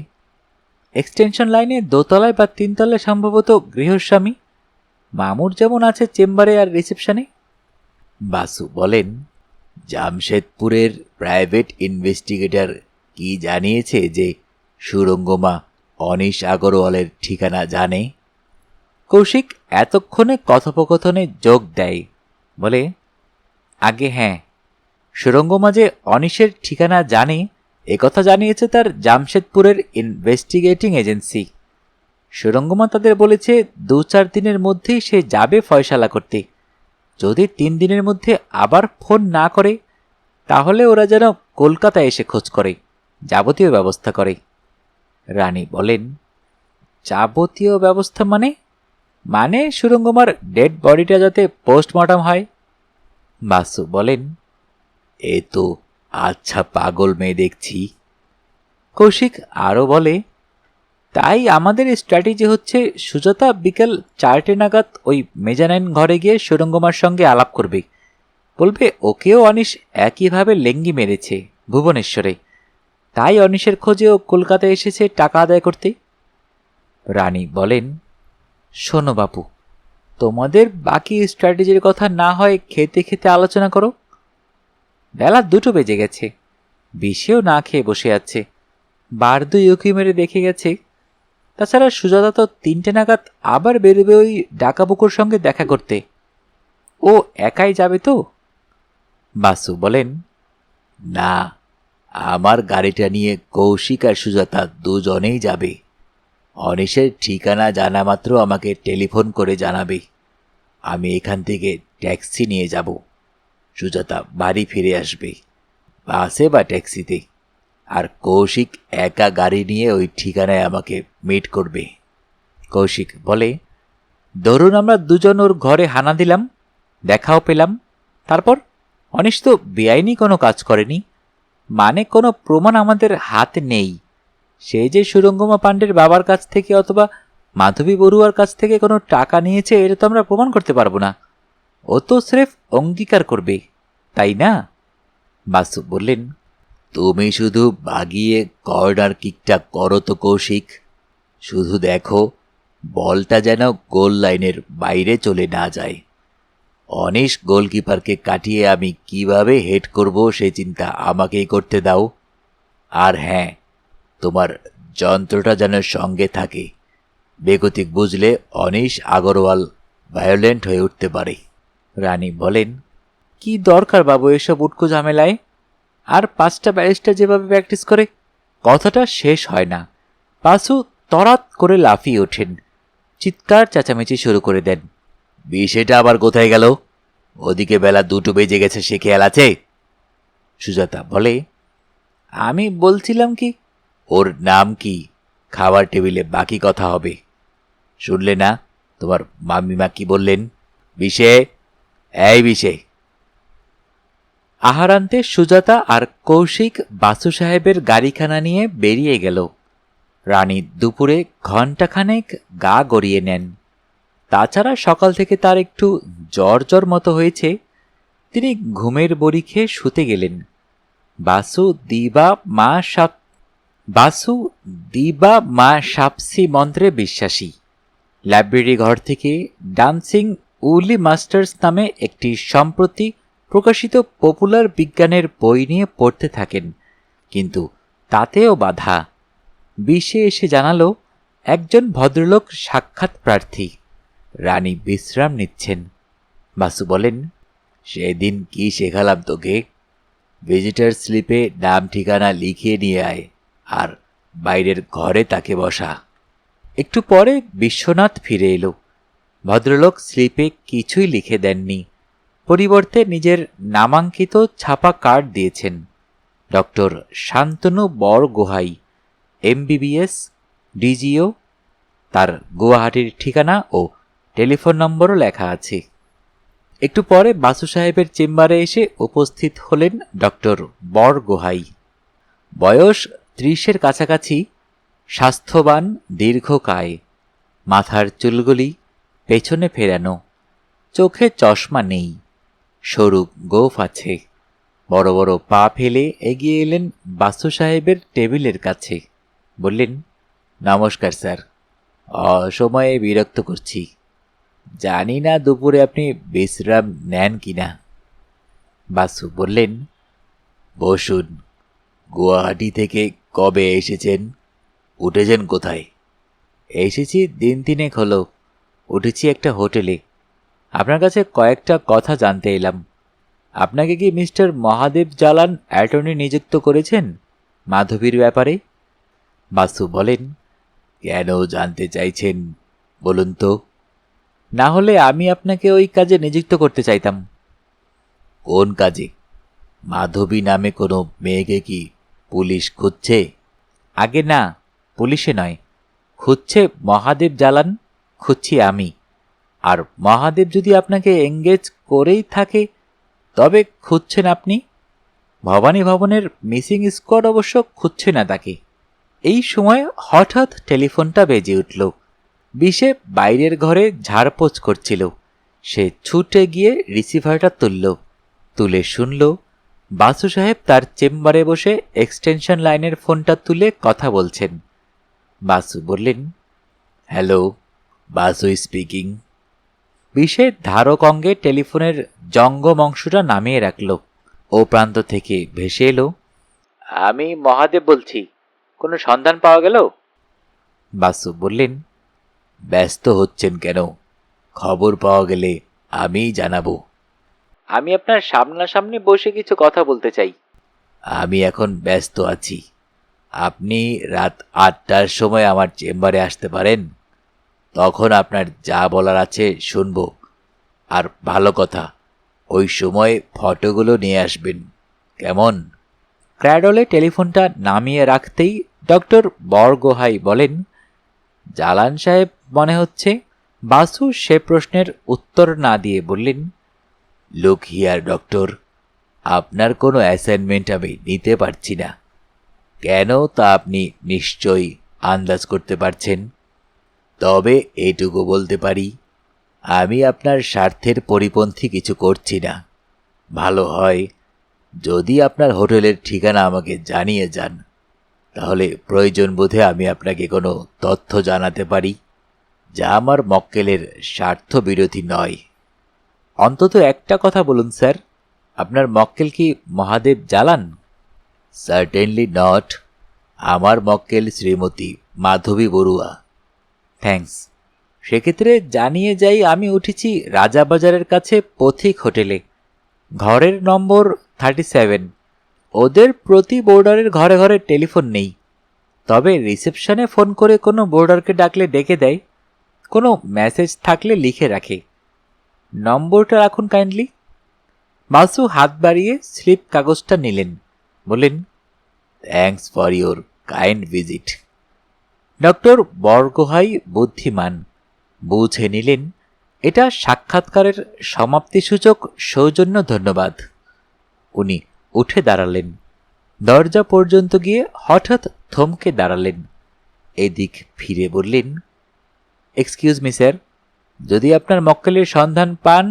[SPEAKER 1] এক্সটেনশন লাইনে 2তলায় বা 3তলায় সম্ভবত গৃহস্বামী। মামুর যেমন আছে চেম্বারে আর রিসেপশনে। বাসু বলেন, জামশেদপুরের প্রাইভেট ইনভেস্টিগেটর কি জানিয়েছে যে সুরঙ্গমা অনিশ আগরওয়ালের ঠিকানা জানে? কৌশিক এতক্ষণে কথোপকথনে যোগ দেয়, বলে, আগে হ্যাঁ, সুরঙ্গমা যে অনিশের ঠিকানা জানে একথা জানিয়েছে তার জামশেদপুরের ইনভেস্টিগেটিং এজেন্সি। সুরঙ্গমা তাদের বলেছে 2-4 দিনের মধ্যেই সে যাবে ফয়সালা করতে। যদি 3 দিনের মধ্যে আবার ফোন না করে, তাহলে ওরা যেন কলকাতায় এসে খোঁজ করে, যাবতীয় ব্যবস্থা করে। রানী বলেন, যাবতীয় ব্যবস্থা মানে? মানে সুরঙ্গমার ডেড বডিটা যাতে পোস্টমর্টম হয়। বাসু বলেন, এ তো আচ্ছা পাগল মেয়ে দেখছি। কৌশিক আরও বলে, তাই আমাদের স্ট্র্যাটেজি হচ্ছে সুজাতা বিকেল 4টে নাগাদ ওই মেজানাইন ঘরে গিয়ে সুরঙ্গমার সঙ্গে আলাপ করবে। বলবে ওকেও অনিশ একইভাবে লেঙ্গি মেরেছে ভুবনেশ্বরে, তাই অনিশের খোঁজে ও কলকাতায় এসেছে টাকা আদায় করতে। রানী বলেন, শোনো বাপু, তোমাদের বাকি স্ট্র্যাটেজির কথা না হয় খেতে খেতে আলোচনা করো। বেলা 2টো বেজে গেছে, বিষেও না খেয়ে বসে আছে, বার 2 উঁকি মেরে দেখে গেছে। তাছাড়া সুজাতা তো 3টে নাগাদ আবার বেরোবে ওই ডাকাবুকুর সঙ্গে দেখা করতে। ও একাই যাবে তো? বাসু বলেন, না, আমার গাড়িটা নিয়ে কৌশিক আর সুজাতা দুজনেই যাবে। অনিশের ঠিকানা জানা মাত্র আমাকে টেলিফোন করে জানাবে। আমি এখান থেকে ট্যাক্সি নিয়ে যাব। সুজাতা বাড়ি ফিরে আসবে বাসে বা ট্যাক্সিতে, আর কৌশিক একা গাড়ি নিয়ে ওই ঠিকানায় আমাকে মিট করবে। কৌশিক বলে, ধরুন আমরা দুজন ওর ঘরে হানা দিলাম, দেখাও পেলাম, তারপর? অনিশ তো বেআইনি কোনো কাজ করেনি, মানে কোনো প্রমাণ আমাদের হাতে নেই। সে যে সুরঙ্গমা পাণ্ডের বাবার কাছ থেকে অথবা মাধবী বড়ুয়ার কাছ থেকে কোনো টাকা নিয়েছে এটা তো আমরা প্রমাণ করতে পারবো না। ও তো স্রেফ অঙ্গীকার করবে, তাই না? বাসু বললেন, তুমি শুধু বাগিয়ে কর্নার কিকটা করো তো কৌশিক। শুধু দেখো বলটা যেন গোল লাইনের বাইরে চলে না যায়। অনিশ গোলকিপারকে কাটিয়ে আমি কিভাবে হেড করব সে চিন্তা আমাকেই করতে দাও। আর হ্যাঁ, তোমার যন্ত্রটা যেন সঙ্গে থাকে। বেগতিক বুঝলে অনিশ আগরওয়াল ভায়োলেন্ট হয়ে উঠতে পারে। রানী বলেন, কি দরকার বাবু এসব উটকো ঝামেলায়? আর 5টা ব্যারিস্টার যেভাবে প্র্যাকটিস করে। কথাটা শেষ হয় না, বাসু তরাত করে লাফিয়ে ওঠেন, চিৎকার চেঁচামেচি শুরু করে দেন। বিষয়টা আবার কোথায় গেল? ওদিকে বেলা 2টো বেজে গেছে, সে খেয়াল আছে? সুজাতা বলে, আমি বলছিলাম কি, ওর নাম কি? খাবার টেবিলে বাকি কথা হবে। শুনলে না তোমার মামিমা কি বললেন? বিষে, এই বিষে। আহারান্তে সুজাতা আর কৌশিক বাসু সাহেবের গাড়িখানা নিয়ে বেরিয়ে গেল। রানী দুপুরে ঘণ্টাখানেক গা গড়িয়ে নেন। তাছাড়া সকাল থেকে তার একটু জ্বর জ্বর মতো হয়েছে। তিনি ঘুমের বড়ি খেয়ে শুতে গেলেন। বাসু দিবা মা সাপসি মন্ত্রে বিশ্বাসী। লাইব্রেরি ঘর থেকে ডান্সিং উলি মাস্টার্স নামে একটি সম্প্রতি প্রকাশিত পপুলার বিজ্ঞানের বই নিয়ে পড়তে থাকেন, কিন্তু তাতেও বাধা। বিষে এসে জানালো একজন ভদ্রলোক সাক্ষাৎ প্রার্থী। রানী বিশ্রাম নিচ্ছেন। বাসু বলেন, সেদিন কি শেখালাম তোকে? ভিজিটার স্লিপে নাম ঠিকানা লিখিয়ে নিয়ে আয়, আর বাইরের ঘরে তাকে বসা। একটু পরে বিশ্বনাথ ফিরে এলো। ভদ্রলোক স্লিপে কিছুই লিখে দেননি, পরিবর্তে নিজের নামাঙ্কিত ছাপা কার্ড দিয়েছেন। Doctor Shantanu Borgohain, MBBS, DGO। তার গুয়াহাটির ঠিকানা ও টেলিফোন নম্বরও লেখা আছে। একটু পরে বাসু সাহেবের চেম্বারে এসে উপস্থিত হলেন ডক্টর বরগোহাই। বয়স 30-এর কাছাকাছি, স্বাস্থ্যবান, দীর্ঘকায়, মাথার চুলগুলি পেছনে ফেরানো, চোখে চশমা নেই, সরু গোঁফ আছে। বড় বড় পা ফেলে এগিয়ে এলেন বাসু সাহেবের টেবিলের কাছে। বললেন, নমস্কার স্যার, অসময়ে বিরক্ত করছি। জানি না দুপুরে আপনি বিশ্রাম নেন কিনা। বাসু বললেন, বসুন। গুয়াহাটি থেকে কবে এসেছেন? উঠেছেন কোথায়? এসেছি 3 দিনেক হলো। উঠেছি একটা হোটেলে। আপনার কাছে কয়েকটা কথা জানতে এলাম। আপনাকে কি মিস্টার মহাদেব জালান অ্যাটর্নি নিযুক্ত করেছেন মাধবীর ব্যাপারে? বাসু বলেন, কেন জানতে চাইছেন বলুন তো? না হলে আমি আপনাকে ওই কাজে নিযুক্ত করতে চাইতাম। কোন কাজে? মাধবী নামে কোনো মেয়েকে কি পুলিশ খুঁজছে? আগে না, পুলিশে নয়, খুঁজছে মহাদেব জালান, খুঁজছি আমি। আর মহাদেব যদি আপনাকে এঙ্গেজ করেই থাকে তবে খুঁজছেন আপনি। ভবানী ভবনের মিসিং স্কোয়াড অবশ্য খুঁজছে না তাকে। এই সময় হঠাৎ টেলিফোনটা বেজে উঠল। বিশে বাইরের ঘরে ঝাড়পোছ করছিল। সে ছুটে গিয়ে রিসিভারটা তুলে শুনল বাসু সাহেব তার চেম্বারে বসে এক্সটেনশন লাইনের ফোনটা তুলে কথা বলছেন। বাসু বললেন, হ্যালো, বাসু স্পিকিং। বিশে ধারক অঙ্গে টেলিফোনের জঙ্গম অংশটা নামিয়ে রাখল। ও প্রান্ত থেকে ভেসে এলো, আমি মহাদেব বলছি, কোনো সন্ধান পাওয়া গেল? বাসু বললেন, ব্যস্ত হচ্ছেন কেন? খবর পাওয়া গেলে আমিই জানাবো। আমি আপনার সামনাসামনি বসে কিছু কথা বলতে চাই। আমি এখন ব্যস্ত আছি। আপনি রাত 8টার সময় আমার চেম্বারে আসতে পারেন। তখন আপনার যা বলার আছে শুনব। আর ভালো কথা, ওই সময় ফটোগুলো নিয়ে আসবেন, কেমন? ক্র্যাডলে টেলিফোনটা নামিয়ে রাখতেই ডক্টর বরগোহাই বলেন, জালান সাহেব মনে হচ্ছে। বাসু সে প্রশ্নের উত্তর না দিয়ে বললেন, লুক হিয়ার ডক্টর, আপনার কোনো অ্যাসাইনমেন্ট আমি নিতে পারছি না। কেন তা আপনি নিশ্চয়ই আন্দাজ করতে পারছেন। তবে এটুকু বলতে পারি, আমি আপনার স্বার্থের পরিপন্থী কিছু করছি না। ভালো হয় যদি আপনার হোটেলের ঠিকানা আমাকে জানিয়ে যান, তাহলে প্রয়োজন বোধে আমি আপনাকে কোনো তথ্য জানাতে পারি যা আমার মক্কেলের স্বার্থ বিরোধী নয়। অন্তত একটা কথা বলুন স্যার, আপনার মক্কেল কি মহাদেব জালান? Certainly not. আমার মক্কেল শ্রীমতী মাধবী বড়ুয়া। থ্যাঙ্কস। সেক্ষেত্রে জানিয়ে যাই, আমি উঠেছি রাজাবাজারের কাছে পথিক হোটেলে, ঘরের নম্বর 37। ওদের প্রতি বোর্ডারের ঘরে ঘরে টেলিফোন নেই, তবে রিসেপশনে ফোন করে কোনো বোর্ডারকে ডাকলে ডেকে দেয়, কোনো মেসেজ থাকলে লিখে রাখে। নম্বরটা রাখুন কাইন্ডলি। বাসু হাত বাড়িয়ে স্লিপ কাগজটা নিলেন, বললেন, thanks for your kind visit. Doctor Borgohain বুদ্ধিমান, বুঝে নিলেন এটা সাক্ষাৎকারের সমাপ্তিসূচক সৌজন্য ধন্যবাদ। উনি উঠে দাঁড়ালেন, দরজা পর্যন্ত গিয়ে হঠাৎ থমকে দাঁড়ালেন, এদিক ফিরে বললেন, এক্সকিউজ মি স্যার, যদি আপনার মক্কেলের সন্ধান পান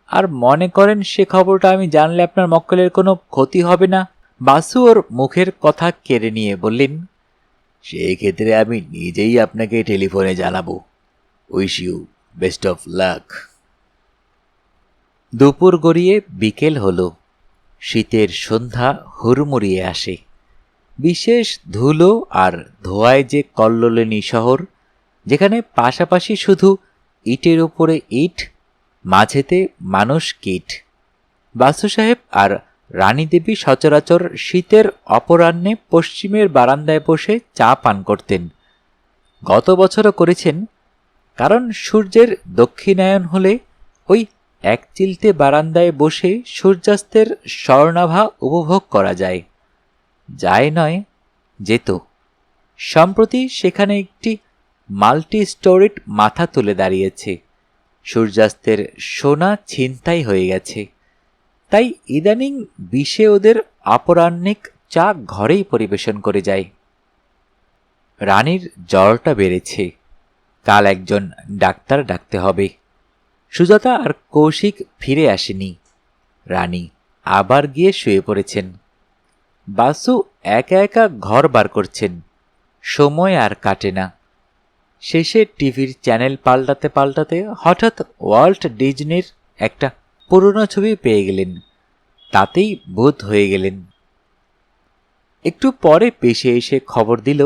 [SPEAKER 1] আর মনে করেন সে খবরটা আমি জানলে আপনার মক্কেলের কোনো ক্ষতি হবে না। বাসু ওর মুখের কথা কেড়ে নিয়ে বললেন, সেই ক্ষেত্রে আমি নিজেই আপনাকে টেলিফোনে জানাবো। Wish you best of luck. দুপুর গড়িয়ে বিকেল হলো। শীতের সন্ধ্যা হুড়মুড়িয়ে আসে। বিশেষ ধুলো আর ধোঁয়ায় যে কল্লোলিনী শহর, যেখানে পাশাপাশি শুধু ইটের উপরে ইট, মাঝেতে মানুষ কীট। বাসু সাহেব আর রানী দেবী সচরাচর শীতের অপরাহ্নে পশ্চিমের বারান্দায় বসে চা পান করতেন। গত বছরও করেছেন, কারণ সূর্যের দক্ষিণায়ন হলে ওই একচিলতে বারান্দায় বসে সূর্যাস্তের স্বর্ণাভা উপভোগ করা যায়। যায় নয়, যেত। সম্প্রতি সেখানে একটি মাল্টি স্টোরিড মাথা তুলে দাঁড়িয়েছে। সূর্যাস্তের সোনা ছিনতাই হয়ে গেছে, তাই ইদানিং বিশে ওদের অপরাহ্নিক চা ঘরেই পরিবেশন করে যায়। রানীর জ্বরটা বেড়েছে, কাল একজন ডাক্তার ডাকতে হবে। সুজাতা আর কৌশিক ফিরে আসেনি। রানী আবার গিয়ে শুয়ে পড়েছেন। বাসু একা একা ঘর বার করছেন, সময় আর কাটে না। শেষে টিভির চ্যানেল পাল্টাতে পাল্টাতে হঠাৎ ওয়াল্ট ডিজনির একটা পুরনো ছবি পেয়ে গেলেন, তাতেই বোধ হয়ে গেলেন। একটু পরে পেশে এসে খবর দিল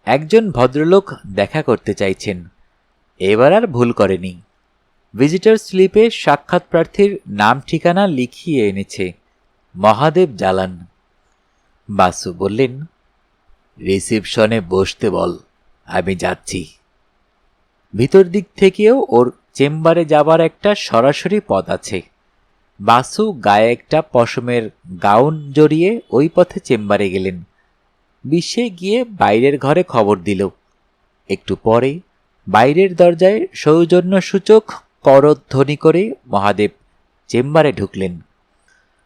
[SPEAKER 1] একজন ভদ্রলোক দেখা করতে চাইছেন। এবার আর ভুল করেনি, ভিজিটর স্লিপে সাক্ষাৎ প্রার্থীর নাম ঠিকানা লিখিয়ে এনেছে, মহাদেব জালান। বাসু বললেন, রিসিপশনে বসতে বল, আমি যাচ্ছি। ভিতর দিক থেকেও ওর চেম্বারে যাবার একটা সরাসরি পথ আছে। বাসু গায়ে একটা পশমের গাউন জড়িয়ে ওই পথে চেম্বারে গেলেন। বিশ্বে গিয়ে বাইরের ঘরে খবর দিল। একটু পরে বাইরের দরজায় সৌজন্যসূচক করধ্বনি করে মহাদেব চেম্বারে ঢুকলেন।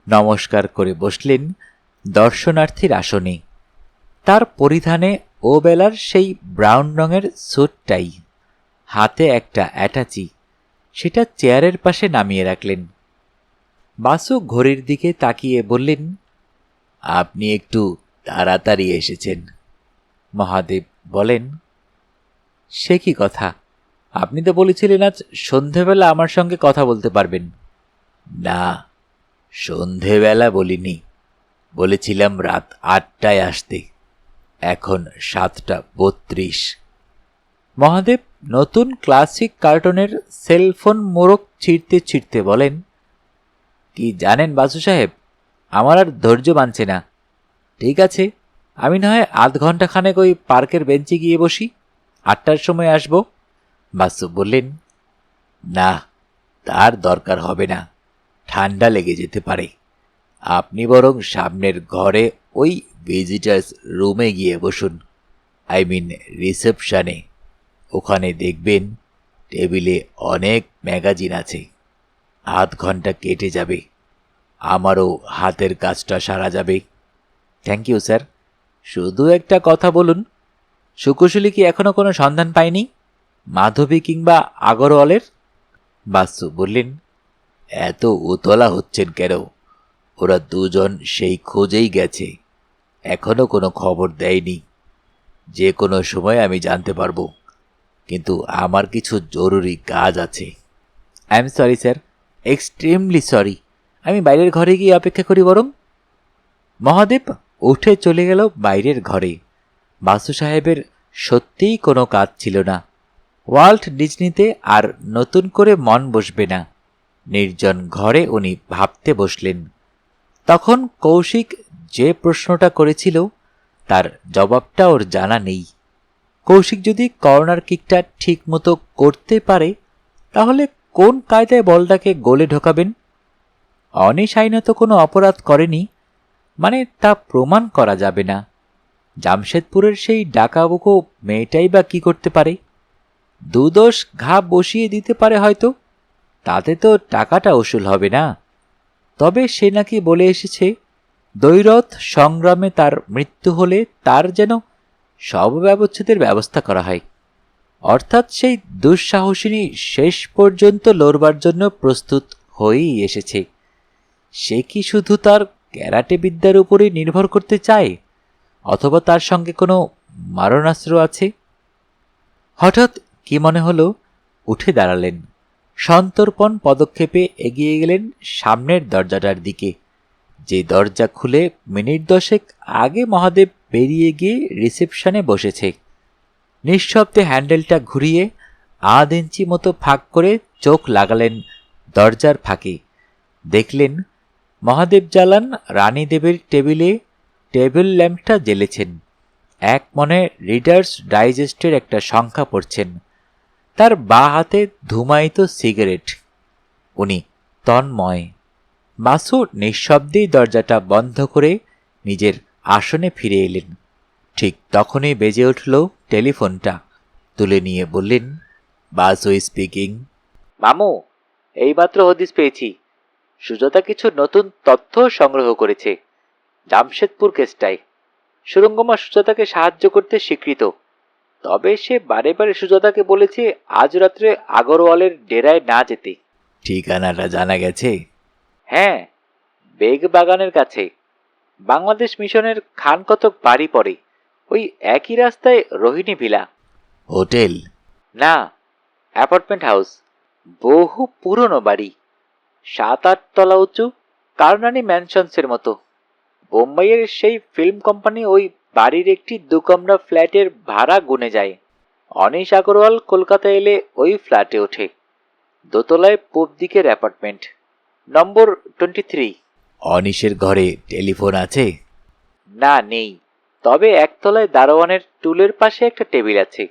[SPEAKER 1] নমস্কার করে বসলেন দর্শনার্থীর আসনে। তার পরিধানে ও বেলার সেই ব্রাউন রঙের স্যুটটাই, হাতে একটা অ্যাটাচি, সেটা চেয়ারের পাশে নামিয়ে রাখলেন। বাসু ঘড়ির দিকে তাকিয়ে বললেন, আপনি একটু তাড়াতাড়ি এসেছেন। মহাদেব বলেন, সে কি কথা? আপনি তো বলেছিলেন আজ সন্ধেবেলা আমার সঙ্গে কথা বলতে পারবেন। না, সন্ধেবেলা বলিনি, বলেছিলাম রাত 8টায় আসতে। এখন 7:32। মহাদেব নতুন ক্লাসিক কার্টুনের সেলফোন মোড়ক ছিঁড়তে ছিঁড়তে বলেন, কি জানেন বাসু সাহেব, আমার আর ধৈর্য মানছে না। ঠিক আছে, আমি না হয় আধ ঘন্টা খানেক ওই পার্কের বেঞ্চে গিয়ে বসি, 8টার সময় আসব। বাসু বললেন, না, তার দরকার হবে না, ঠান্ডা লেগে যেতে পারে। আপনি বরং সামনের ঘরে ওই ভিজিটার্স রুমে গিয়ে বসুন, আই মিন রিসেপশনে। ওখানে দেখবেন টেবিলে অনেক ম্যাগাজিন আছে। আধ ঘন্টা কেটে যাবে, আমারও হাতের কাজটা সারা যাবে। Thank you sir. শুধু একটা কথা বলুন, সুকুশলী কি এখনো কোনো সন্ধান পায়নি, মাধবী কিংবা আগরওয়ালের? বাসু বললেন, এত উতলা হচ্ছেন কেন? ওরা দুজন সেই খোঁজেই গেছে, এখনো কোনো খবর দেয়নি। যে কোনো সময় আমি জানতে পারবো, কিন্তু আমার কিছু জরুরি কাজ আছে। I am sorry sir, extremely sorry. আমি বাইরের ঘরে গিয়ে অপেক্ষা করি বরং। মহাদেব উঠে চলে গেল বাইরের ঘরে। বাসু সাহেবের সত্যিই কোনো কাজ ছিল না। ওয়াল্ট ডিজনিতে আর নতুন করে মন বসবে না। নির্জন ঘরে উনি ভাবতে বসলেন। তখন কৌশিক যে প্রশ্নটা করেছিল তার জবাবটা ওর জানা নেই। কৌশিক যদি কর্নার কিকটা ঠিক মতো করতে পারে, তাহলে কোন কায়দায় বলটাকে গোলে ঢোকাবেন? অনিশ আইনত কোনো অপরাধ করেনি, মানে তা প্রমাণ করা যাবে না। জামশেদপুরের সেই ডাকাবুকো মেয়েটাই বা কি করতে পারে? দুদোষ ঘা বসিয়ে দিতে পারে হয়তো, তাতে তো টাকাটা উসুল হবে না। তবে সে নাকি বলে এসেছে, দ্বৈরথ সংগ্রামে তার মৃত্যু হলে তার যেন শবব্যবচ্ছেদের ব্যবস্থা করা হয়। অর্থাৎ সেই দুঃসাহসিনী শেষ পর্যন্ত লড়বার জন্য প্রস্তুত হয়েই এসেছে। সে কি শুধু তার ক্যারাটে বিদ্যার উপরেই নির্ভর করতে চায়, অথবা তার সঙ্গে কোনো মারণাস্ত্র আছে? হঠাৎ কি মনে হলো, উঠে দাঁড়ালেন। সন্তর্পণ পদক্ষেপে এগিয়ে গেলেন সামনের দরজাটার দিকে, যে দরজা খুলে মিনিট 10 আগে মহাদেব বেরিয়ে গিয়ে রিসেপশনে বসেছে। নিঃশব্দে হ্যান্ডেলটা ঘুরিয়ে 1/2 ইঞ্চি মতো ফাঁক করে চোখ লাগালেন দরজার ফাঁকে। দেখলেন মহাদেব জালান রানীদেবের টেবিলে টেবিল ল্যাম্পটা জ্বেলেছেন। এক মনে রিডার্স ডাইজেস্টের একটা সংখ্যা পড়ছেন। তার বাঁ হাতে ধুমায়িত সিগারেট। উনি তন্ময়। বাসু নিঃশব্দেই দরজাটা বন্ধ করে নিজের আসনে ফিরে এলেন। ঠিক তখনই বেজে উঠল টেলিফোনটা। তুলে নিয়ে বললেন, বাসু স্পিকিং। মামু, এইমাত্র হদিস পেয়েছি, সুজাতা কিছু নতুন তথ্য সংগ্রহ করেছে জামশেদপুর কেসটায়। সুরঙ্গমা সুজাতাকে সাহায্য করতে স্বীকৃত, তবে সে বারে বারে সুজাতাকে বলেছে আজ রাত্রে আগরওয়ালের ডেরায় না যেতে। ঠিকানাটা জানা গেছে? হ্যাঁ, বেগ বাগানের কাছে। বাংলাদেশ মিশনের খান কতক বাড়ি পড়ে, ওই একই রাস্তায় রোহিণী ভিলা। হোটেল? না, অ্যাপার্টমেন্ট হাউস। বহু পুরনো বাড়ি, 7-8 তলা উঁচু, কারনানি ম্যানশনসের মতো। বোম্বাইয়ের সেই ফিল্ম কোম্পানি ওই বাড়ির একটি 2 কামরা ফ্ল্যাটের ভাড়া গুনে যায়। অনিশ আগরওয়াল কলকাতা এলে ওই ফ্ল্যাটে ওঠে। দোতলায় পূব দিকের অ্যাপার্টমেন্ট, নম্বর 23। অনিশের ঘরে টেলিফোন আছে? না, নেই। তবে একতলায় দারোয়ানের টুলের পাশে একটা টেবিল আছে,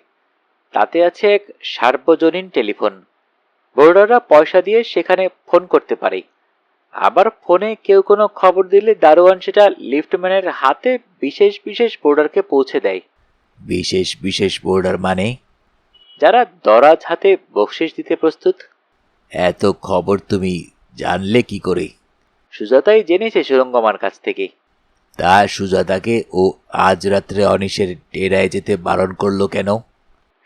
[SPEAKER 1] তাতে আছে এক সার্বজনীন টেলিফোন। বোর্ডাররা পয়সা দিয়ে সেখানে ফোন করতে পারে। আবার ফোনে কেউ কোনো খবর দিলে দারোয়ান সেটা লিফটম্যানের হাতে বিশেষ বিশেষ বোর্ডারকে পৌঁছে দেয়। বিশেষ বিশেষ বোর্ডার মানে? যারা দরাজ হাতে বকশিস দিতে প্রস্তুত। এত খবর তুমি জানলে কি করে? সুজাতাই জেনেছে সুরঙ্গমার কাছ থেকে। তা সুজাতাকে ও আজ রাত্রে অনিশের ডেরায় যেতে বারণ করলো কেন?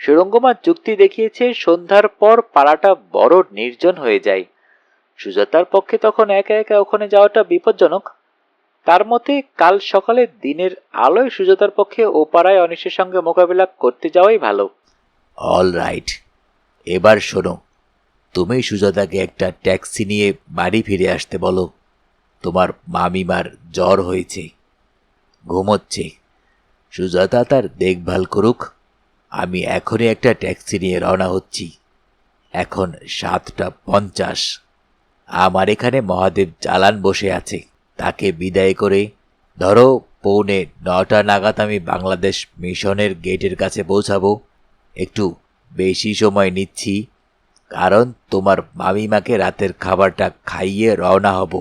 [SPEAKER 1] সুরঙ্গমা যুক্তি দেখিয়েছে, সন্ধ্যার পর পাড়াটা বড় নির্জন হয়ে যায়। সুজাতার পক্ষে তখন একা একা ওখানে যাওয়াটা বিপজ্জনক। তার মতে কাল সকালে দিনের আলোয় সুজাতার পক্ষে ও পাড়ায় অনিশের সঙ্গে মোকাবিলা করতে যাওয়াই ভালো। অল রাইট, এবার শোনো, তুমি সুজাতাকে একটা ট্যাক্সি নিয়ে বাড়ি ফিরে আসতে বলো। তোমার মামিমার জ্বর হয়েছে, ঘুমোচ্ছে। সুজাতা তার দেখভাল করুক। আমি এখনই একটা ট্যাক্সি নিয়ে রওনা হচ্ছি। এখন 7:50। আমার এখানে মহাদেব চালান বসে আছে, তাকে বিদায় করে ধরো 8:45 নাগাদ আমি বাংলাদেশ মিশনের গেটের কাছে পৌঁছাবো। একটু বেশি সময় নিচ্ছি, কারণ তোমার মামিমাকে রাতের খাবারটা খাইয়ে রওনা হব।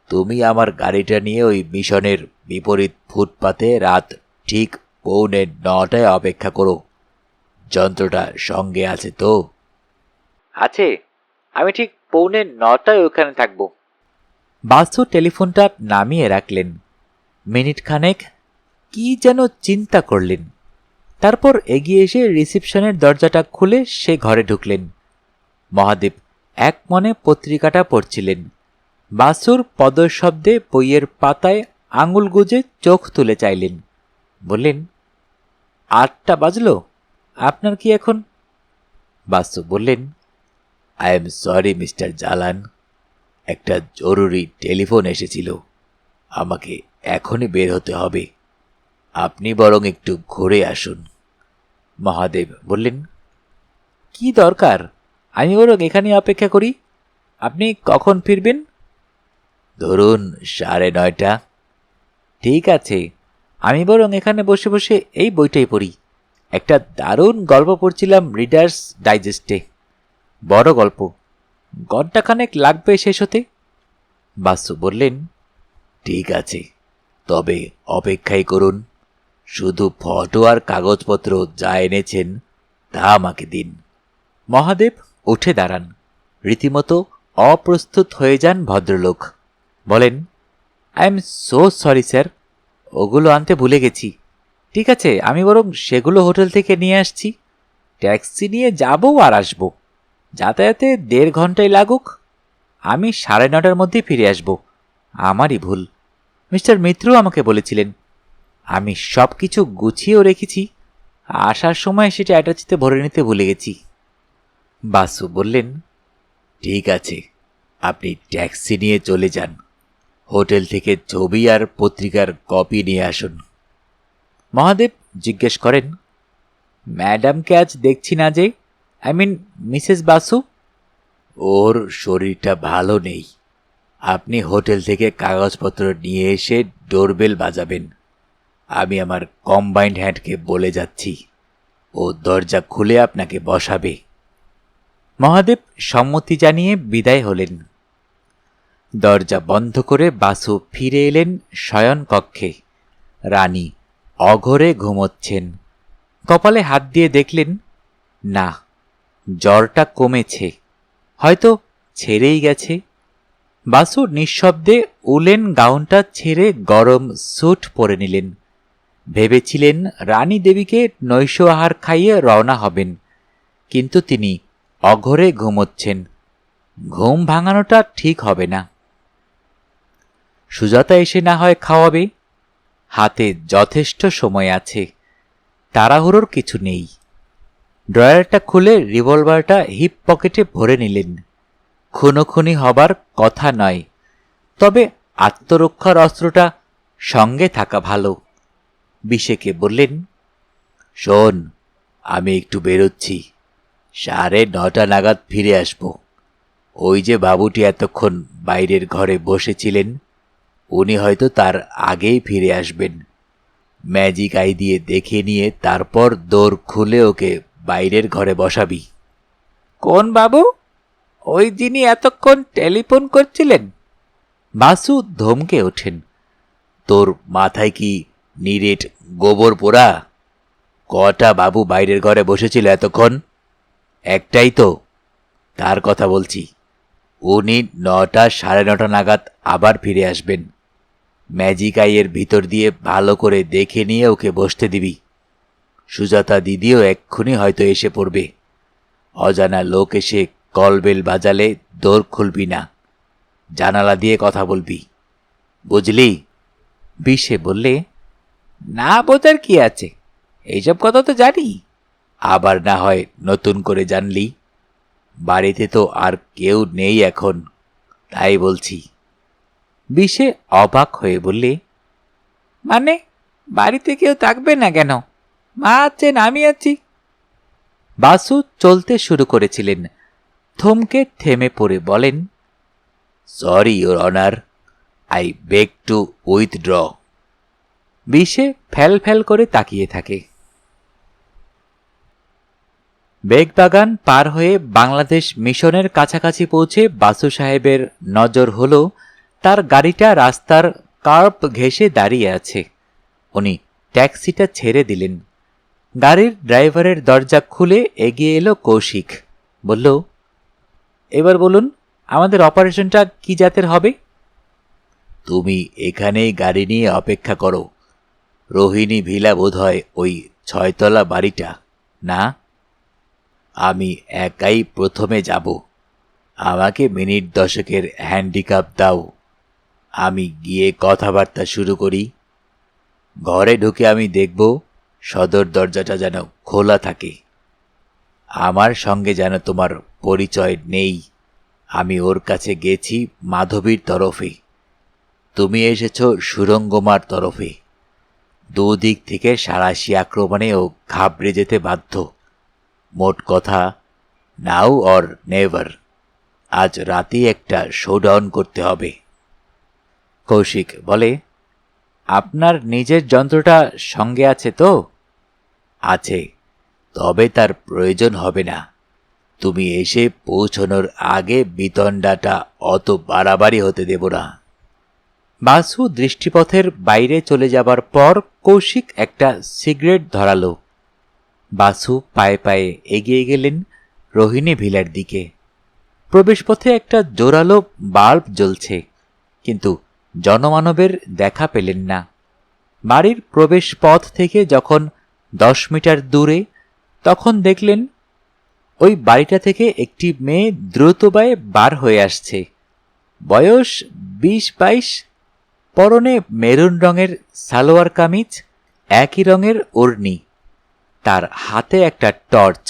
[SPEAKER 1] তুমি আমার গাড়িটা নিয়ে ওই মিশনের বিপরীত ফুটপাতে রাত ঠিক 8:45 অপেক্ষা করো। যন্ত্রটা সঙ্গে আছে তো? আছে, আমি ঠিক 8:45 ওখানে থাকবো। বাসু টেলিফোনটা নামিয়ে রাখলেন। মিনিট খানেক কি যেন চিন্তা করলেন। তারপর এগিয়ে এসে রিসিপশনের দরজাটা খুলে সে ঘরে ঢুকলেন। মহাদেব এক মনে পত্রিকাটা পড়ছিলেন। বাসুর পদশব্দে বইয়ের পাতায় আঙুল গুজে চোখ তুলে চাইলেন। বললেন, 8টা বাজলো, আপনার কি এখন? বাসু বললেন, I am sorry mister Jalan, একটা জরুরি টেলিফোন এসেছিল, আমাকে এখনই বের হতে হবে। আপনি বরং একটু ঘুরে আসুন। মহাদেব বললেন, কি দরকার? আমি বরং এখানে অপেক্ষা করি। আপনি কখন ফিরবেন? ধরুন 9:30। ঠিক আছে, আমি বরং এখানে বসে বসে এই বইটাই পড়ি। একটা দারুণ গল্প পড়ছিলাম রিডার্স ডাইজেস্টে, বড় গল্প, ঘণ্টাখানেক লাগবে শেষ হতে। বাসু বললেন, ঠিক আছে, তবে অপেক্ষাই করুন। শুধু ফটো আর কাগজপত্র যা এনেছেন তা আমাকে দিন। মহাদেব উঠে দাঁড়ান। রীতিমতো অপ্রস্তুত হয়ে যান ভদ্রলোক। বলেন, I am so sorry sir, ওগুলো আনতে ভুলে গেছি। ঠিক আছে, আমি বরং সেগুলো হোটেল থেকে নিয়ে আসছি। ট্যাক্সি নিয়ে যাব আর আসব, যাতায়াতে 1.5 ঘন্টাই লাগুক। আমি 9:30 মধ্যে ফিরে আসব। আমারই ভুল। মিস্টার মিত্র আমাকে বলেছিলেন। আমি সব কিছু গুছিয়েও রেখেছি, আসার সময় সেটা অ্যাটাচিতে ভরে নিতে ভুলে গেছি। বাসু বললেন, ঠিক আছে, আপনি ট্যাক্সি নিয়ে চলে যান। হোটেল থেকে ছবি আর পত্রিকার কপি নিয়ে আসুন। মহাদেব জিজ্ঞেস করেন, ম্যাডামকে আজ দেখছি না যে, আই মিন মিসেস বাসু? ওর শরীরটা ভালো নেই। আপনি হোটেল থেকে কাগজপত্র নিয়ে এসে ডোরবেল বাজাবেন। আমি আমার কম্বাইন্ড হ্যান্ডকে বলে যাচ্ছি, ও দরজা খুলে আপনাকে বসাবে। মহাদেব সম্মতি জানিয়ে বিদায় হলেন। দরজা বন্ধ করে বাসু ফিরে এলেন শয়ন কক্ষে। রানী অঘরে ঘুমোচ্ছেন। কপালে হাত দিয়ে দেখলেন, না, জ্বরটা কমেছে, হয়তো ছেড়েই গেছে। বাসু নিঃশব্দে উলেন গাউনটা ছেড়ে গরম স্যুট পরে নিলেন। ভেবেছিলেন রানী দেবীকে নৈশ আহার খাইয়ে রওনা হবেন, কিন্তু তিনি অঘরে ঘুমোচ্ছেন। ঘুম ভাঙানোটা ঠিক হবে না। সুজাতা এসে না হয় খাওয়াবে। হাতে যথেষ্ট সময় আছে, তাড়াহুড়োর কিছু নেই। ড্রয়ারটা খুলে রিভলভারটা হিপ পকেটে ভরে নিলেন। খুনোখুনি হবার কথা নয়, তবে আত্মরক্ষার অস্ত্রটা সঙ্গে থাকা ভালো। বিশেকে বললেন, শোন, আমি একটু বেরোচ্ছি, 9:30 নাগাদ ফিরে আসব। ওই যে বাবুটি এতক্ষণ বাইরের ঘরে বসেছিলেন, উনি হয়তো তার আগেই ফিরে আসবেন। ম্যাজিক আই দিয়ে দেখে নিয়ে তারপর দোর খুলে ওকে বাইরের ঘরে বসাবি। কোন বাবু? ওই যিনি এতক্ষণ টেলিফোন করছিলেন? বাসু ধমকে ওঠেন। তোর মাথায় কি নিরেট গোবর পোড়া? কটা বাবু বাইরের ঘরে বসেছিল এতক্ষণ? একটাই তো, তার কথা বলছি। উনি 9টা 9:30 নাগাদ আবার ফিরে আসবেন। ম্যাজিক আইয়ের ভিতর দিয়ে ভালো করে দেখে নিয়ে ওকে বসতে দিবি। সুজাতা দিদিও এক্ষুনি হয়তো এসে পড়বে। অজানা লোক এসে কলবেল বাজালে দোর খুলবি না, জানালা দিয়ে কথা বলবি, বুঝলি? বিশে বললে, না বোঝার কি আছে, এইসব কথা তো জানি। আবার না হয় নতুন করে জানলি। বাড়িতে তো আর কেউ নেই এখন, তাই বলছি। বিশে অবাক হয়ে বললে, মানে বাড়িতে কেউ থাকবে না কেন? মা আছেন, আমি আছি। বাসু চলতে শুরু করেছিলেন, থমকে থেমে পড়ে বলেন, sorry your honour, I beg two withdraw. বিশে ফ্যাল ফ্যাল করে তাকিয়ে থাকে। বেগবাগান পার হয়ে বাংলাদেশ মিশনের কাছাকাছি পৌঁছে বাসু সাহেবের নজর হল তার গাড়িটা রাস্তার কার্ব ঘেঁষে দাঁড়িয়ে আছে। উনি ট্যাক্সিটা ছেড়ে দিলেন। গাড়ির ড্রাইভারের দরজা খুলে এগিয়ে এলো কৌশিক। বলল, এবার বলুন আমাদের অপারেশনটা কি জাতের হবে? তুমি এখানেই গাড়ি নিয়ে অপেক্ষা করো। রোহিণী ভিলা বোধহয় ওই 6 তলা বাড়িটা, না? আমি একাই প্রথমে যাব। আমাকে মিনিট 10 হ্যান্ডিক্যাপ দাও, আমি গিয়ে কথাবার্তা শুরু করি। ঘরে ঢুকে আমি দেখব সদর দরজাটা যেন খোলা থাকে। আমার সঙ্গে যেন তোমার পরিচয় নেই। আমি ওর কাছে গেছি মাধবীর তরফে, তুমি এসেছ সুরঙ্গমার তরফে। দুদিক থেকে সাঁড়াশি আক্রমণে ও ঘাবড়ে যেতে বাধ্য। মোট কথা, নাও অর নেভার। আজ রাতেই একটা শোডাউন করতে হবে। কৌশিক বলে, আপনার নিজের যন্ত্রটা সঙ্গে আছে তো? আছে, তবে তার প্রয়োজন হবে না। তুমি এসে পৌঁছনোর আগে বিতণ্ডাটা অত বাড়াবাড়ি হতে দেব না। বাসু দৃষ্টিপথের বাইরে চলে যাবার পর কৌশিক একটা সিগারেট ধরালো। বাসু পায়ে পায়ে এগিয়ে গেলেন রোহিণী ভিলার দিকে। প্রবেশপথে একটা জোরালো বাল্ব জ্বলছে, কিন্তু জনমানবের দেখা পেলেন না। বাড়ির প্রবেশ পথ থেকে যখন 10 মিটার দূরে, তখন দেখলেন ওই বাড়িটা থেকে একটি মেয়ে দ্রুত পায়ে বার হয়ে আসছে। বয়স 20-22, পরনে মেরুন রঙের সালোয়ার কামিজ, একই রঙের ওড়নি, তার হাতে একটা টর্চ,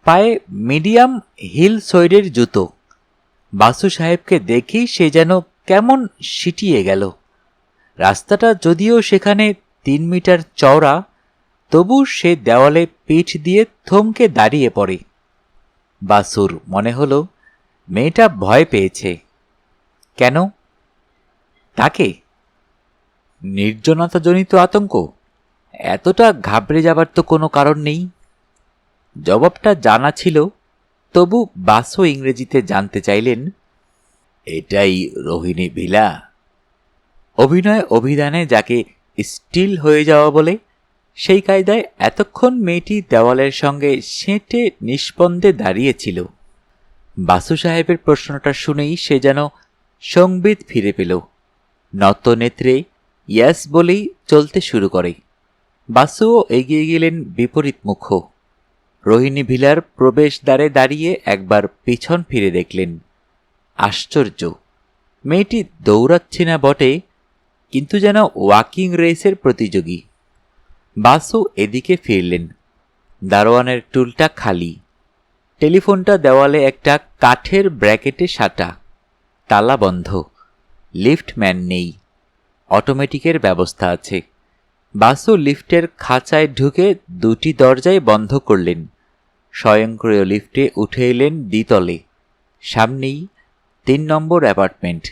[SPEAKER 1] পায়ে মিডিয়াম হিল সোয়েডের জুতো। বাসু সাহেবকে দেখেই সে যেন কেমন সিটিয়ে গেল। রাস্তাটা যদিও সেখানে 3 মিটার চওড়া, তবু সে দেওয়ালে পিঠ দিয়ে থমকে দাঁড়িয়ে পড়ে। বাসুর মনে হল মেয়েটা ভয় পেয়েছে। কেন? তাকে নির্জনতাজনিত আতঙ্ক? এতটা ঘাবড়ে যাবার তো কোনো কারণ নেই। জবাবটা জানা ছিল, তবু বাসু ইংরেজিতে জানতে চাইলেন, এটাই রোহিণী ভিলা? অভিনয় অভিধানে যাকে স্টিল হয়ে যাওয়া বলে, সেই কায়দায় এতক্ষণ মেয়েটি দেওয়ালের সঙ্গে সেঁটে নিষ্পন্দে দাঁড়িয়েছিল। বাসু সাহেবের প্রশ্নটা শুনেই সে যেন সংবিত ফিরে পেল। নত নেত্রে ইয়াস বলেই চলতে শুরু করে। বাসুও এগিয়ে গেলেন বিপরীত মুখ। রোহিণী ভিলার প্রবেশদ্বারে দাঁড়িয়ে একবার পিছন ফিরে দেখলেন। আশ্চর্য, মেয়েটি দৌড়াচ্ছে না বটে, কিন্তু যেন ওয়াকিং রেসের প্রতিযোগী। বাসু এদিকে ফিরলেন। দারোয়ানের টুলটা খালি, টেলিফোনটা দেওয়ালে একটা কাঠের ব্র্যাকেটে সাঁটা, তালা বন্ধ, লিফটম্যান নেই, অটোমেটিকের ব্যবস্থা আছে। বাসু লিফটের খাঁচায় ঢুকে 2টি দরজাই বন্ধ করলেন। স্বয়ংক্রিয় লিফটে উঠে এলেন দ্বিতলে। সামনেই 3 নম্বর অ্যাপার্টমেন্ট।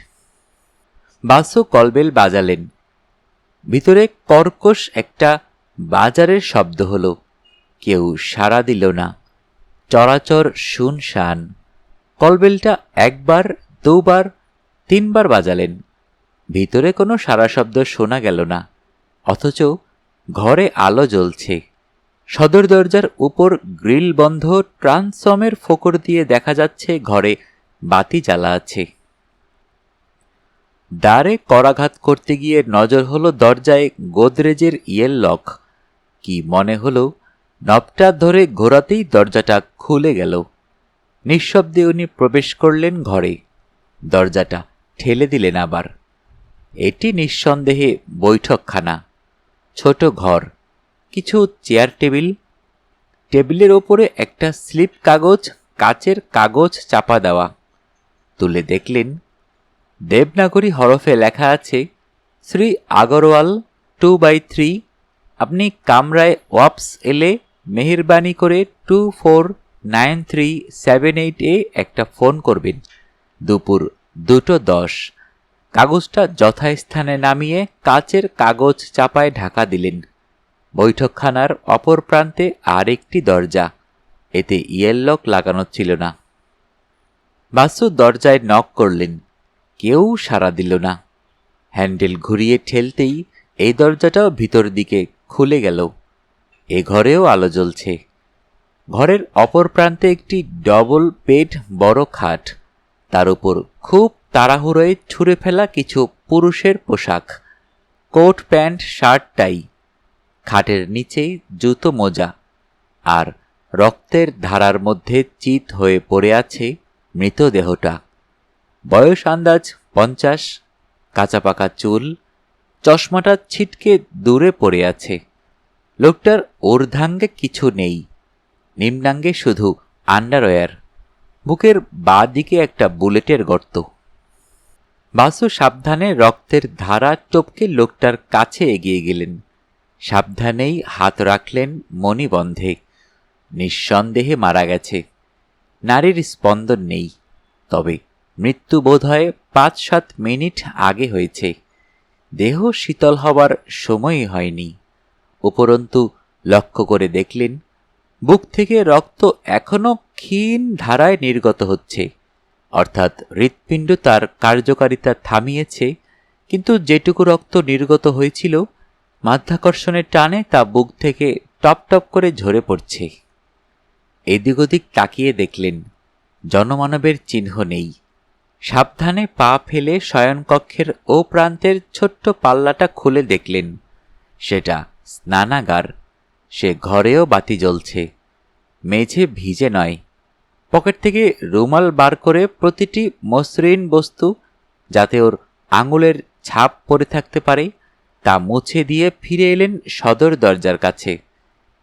[SPEAKER 1] বাসু কলবেল বাজালেন। ভিতরে কর্কশ একটা বাজারের শব্দ হলো। কেউ সাড়া দিল না। চরাচর শুনশান। কলবেলটা 1 বার, 2 বার, 3 বার বাজালেন। ভিতরে কোনো সাড়া শব্দ শোনা গেল না, অথচ ঘরে আলো জ্বলছে। সদর দরজার উপর গ্রিল বন্ধ ট্রান্সফর্মের ফোকর দিয়ে দেখা যাচ্ছে ঘরে বাতি জ্বালা আছে। দ্বারে করাঘাত করতে গিয়ে নজর হলো দরজায় গোদরেজের ইয়েল লক। কি মনে হলো নবটা ধরে ঘোরাতেই দরজাটা খুলে গেল। নিঃশব্দে উনি প্রবেশ করলেন ঘরে, দরজাটা ঠেলে দিলেন আবার। এটি নিঃসন্দেহে বৈঠকখানা। ছোট ঘর, কিছু চেয়ার টেবিল, টেবিলের ওপরে একটা স্লিপ কাগজ, কাচের কাগজ চাপা দেওয়া। তুলে দেখলেন দেবনাগরী হরফে লেখা আছে, শ্রী আগরওয়াল 2/3। আপনি কামরায় ওয়াপস এলে মেহেরবানি করে 249378 একটা ফোন করবেন। দুপুর 2:10। কাগজটা যথাস্থানে নামিয়ে কাচের কাগজ চাপায় ঢাকা দিলেন। বৈঠকখানার অপর প্রান্তে আর একটি দরজা, এতে ইয়েল লক লাগানো ছিল না। বাসু দরজায় নক করলেন, কেউ সাড়া দিল না। হ্যান্ডেল ঘুরিয়ে ঠেলতেই এই দরজাটাও ভিতর দিকে খুলে গেল। এ ঘরেও আলো জ্বলছে। ঘরের অপর প্রান্তে একটি ডবল বেড, বড় খাট, তার উপর খুব তাড়াহুড়োয় ছুঁড়ে ফেলা কিছু পুরুষের পোশাক, কোট প্যান্ট শার্ট টাই। খাটের নিচেই জুতো মোজা, আর রক্তের ধারার মধ্যে চিত হয়ে পড়ে আছে মৃতদেহটা। বয়স আন্দাজ 50, কাঁচা পাকা চুল, চশমাটা ছিটকে দূরে পড়ে আছে। লোকটার ঊর্ধ্বাঙ্গে কিছু নেই, নিম্নাঙ্গে শুধু আন্ডারওয়্যার। বুকের বাঁ দিকে একটা বুলেটের গর্ত। বাসু সাবধানে রক্তের ধারা টপকে লোকটার কাছে এগিয়ে গেলেন। সাবধানেই হাত রাখলেন মণিবন্ধে। নিঃসন্দেহে মারা গেছে। নারীর স্পন্দন নেই, তবে মৃত্যু বোধ হয় 5-7 মিনিট আগে হয়েছে। দেহ শীতল হবার সময়ই হয়নি। উপরন্তু লক্ষ্য করে দেখলেন বুক থেকে রক্ত এখনো ক্ষীণ ধারায় নির্গত হচ্ছে, অর্থাৎ হৃৎপিণ্ড তার কার্যকারিতা থামিয়েছে, কিন্তু যেটুকু রক্ত নির্গত হয়েছিল মাধ্যাকর্ষণের টানে তা বুক থেকে টপ টপ করে ঝরে পড়ছে। এদিক ওদিক তাকিয়ে দেখলেন জনমানবের চিহ্ন নেই। সাবধানে পা ফেলে শয়নকক্ষের ও প্রান্তের ছোট্ট পাল্লাটা খুলে দেখলেন সেটা স্নানাগার। সে ঘরেও বাতি জ্বলছে, মেঝে ভিজে নয়। পকেট থেকে রুমাল বার করে প্রতিটি মসৃণ বস্তু, যাতে ওর আঙুলের ছাপ পড়ে থাকতে পারে, তা মুছে দিয়ে ফিরে এলেন সদর দরজার কাছে।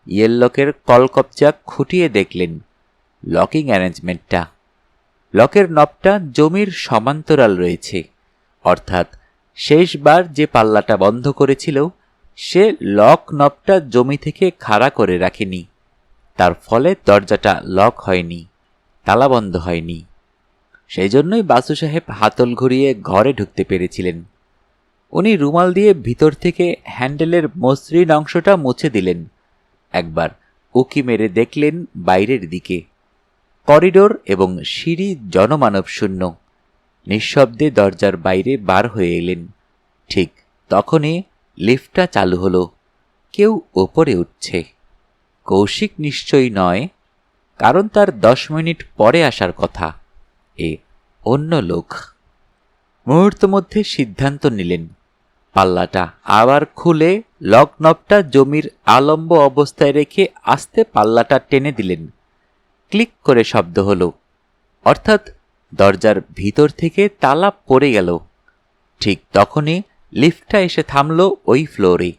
[SPEAKER 1] ইয়েল লকের কলকবজা খুঁটিয়ে দেখলেন লকিং অ্যারেঞ্জমেন্টটা। লকের নবটা জমির সমান্তরাল রয়েছে, অর্থাৎ শেষবার যে পাল্লাটা বন্ধ করেছিল সে লক নবটা জমি থেকে খাড়া করে রাখেনি। তার ফলে দরজাটা লক হয়নি, তালাবন্ধ হয়নি। সেই জন্যই বাসু সাহেব হাতল ঘুরিয়ে ঘরে ঢুকতে পেরেছিলেন। উনি রুমাল দিয়ে ভিতর থেকে হ্যান্ডেলের মসৃণ অংশটা মুছে দিলেন। একবার উকি মেরে দেখলেন বাইরের দিকে। করিডোর এবং সিঁড়ি জনমানব শূন্য। নিঃশব্দে দরজার বাইরে বার হয়ে এলেন। ঠিক তখনই লিফটটা চালু হলো। কেউ ওপরে উঠছে। কৌশিক নিশ্চয়ই নয়, কারণ তার 10 মিনিট পরে আসার কথা। এ অন্য লোক। মুহূর্ত মধ্যে সিদ্ধান্ত নিলেন। পাল্লাটা আবার খুলে লক নবটা জমির আলম্ব অবস্থায় রেখে আস্তে পাল্লাটা টেনে দিলেন। ক্লিক করে শব্দ হলো, অর্থাৎ দরজার ভিতর থেকে তালা পড়ে গেল। ঠিক তখনই লিফটটা এসে থামল ওই ফ্লোরে।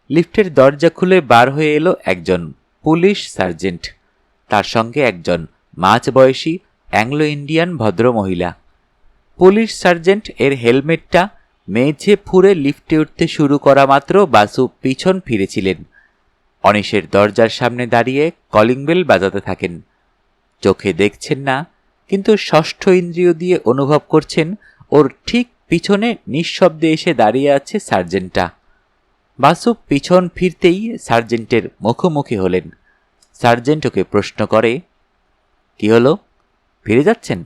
[SPEAKER 1] লিফটের দরজা খুলে বার হয়ে এলো একজন পুলিশ সার্জেন্ট, তার সঙ্গে একজন মাঝবয়সী অ্যাংলো ইন্ডিয়ান ভদ্রমহিলা। পুলিশ সার্জেন্ট এর হেলমেটটা মেঝে ফুঁড়ে লিফটে উঠতে শুরু করা মাত্র বাসু পিছন ফিরেছিলেন। অনিশের দরজার সামনে দাঁড়িয়ে কলিং বেল বাজাতে থাকেন। চোখে দেখছেন না, কিন্তু ষষ্ঠ ইন্দ্রিয় দিয়ে অনুভব করছেন ওর ঠিক পিছনে নিঃশব্দে এসে দাঁড়িয়ে আছে সার্জেন্টটা। বাসু পিছন ফিরতেই সার্জেন্টের মুখোমুখি হলেন। সার্জেন্ট ওকে প্রশ্ন করে, কি হলো, ফিরে যাচ্ছেন?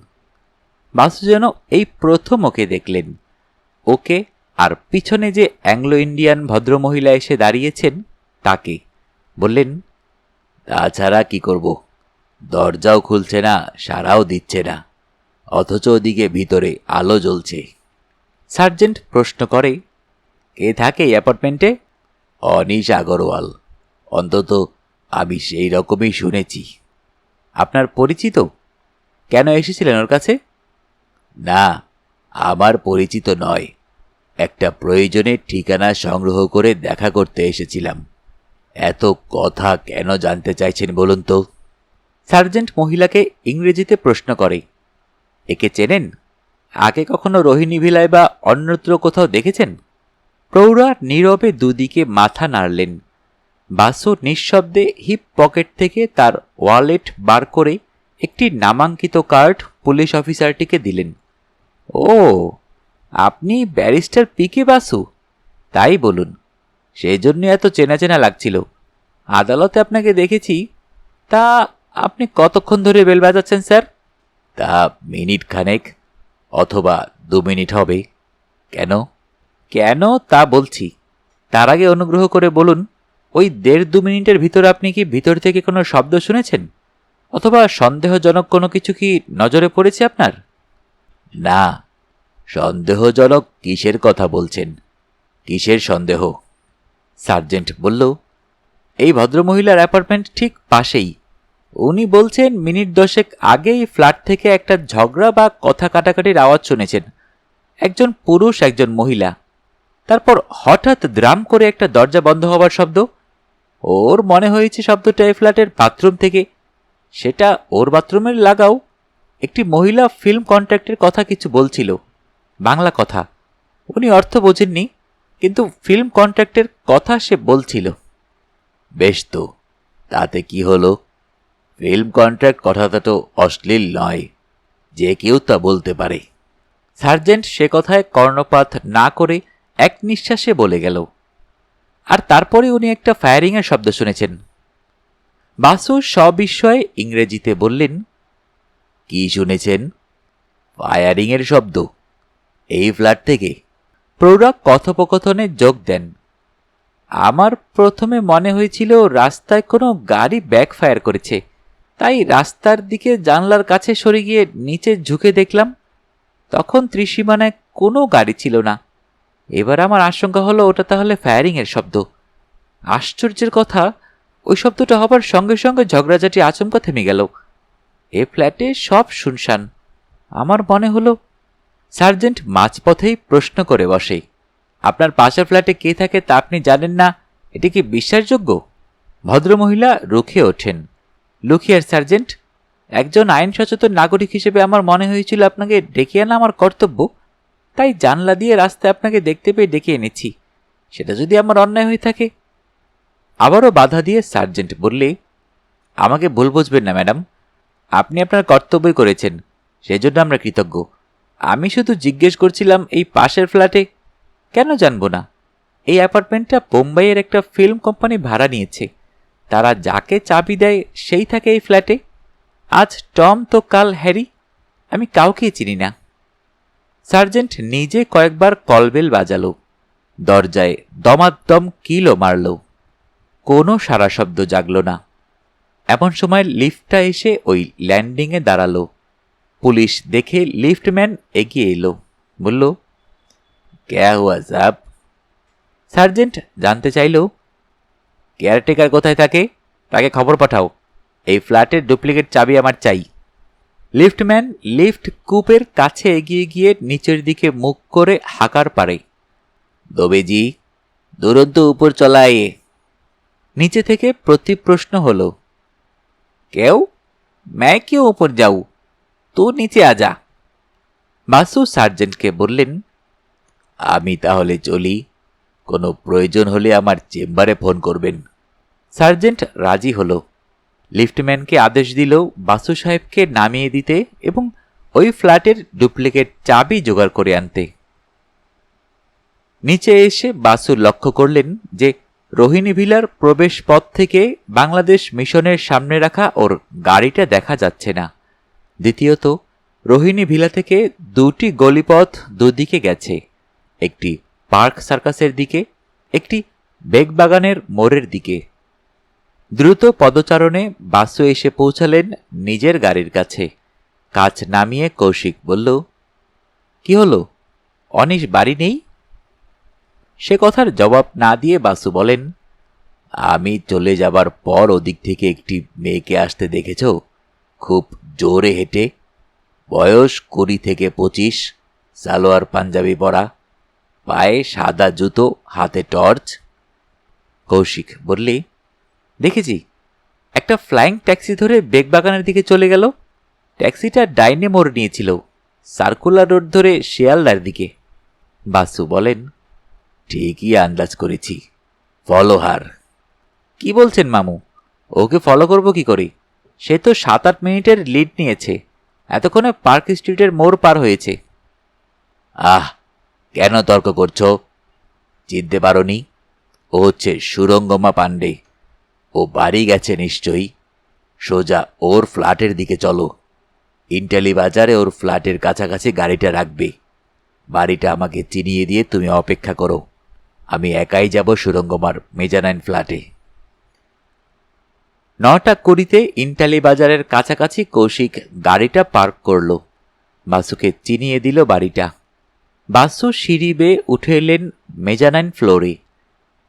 [SPEAKER 1] বাসু যেন এই প্রথম ওকে দেখলেন। ওকে আর পিছনে যে অ্যাংলো ইন্ডিয়ান ভদ্রমহিলা এসে দাঁড়িয়েছেন তাকে। বললেন, তাছাড়া কি করব, দরজাও খুলছে না, সাড়াও দিচ্ছে না, অথচ ওদিকে ভিতরে আলো জ্বলছে। সার্জেন্ট প্রশ্ন করে, কে থাকে এই অ্যাপার্টমেন্টে? অনিশ আগরওয়াল। অন্তত আমি সেই রকমই শুনেছি। আপনার পরিচিত? কেন এসেছিলেন ওর কাছে? না, আমার পরিচিত নয়। একটা প্রয়োজনে ঠিকানা সংগ্রহ করে দেখা করতে এসেছিলাম। এত কথা কেন জানতে চাইছেন বলুন তো? সার্জেন্ট মহিলাকে ইংরেজিতে প্রশ্ন করে, একে চেনেন? আগে কখনো রোহিণী ভিলায় বা অন্যত্র কোথাও দেখেছেন? প্রৌঢ়া নীরবে দুদিকে মাথা নাড়লেন। বাসু নিঃশব্দে হিপ পকেট থেকে তার ওয়ালেট বার করে একটি নামাঙ্কিত কার্ড পুলিশ অফিসারটিকে দিলেন। ও, আপনি ব্যারিস্টার পিকে বাসু? তাই বলুন, সেই জন্য এত চেনা চেনা লাগছিল। আদালতে আপনাকে দেখেছি। তা আপনি কতক্ষণ ধরে বেল বাজাচ্ছেন স্যার? তা মিনিট খানেক, অথবা 2 মিনিট হবে। কেন? কেন তা বলছি, তার আগে অনুগ্রহ করে বলুন, ওই 1.5-2 মিনিটের ভিতরে আপনি কি ভিতর থেকে কোনো শব্দ শুনেছেন? অথবা সন্দেহজনক কোনো কিছু কি নজরে পড়েছে আপনার? না। সন্দেহজনক কিসের কথা বলছেন? কিসের সন্দেহ? সার্জেন্ট বলল, এই ভদ্রমহিলার অ্যাপার্টমেন্ট ঠিক পাশেই। উনি বলছেন মিনিট 10 আগেই ফ্ল্যাট থেকে একটা ঝগড়া বা কথা কাটাকাটির আওয়াজ শুনেছেন। একজন পুরুষ, একজন মহিলা। তারপর হঠাৎ দ্রাম করে একটা দরজা বন্ধ হওয়ার শব্দ। ওর মনে হয়েছে শব্দটা এই ফ্ল্যাটের বাথরুম থেকে। সেটা ওর বাথরুমের লাগাও। একটি মহিলা ফিল্ম কন্ট্রাক্টের কথা কিছু বলছিল, বাংলা কথা। উনি অর্থ বোঝেননি, কিন্তু ফিল্ম কন্ট্রাক্টের কথা সে বলছিল। বেশ তো, তাতে কি হলো? ফিল্ম কন্ট্রাক্ট কথাটা তো অশ্লীল নয়, যে কেউ তা বলতে পারে। সার্জেন্ট সে কথায় কর্ণপাত না করে এক নিঃশ্বাসে বলে গেল, আর তারপরে উনি একটা ফায়ারিংয়ের শব্দ শুনেছেন। বাসু সবিস্ময়ে ইংরেজিতে বললেন, কি শুনেছেন? ফায়ারিংয়ের শব্দ? এই ফ্ল্যাট থেকে? প্রৌঢ়া কথোপকথনে যোগ দেন। আমার প্রথমে মনে হয়েছিল রাস্তায় কোনো গাড়ি ব্যাকফায়ার করেছে, তাই রাস্তার দিকে জানলার কাছে সরে গিয়ে নিচে ঝুঁকে দেখলাম। তখন ত্রিসীমানায় কোনো গাড়ি ছিল না। এবার আমার আশঙ্কা হলো ওটা তাহলে ফায়ারিংয়ের শব্দ। আশ্চর্যের কথা, ওই শব্দটা হবার সঙ্গে সঙ্গে ঝগড়াঝাটি আচমকা থেমে গেল। এ ফ্ল্যাটে সব শুনশান। আমার মনে হলো। সার্জেন্ট মাঝপথেই প্রশ্ন করে বসে, আপনার পাশের ফ্ল্যাটে কে থাকে তা আপনি জানেন না, এটি কি বিশ্বাসযোগ্য? ভদ্রমহিলা রুখে ওঠেন। লুকিয়ার সার্জেন্ট, একজন আইন সচেতন নাগরিক হিসেবে আমার মনে হয়েছিল আপনাকে ডেকে আনা আমার কর্তব্য, তাই জানলা দিয়ে রাস্তায় আপনাকে দেখতে পেয়ে ডেকে এনেছি। সেটা যদি আমার অন্যায় হয়ে থাকে। আবারও বাধা দিয়ে সার্জেন্ট বললে, আমাকে ভুল বুঝবেন না ম্যাডাম, আপনি আপনার কর্তব্যই করেছেন, সেজন্য আমরা কৃতজ্ঞ। আমি শুধু জিজ্ঞেস করছিলাম, এই পাশের ফ্ল্যাটে? কেন জানবো না? এই অ্যাপার্টমেন্টটা বোম্বাইয়ের একটা ফিল্ম কোম্পানি ভাড়া নিয়েছে। তারা যাকে চাবি দেয় সেই থাকে এই ফ্ল্যাটে। আজ টম তো কাল হ্যারি। আমি কাউকেই চিনি না। সার্জেন্ট নিজে কয়েকবার কলবেল বাজালো। দরজায় দমাদ্দম কিলও মারল। কোনো সারা শব্দ জাগল না। এমন সময় লিফটটা এসে ওই ল্যান্ডিংয়ে দাঁড়ালো। পুলিশ দেখে লিফটম্যান এগিয়ে এলো, বলল, ক্যা হুয়া সাব? সার্জেন্ট জানতে চাইল, কেয়ারটেকার কোথায় থাকে? তাকে খবর পাঠাও। এই ফ্ল্যাটের ডুপ্লিকেট চাবি আমার চাই। লিফটম্যান লিফট কূপের কাছে এগিয়ে গিয়ে নিচের দিকে মুখ করে হাঁকার পারে, দোবেজি, দুরন্ত উপর চলায়। নিচে থেকে প্রতিপ্রশ্ন হল, কেউ? मैं क्यों ऊपर जाऊं? तू नीचे आजा। বাসু সার্জেন্টকে বললেন, আমি তাহলে চলি। কোনো প্রয়োজন হলে আমার চেম্বারে ফোন করবেন। সার্জেন্ট রাজি হল। লিফটম্যানকে আদেশ দিল বাসু সাহেবকে নামিয়ে দিতে এবং ওই ফ্ল্যাটের ডুপ্লিকেট চাবি জোগাড় করে আনতে। নিচে এসে বাসু লক্ষ্য করলেন যে রোহিণী ভিলার প্রবেশ পথ থেকে বাংলাদেশ মিশনের সামনে রাখা ওর গাড়িটা দেখা যাচ্ছে না। দ্বিতীয়ত, রোহিণী ভিলা থেকে 2টি গলিপথ দুদিকে গেছে, একটি পার্ক সার্কাসের দিকে, একটি বেগবাগানের মোড়ের দিকে। দ্রুত পদচারণে বাসু এসে পৌঁছালেন নিজের গাড়ির কাছে। কাছ নামিয়ে কৌশিক বলল, কি হলো? অনিশ বাড়ি নেই? সে কথার জবাব না দিয়ে বাসু বলেন, আমি চলে যাবার পর ওদিক থেকে একটি মেয়েকে আসতে দেখেছ? খুব জোরে হেঁটে, বয়স 20 থেকে 25, সালোয়ার পাঞ্জাবি পরা, পায়ে সাদা জুতো, হাতে টর্চ। কৌশিক বললে, দেখেছি। একটা ফ্লাইং ট্যাক্সি ধরে বেগবাগানের দিকে চলে গেল। ট্যাক্সিটা ডাইনে মোড় নিয়েছিল, সার্কুলার রোড ধরে শিয়ালদার দিকে। বাসু বলেন, ঠিকই আন্দাজ করেছি, ফলো হার। কি বলছেন মামু? ওকে ফলো করব কি করে? সে তো 7-8 মিনিটের লিড নিয়েছে। এতক্ষণে পার্ক স্ট্রিটের মোড় পার হয়েছে। আহ, কেন তর্ক করছো? চিনতে পারোনি? ও হচ্ছে সুরঙ্গমা পাণ্ডে। ও বাড়ি গেছে নিশ্চয়ই। সোজা ওর ফ্ল্যাটের দিকে চলো। ইন্টালি বাজারে ওর ফ্ল্যাটের কাছাকাছি গাড়িটা রাখবে। বাড়িটা আমাকে চিনিয়ে দিয়ে তুমি অপেক্ষা করো। আমি একাই যাব সুরঙ্গমার মেজানাইন ফ্ল্যাটে। 9:20 ইন্টালি বাজারের কাছাকাছি কৌশিক গাড়িটা পার্ক করল। বাসুকে চিনিয়ে দিল বাড়িটা। বাসু সিঁড়ি বেয়ে উঠে এলেন মেজানাইন ফ্লোরে।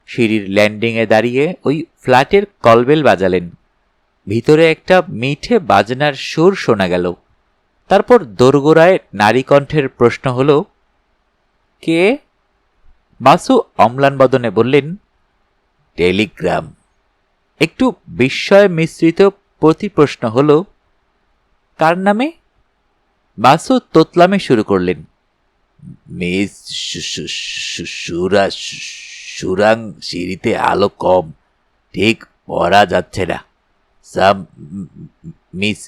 [SPEAKER 1] সিঁড়ির ল্যান্ডিংয়ে দাঁড়িয়ে ওই ফ্ল্যাটের কলবেল বাজালেন। ভিতরে একটা মিঠে বাজনার সুর শোনা গেল। তারপর দোরগোড়ায় নারী কণ্ঠের প্রশ্ন হল, কে? বাসু অম্লান বদনে বললেন, টেলিগ্রাম। একটু বিস্ময় মিশ্রিত প্রতিপ্রশ্ন হল, কার নামে? বাসু তোতলামে শুরু করলেন, মিস সুরাং। সিঁড়িতে আলো কম, ঠিক পড়া যাচ্ছে না। সাম মিস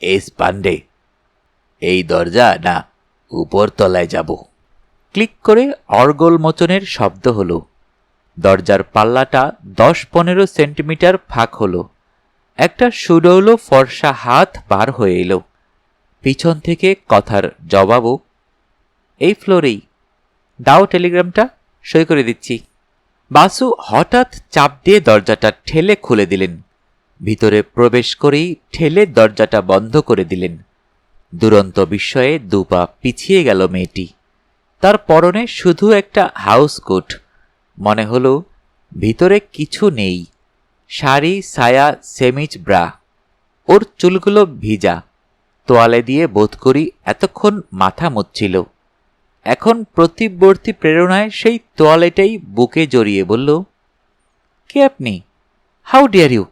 [SPEAKER 1] এস পান্ডে। এই দরজা না উপর তলায় যাব? ক্লিক করে অর্গল মোচনের শব্দ হলো। দরজার পাল্লাটা 10-15 সেন্টিমিটার ফাঁক হলো। একটা সুডৌল ফর্সা হাত বার হয়ে এলো। পিছন থেকে কথার জবাবও, এই ফ্লোরেই। দাও টেলিগ্রামটা, সই করে দিচ্ছি। বাসু হঠাৎ চাপ দিয়ে দরজাটা ঠেলে খুলে দিলেন। ভিতরে প্রবেশ করেই ঠেলে দরজাটা বন্ধ করে দিলেন। দুরন্ত বিস্ময়ে দুপা পিছিয়ে গেল মেয়েটি। তার পরনে শুধু একটা হাউস কোট। মনে হলো ভিতরে কিছু নেই। শাড়ি, সায়া, সেমিজ ব্রা। ওর চুলগুলো ভিজা। তোয়ালে দিয়ে বোধ করি এতক্ষণ মাথা মুছছিল। এখন প্রতিবর্তী প্রেরণায় সেই তোয়ালেটাই বুকে জড়িয়ে বলল, কে আপনি? How deer you?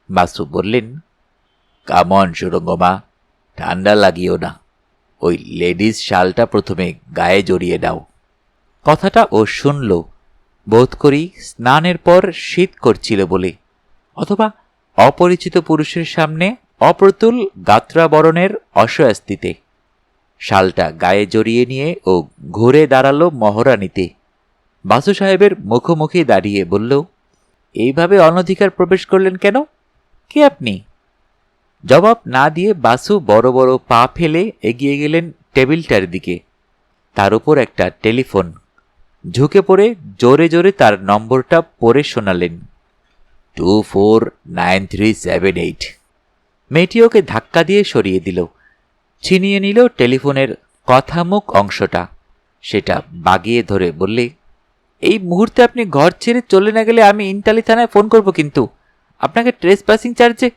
[SPEAKER 1] বাসু বললেন, কামন সুরঙ্গমা, ঠান্ডা লাগিও না। ওই লেডিস শালটা প্রথমে গায়ে জড়িয়ে দাও। কথাটা ও শুনল, বোধ করি স্নানের পর শীত করছিল বলে, অথবা অপরিচিত পুরুষের সামনে অপ্রতুল গাত্রাবরণের অস্বস্তিতে। শালটা গায়ে জড়িয়ে নিয়ে ও ঘুরে দাঁড়ালো মহারানীতে। বাসু সাহেবের মুখোমুখি দাঁড়িয়ে বলল, এইভাবে অনধিকার প্রবেশ করলেন কেন? কে আপনি? জবাব না দিয়ে বাসু বড় বড় পা ফেলে এগিয়ে গেলেন টেবিলটার দিকে। তার উপর একটা টেলিফোন। ঝুঁকে পড়ে জোরে জোরে তার নম্বরটা পড়ে শোনালেন, 249378। মেয়েটি ওকে ধাক্কা দিয়ে সরিয়ে দিল। ছিনিয়ে নিল টেলিফোনের কথামুখ অংশটা। সেটা বাগিয়ে ধরে বললে, এই মুহূর্তে আপনি ঘর ছেড়ে চলে না গেলে আমি ইন্টালি থানায় ফোন করব কিন্তু। আপনাকে ট্রেসপাসিং চার্জে।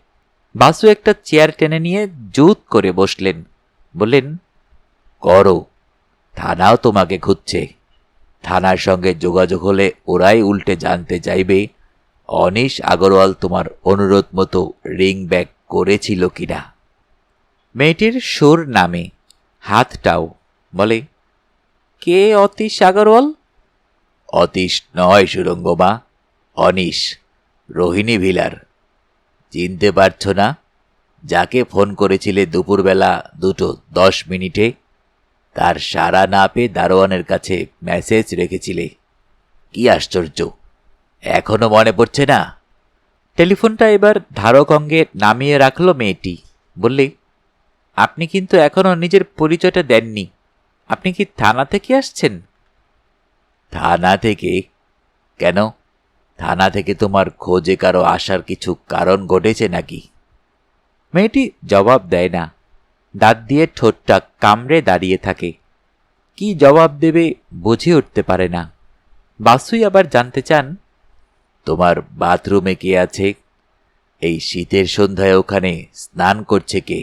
[SPEAKER 1] বাসু একটা চেয়ার টেনে নিয়ে জুত করে বসলেন। বললেন, করো, থানাও তোমাকে খুঁজছে। থানার সঙ্গে যোগাযোগ হলে ওরাই উল্টে জানতে চাইবে অনিশ আগরওয়াল তোমার অনুরোধ মতো রিং ব্যাক করেছিল কিনা। মেয়েটির সুর নামে, হাতটাও। বলে, কে অতীশ আগরওয়াল? অতীশ নয় সুরঙ্গমা, অনিশ, রোহিণী ভিলার। চিনতে পারছ না? যাকে ফোন করেছিলে দুপুরবেলা 2:10 তার সাড়া না পেয়ে দারোয়ানের কাছে মেসেজ রেখেছিলে। কি আশ্চর্য, এখনো মনে পড়ছে না? টেলিফোনটা এবার ধারক অঙ্গে নামিয়ে রাখল মেয়েটি। বললে, আপনি কিন্তু এখনো নিজের পরিচয়টা দেননি। আপনি কি থানা থেকে আসছেন? থানা থেকে? কেন? থানা থেকে তোমার খোঁজে কারো আসার কিছু কারণ ঘটেছে নাকি? মেয়েটি জবাব দেয় না। দাঁত দিয়ে ঠোঁটটা কামড়ে দাঁড়িয়ে থাকে। কি জবাব দেবে বুঝে উঠতে পারে না। বাসুই আবার জানতে চান, তোমার বাথরুমে কে আছে? এই শীতের সন্ধ্যায় ওখানে স্নান করছে কে?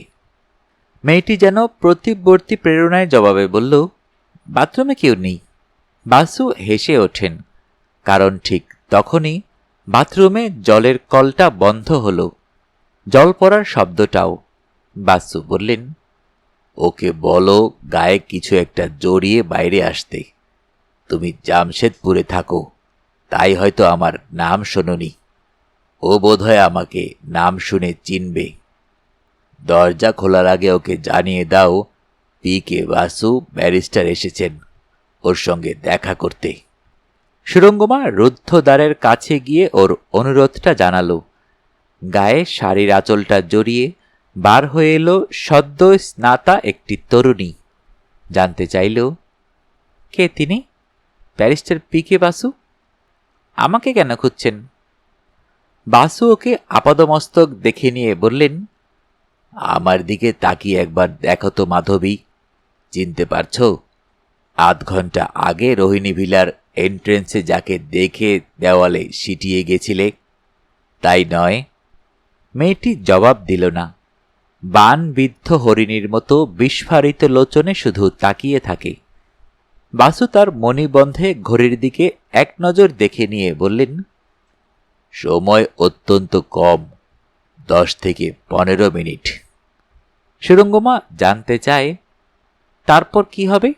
[SPEAKER 1] মেয়েটি যেন প্রতিবর্তী প্রেরণায় জবাবে বলল, বাথরুমে কেউ নেই। বাসু হেসে ওঠেন, কারণ ঠিক তখনই বাথরুমে জলের কলটা বন্ধ হলো, জল পড়ার শব্দটাও। বাসু বললেন, ওকে বলো গায়ে কিছু একটা জড়িয়ে বাইরে আসতে। তুমি জামশেদপুরে থাকো, তাই হয়তো আমার নাম শোনোনি। ও বোধহয় আমাকে নাম শুনে চিনবে। দরজা খোলার আগে ওকে জানিয়ে দাও পি.কে. বাসু ব্যারিস্টার এসেছেন ওর সঙ্গে দেখা করতে। সুরঙ্গমা রুদ্ধ দ্বারের কাছে গিয়ে ওর অনুরোধটা জানালো। গায়ে শাড়ির আঁচলটা জড়িয়ে বার হয়ে এলো সদ্য স্নাতা একটি তরুণী। জানতে চাইল, কে তিনি? Barrister P K. বাসু। আমাকে কেন খুঁজছেন? বাসু ওকে আপাদমস্তক দেখে নিয়ে বললেন, আমার দিকে তাকিয়ে একবার দেখো তো মাধবী, চিনতে পারছ? আধ ঘন্টা আগে রোহিণী ভিলার এন্ট্রেন্সে যাকে দেখে দেওয়ালে সিটিয়ে গেছিলে, তাই নয়? মেয়েটি জবাব দিল না। বানবিদ্ধ হরিণীর মতো বিস্ফারিত লোচনে শুধু তাকিয়ে থাকে। বাসু তার মণিবন্ধে ঘড়ির দিকে এক নজর দেখে নিয়ে বললেন, সময় অত্যন্ত কম, 10 থেকে 15 মিনিট। সুরঙ্গমা জানতে চায়, তারপর কি হবে?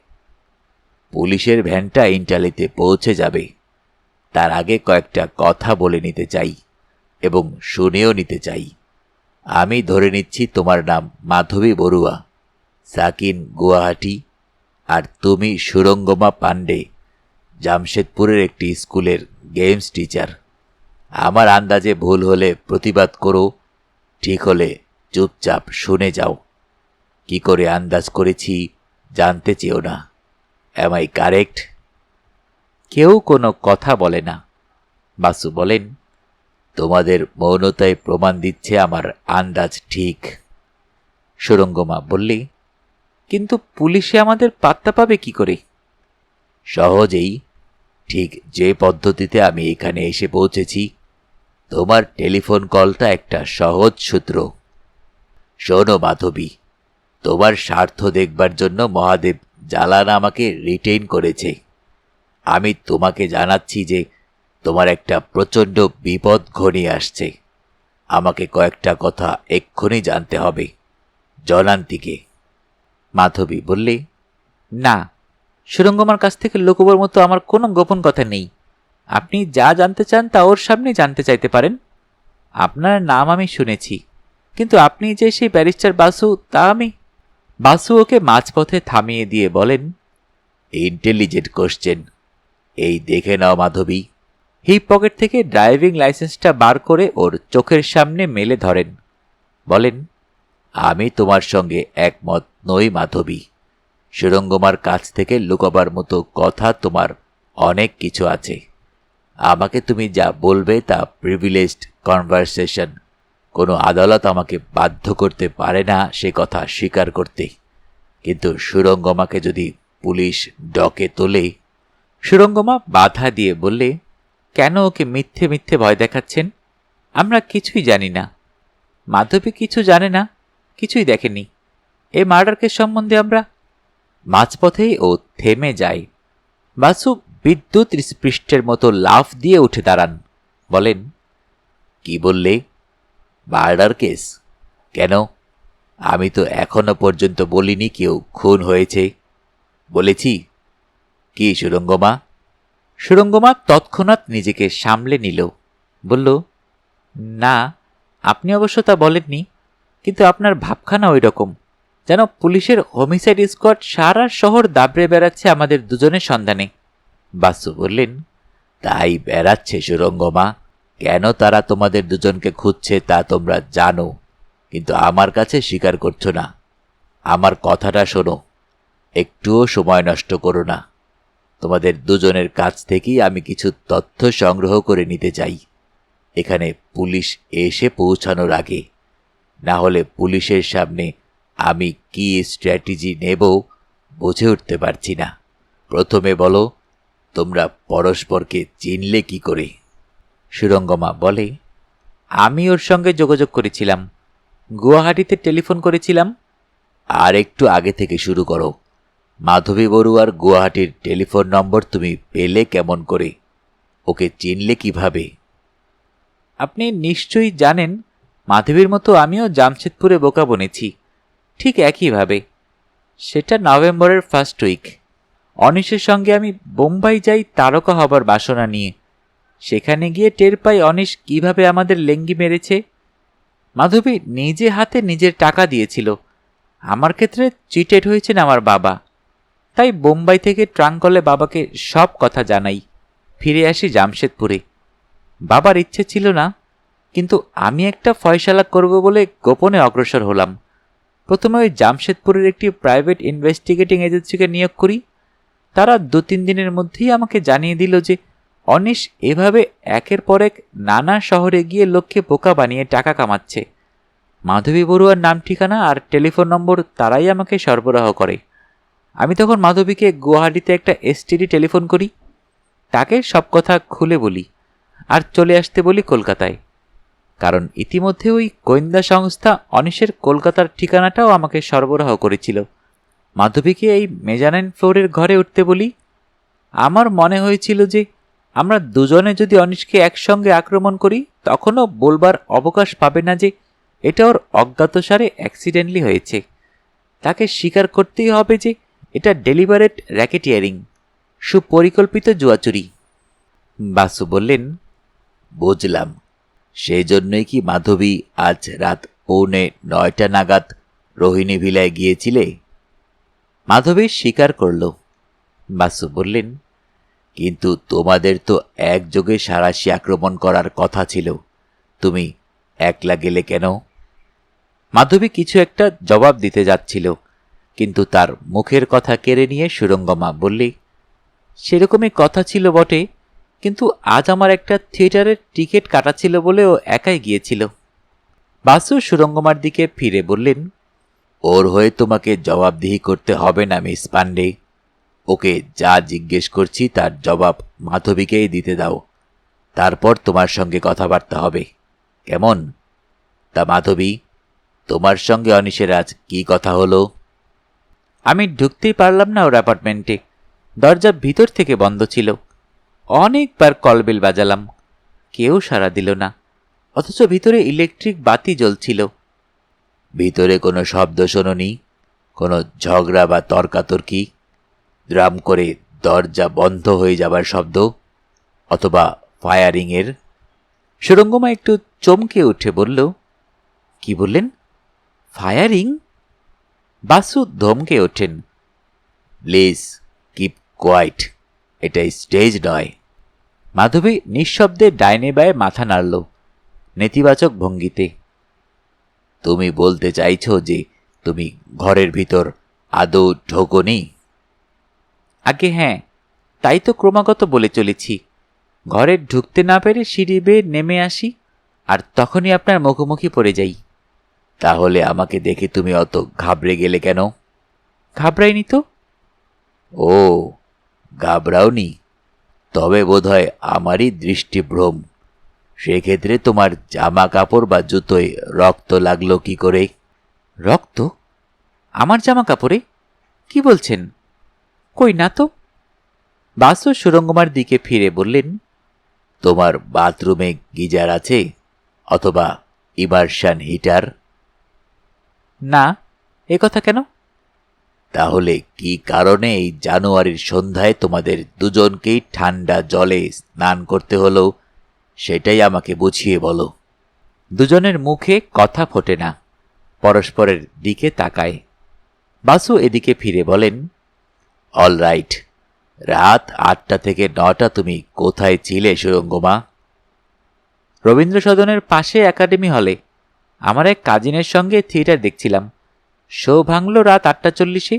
[SPEAKER 1] পুলিশের ভ্যানটা ইন্টালিতে পৌঁছে যাবে। তার আগে কয়েকটা কথা বলে নিতে চাই এবং শুনেও নিতে চাই। আমি ধরে নিচ্ছি তোমার নাম মাধবী বড়ুয়া, সাকিন গুয়াহাটি, আর তুমি সুরঙ্গমা পাণ্ডে, জামশেদপুরের একটি স্কুলের গেমস টিচার। আমার আন্দাজে ভুল হলে প্রতিবাদ করো, ঠিক হলে চুপচাপ শুনে যাও। কি করে আন্দাজ করেছি জানতে চেও না। Am I correct? কেউ কোনো কথা বলে না। বাসু বলেন, তোমাদের মৌনতায় প্রমাণ দিচ্ছে আমার আন্দাজ ঠিক। সুরঙ্গমা বললে, কিন্তু পুলিশে আমাদের পাত্তা পাবে কি করে? সহজেই, ঠিক যে পদ্ধতিতে আমি এখানে এসে পৌঁছেছি। তোমার টেলিফোন কলটা একটা সহজ সূত্র। শোনো মাধবী, তোমার স্বার্থ দেখবার জন্য মহাদেব জালান আমাকে রিটেইন করেছে। আমি তোমাকে জানাচ্ছি যে তোমার একটা প্রচণ্ড বিপদ ঘনিয়ে আসছে। আমাকে কয়েকটা কথা এক্ষুনি জানতে হবে। জনান্তিকে। মাধবী বললে, না, সুরঙ্গমার কাছ থেকে লুকোবার মতো আমার কোনো গোপন কথা নেই। আপনি যা জানতে চান তা ওর সামনে জানতে চাইতে পারেন। আপনার নাম আমি শুনেছি, কিন্তু আপনি যে সেই ব্যারিস্টার বাসু তা আমি। বাসু ওকে মাঝপথে থামিয়ে দিয়ে বলেন, ইন্টেলিজেন্ট কোশ্চেন। এই দেখে নাও মাধবী। হিপ পকেট থেকে ড্রাইভিং লাইসেন্সটা বার করে ওর চোখের সামনে মেলে ধরেন। বলেন, আমি তোমার সঙ্গে একমত নই মাধবী। সুরঙ্গমার কাছ থেকে লুকাবার মতো কথা তোমার অনেক কিছু আছে। আমাকে তুমি যা বলবে তা প্রিভিলেজড কনভারসেশন। কোনো আদালত আমাকে বাধ্য করতে পারে না সে কথা স্বীকার করতে। কিন্তু সুরঙ্গমাকে যদি পুলিশ ডকে তোলে। সুরঙ্গমা বাধা দিয়ে বললে, কেন ওকে মিথ্যে মিথ্যে ভয় দেখাচ্ছেন? আমরা কিছুই জানি না। মাধবী কিছু জানে না, কিছুই দেখেনি। এই মার্ডার কেস সম্বন্ধে আমরা। মাঝপথেই ও থেমে যায়। বাসু বিদ্যুৎ স্পৃষ্টের মতো লাফ দিয়ে উঠে দাঁড়ান। বলেন, কি বললে? Murder case? কেন? আমি তো এখনো পর্যন্ত বলিনি কেউ খুন হয়েছে। বলেছি কি সুরঙ্গমা? সুরঙ্গমা তৎক্ষণাৎ নিজেকে সামলে নিল। বলল, না, আপনি অবশ্য তা বলেননি, কিন্তু আপনার ভাবখানা ওই রকম, যেন পুলিশের হোমিসাইড স্কোয়াড সারা শহর দাবড়ে বেড়াচ্ছে আমাদের দুজনের সন্ধানে। বাসু বললেন, তাই বেড়াচ্ছে সুরঙ্গমা। কেন তারা তোমাদের দুজনকে খুঁজছে তা তোমরা জানো, কিন্তু আমার কাছে স্বীকার করছো না। আমার কথাটা শোনো, একটুও সময় নষ্ট করো না। তোমাদের দুজনের কাছ থেকেই আমি কিছু তথ্য সংগ্রহ করে নিতে চাই, এখানে পুলিশ এসে পৌঁছানোর আগে। না হলে পুলিশের সামনে আমি কি স্ট্র্যাটেজি নেব বুঝে উঠতে পারছি না। প্রথমে বলো, তোমরা পরস্পরকে চিনলে কি করে? সুরঙ্গমা বলে, আমি ওর সঙ্গে যোগাযোগ করেছিলাম, গুয়াহাটিতে টেলিফোন করেছিলাম। আর একটু আগে থেকে শুরু করো। মাধবী বড়ুয়ার গুয়াহাটির টেলিফোন নম্বর তুমি পেলে কেমন করে? ওকে চিনলে কিভাবে? আপনি নিশ্চয়ই জানেন, মাধবীর মতো আমিও জামশেদপুরে বোকা বনেছি, ঠিক একইভাবে। সেটা নভেম্বরের ফার্স্ট উইক। অনিশের সঙ্গে আমি বোম্বাই যাই তারকা হবার বাসনা নিয়ে। সেখানে গিয়ে টের পাই অনিশ কিভাবে আমাদের লেঙ্গি মেরেছে। মাধবী নিজে হাতে নিজের টাকা দিয়েছিল। আমার ক্ষেত্রে চিটেড হয়েছেন আমার বাবা। তাই বোম্বাই থেকে ট্রাঙ্কলে বাবাকে সব কথা জানাই। ফিরে আসি জামশেদপুরে। বাবার ইচ্ছে ছিল না, কিন্তু আমি একটা ফয়সালা করব বলে গোপনে অগ্রসর হলাম। প্রথমে ওই জামশেদপুরের একটি প্রাইভেট ইনভেস্টিগেটিং এজেন্সিকে নিয়োগ করি। তারা 2-3 দিনের মধ্যেই আমাকে জানিয়ে দিল যে অনিশ এভাবে একের পর এক নানা শহরে গিয়ে লোককে বোকা বানিয়ে টাকা কামাচ্ছে। মাধবী বড়ুয়ার নাম ঠিকানা আর টেলিফোন নম্বর তারাই আমাকে সরবরাহ করে। আমি তখন মাধবীকে গুয়াহাটিতে একটা এসটিডি টেলিফোন করি, তাকে সব কথা খুলে বলি আর চলে আসতে বলি কলকাতায়। কারণ ইতিমধ্যে ওই গোয়েন্দা সংস্থা অনিশের কলকাতার ঠিকানাটাও আমাকে সরবরাহ করেছিল। মাধবীকে এই মেজানাইন ফ্লোরের ঘরে উঠতে বলি। আমার মনে হয়েছিল যে আমরা দুজনে যদি অনিশকে একসঙ্গে আক্রমণ করি, তখনও বলবার অবকাশ পাবে না যে এটা ওর অজ্ঞাতসারে অ্যাক্সিডেন্টলি হয়েছে। তাকে স্বীকার করতেই হবে যে এটা ডেলিভারেট র্যাকেটিয়ারিং, সুপরিকল্পিত জুয়াচুরি। বাসু বললেন, বুঝলাম। সেই জন্যই কি মাধবী আজ রাত 8:45 নাগাদ রোহিণী ভিলায় গিয়েছিলে? মাধবী স্বীকার করল। বাসু বললেন, কিন্তু তোমাদের তো একযোগে সাঁড়াশি আক্রমণ করার কথা ছিল, তুমি একলা গেলে কেন? মাধবী কিছু একটা জবাব দিতে যাচ্ছিল, কিন্তু তার মুখের কথা কেড়ে নিয়ে সুরঙ্গমা বললে, সেরকমই কথা ছিল বটে, কিন্তু আজ আমার একটা থিয়েটারের টিকিট কাটা ছিল বলে ও একাই গিয়েছিল। বাসু সুরঙ্গমার দিকে ফিরে বললেন, ওর হয়ে তোমাকে জবাবদিহি করতে হবে না মিস পান্ডে। ওকে যা জিজ্ঞেস করছি তার জবাব মাধবীকেই দিতে দাও। তারপর তোমার সঙ্গে কথাবার্তা হবে, কেমন? তা মাধবী, তোমার সঙ্গে অনিশের আজ কি কথা হলো? আমি ঢুকতেই পারলাম না ওর অ্যাপার্টমেন্টে। দরজা ভিতর থেকে বন্ধ ছিল। অনেকবার কলবেল বাজালাম, কেউ সাড়া দিল না, অথচ ভিতরে ইলেকট্রিক বাতি জ্বলছিল। ভিতরে কোনো শব্দ শোনোনি? কোনো ঝগড়া বা তর্কাতর্কি? দ্রাম করে দরজা বন্ধ হয়ে যাবার শব্দ? অথবা ফায়ারিংয়ের? সুরঙ্গমা একটু চমকে উঠে বলল, কি বললেন? ফায়ারিং? বাসু ধমকে ওঠেন, প্লিজ কিপ কোয়াইট, এটা স্টেজ নয়। মাধবী নিঃশব্দে ডাইনে বায়ে মাথা নাড়ল, নেতিবাচক ভঙ্গিতে। তুমি বলতে চাইছো যে তুমি ঘরের ভিতর আদৌ ঢোকোনি? আগে হ্যাঁ, তাই তো ক্রমাগত বলে চলেছি। ঘরে ঢুকতে না পেরে সিঁড়ি বেয়ে নেমে আসি, আর তখনই আপনার মুখোমুখি পড়ে যাই। তাহলে আমাকে দেখে তুমি অত ঘাবড়ে গেলে কেন? ঘাবড়াইনি তো। ও, ঘাবড়াওনি? তবে বোধহয় আমারই দৃষ্টিভ্রম। সেক্ষেত্রে তোমার জামা কাপড় বা জুতোয় রক্ত লাগলো কি করে? রক্ত? আমার জামা কাপড়ে? কি বলছেন? কই না তো। বাসু সুরঙ্গমার দিকে ফিরে বললেন, তোমার বাথরুমে গিজার আছে? অথবা ইমার্শন হিটার? না, এ কথা কেন? তাহলে কি কারণে এই জানুয়ারির সন্ধ্যায় তোমাদের দুজনকেই ঠান্ডা জলে স্নান করতে হলো, সেটাই আমাকে বুঝিয়ে বলো। দুজনের মুখে কথা ফোটে না, পরস্পরের দিকে তাকায়। বাসু এদিকে ফিরে বলেন, অল রাইট, রাত 8টা থেকে 9টা তুমি কোথায় ছিলে সুরঙ্গমা? রবীন্দ্র সদনের পাশে একাডেমি হলে আমার এক কাজিনের সঙ্গে থিয়েটার দেখছিলাম। শো ভাঙল রাত 8:40।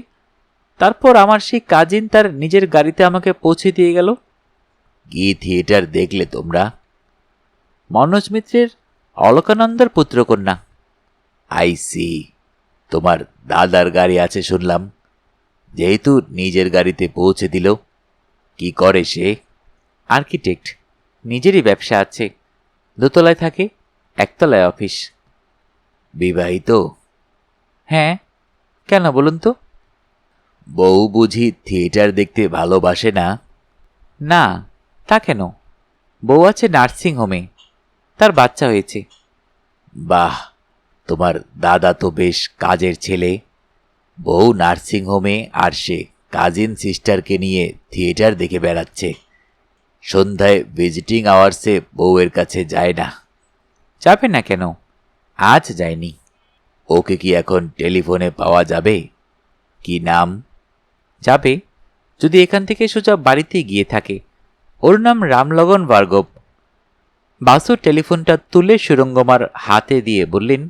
[SPEAKER 1] তারপর আমার সেই কাজিন তার নিজের গাড়িতে আমাকে পৌঁছে দিয়ে গেল। কি থিয়েটার দেখলে তোমরা? মনোজ মিত্রের অলকানন্দার পুত্রকন্যা। আই সি, তোমার দাদার গাড়ি আছে শুনলাম। যেহেতু নিজের গাড়িতে পৌঁছে দিল। কি করে সে? আর্কিটেক্ট, নিজেরই ব্যবসা আছে, দোতলায় থাকে, একতলায় অফিস। বিবাহিত? হ্যাঁ, কেন বলুন তো? বউ বুঝি থিয়েটার দেখতে ভালোবাসে না? না, তা কেন? বউ আছে নার্সিং হোমে, তার বাচ্চা হয়েছে। বাহ, তোমার দাদা তো বেশ কাজের ছেলে। বউ নার্সিং হোমে আর সে কাজিন সিস্টারকে নিয়ে থিয়েটার দেখে বেড়াচ্ছে। সন্ধ্যায় ভিজিটিং আওয়ার্সে বউয়ের কাছে যায় না? যাবে না কেন? আজ যায়নি। ওকে কি এখন টেলিফোনে পাওয়া যাবে? কি নাম? যাবে, যদি এখান থেকে সোজা বাড়িতে গিয়ে থাকে। ওর নাম রামলগন ভার্গব। বাসু টেলিফোনটা তুলে সুরঙ্গমার হাতে দিয়ে বললেন,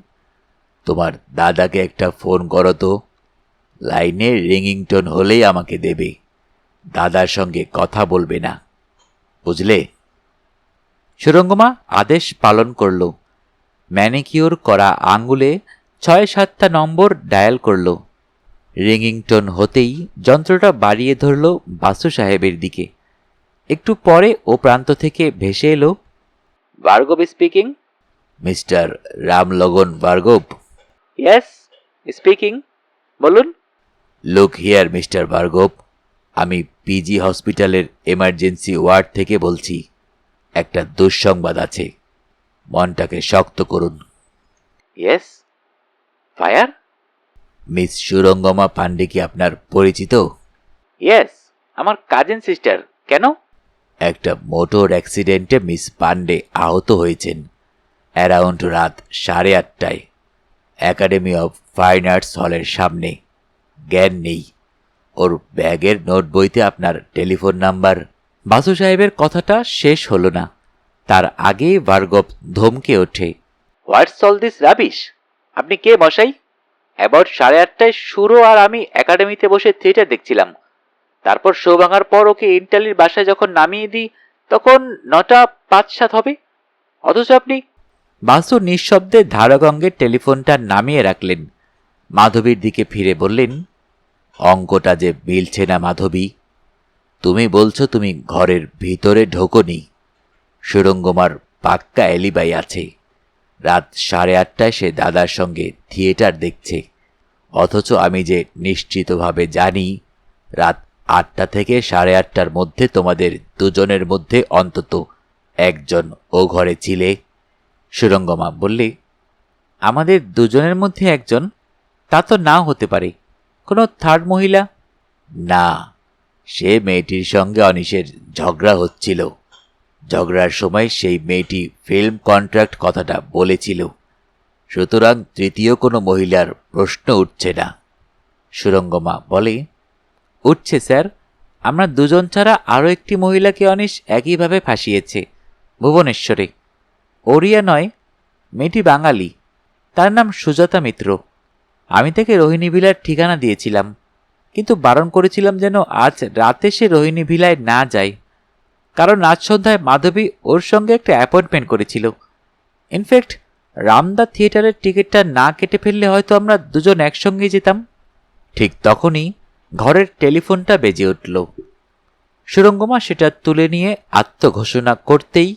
[SPEAKER 1] তোমার দাদাকে একটা ফোন করো তো। লাইনে রিংিং টোন হলেই আমাকে দেবে, দাদার সঙ্গে কথা বলবে না, বুঝলে? সুরঙ্গমা আদেশ পালন করল। ম্যানিকিওর করা আঙ্গুলে ৬-৭টা নম্বর ডায়াল করল। রিংিং টোন হতেই যন্ত্রটা বাড়িয়ে ধরল বাসু সাহেবের দিকে। একটু পরে ও প্রান্ত থেকে ভেসে এলো, ভার্গব স্পিকিং। মিস্টার রামলগন ভার্গব? ইয়েস, স্পিকিং, বলুন। লুক হিয়ার মিস্টার ভার্গব, আমি পিজি হসপিটালের এমার্জেন্সি ওয়ার্ড থেকে বলছি। একটা দুঃসংবাদ আছে, মনটাকে শক্ত করুন। Yes, fire. Miss Surangama Pandey কি আপনার পরিচিত? ইয়েস, আমার কাজিন সিস্টার। কেন? একটা মোটর অ্যাক্সিডেন্টে মিস পান্ডে আহত হয়েছেন অ্যারাউন্ড রাত 8:30টায়, একাডেমি অফ ফাইন আর্টস হলের সামনে। জ্ঞান নেই। ওর ব্যাগের নোট বইতে আপনার টেলিফোন নাম্বার। বাসু সাহেবের কথাটা শেষ হলো না, তার আগেই ভার্গব ধমকে ওঠে, হোয়াটস অল দিস রাবিশ? আপনি কে মশাই? অ্যাবাউট 8:30টায় সুরো আর আমি একাডেমিতে বসে থিয়েটার দেখছিলাম। তারপর শো ভাঙার পর ওকে ইন্টালির বাসায় যখন নামিয়ে দিই তখন 9:05-7 হবে, অথচ আপনি। বাসু নিঃশব্দে ধারাগঙ্গের টেলিফোনটা নামিয়ে রাখলেন। মাধবীর দিকে ফিরে বললেন, অঙ্কটা যে মিলছে না মাধবী। তুমি বলছো তুমি ঘরের ভিতরে ঢোকোনি। সুরঙ্গমার পাক্কা এলিবাই আছে। রাত 8:30টায় সে দাদার সঙ্গে থিয়েটার দেখছে, অথচ আমি যে নিশ্চিতভাবে জানি রাত 8টা থেকে 8:30টার মধ্যে তোমাদের দুজনের মধ্যে অন্তত একজন ও ঘরে ছিলে। সুরঙ্গমা বললে, আমাদের দুজনের মধ্যে একজন? তা তো নাও হতে পারে, কোনো থার্ড মহিলা। না, সে মেয়েটির সঙ্গে অনিশের ঝগড়া হচ্ছিল। ঝগড়ার সময় সেই মেয়েটি ফিল্ম কন্ট্রাক্ট কথাটা বলেছিল, সুতরাং তৃতীয় কোনো মহিলার প্রশ্ন উঠছে না। সুরঙ্গমা বলে, উঠছে স্যার। আমরা দুজন ছাড়া আরও একটি মহিলাকে অনিশ একইভাবে ফাঁসিয়েছে, ভুবনেশ্বরে। ওড়িয়া নয়, মেয়েটি বাঙালি, তার নাম সুজাতা মিত্র। আমি তাকে রোহিণী ভিলার ঠিকানা দিয়েছিলাম, কিন্তু বারণ করেছিলাম যেন আজ রাতে সে রোহিণী ভিলায় না যায়, কারণ আজ সন্ধ্যায় মাধবী ওর সঙ্গে একটা অ্যাপয়েন্টমেন্ট করেছিল। ইনফ্যাক্ট রামদা থিয়েটারের টিকিটটা না কেটে ফেললে হয়তো আমরা দুজন একসঙ্গেই যেতাম। ঠিক তখনই ঘরের টেলিফোনটা বেজে উঠল। সুরঙ্গমা সেটা তুলে নিয়ে আত্মঘোষণা করতেই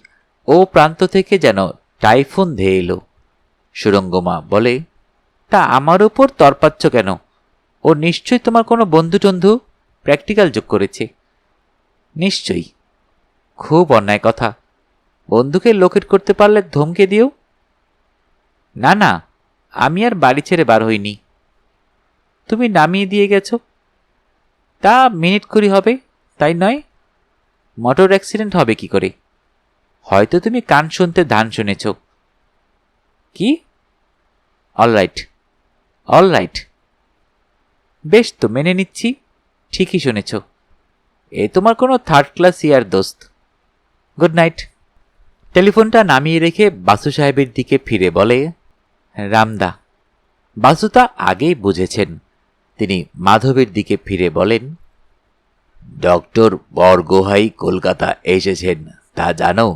[SPEAKER 1] ও প্রান্ত থেকে যেন টাইফুন ধেয়ে এলো। সুরঙ্গমা বলে, তা আমার উপর তরপাচ্ছ কেন? ও নিশ্চয়ই তোমার কোনো বন্ধু টন্ধু প্র্যাকটিক্যাল যোগ করেছে। নিশ্চয়ই। খুব অন্যায় কথা। বন্ধুকে লোকেট করতে পারলে ধমকে দিও। না না, আমি আর বাড়ি ছেড়ে বার হইনি। তুমি নামিয়ে দিয়ে গেছো, তা মিনিট কুড়ি হবে, তাই নয়? মোটর অ্যাক্সিডেন্ট হবে কি করে? হয়তো তুমি কান শুনতে ধান শুনেছ। কি? অলরাইট, অলরাইট, বেশ তো, মেনে নিচ্ছি, ঠিকই শুনেছ। এ তোমার কোনো থার্ড ক্লাস ইয়ার দোস্ত। Good night. টেলিফোনটা নামিয়ে রেখে বাসু সাহেবের দিকে ফিরে বলে, রামদা। বাসু তা আগেই বুঝেছেন। তিনি মাধবীর দিকে ফিরে বলেন, ডক্টর বরগোহাই কলকাতা এসেছেন, তা জানো?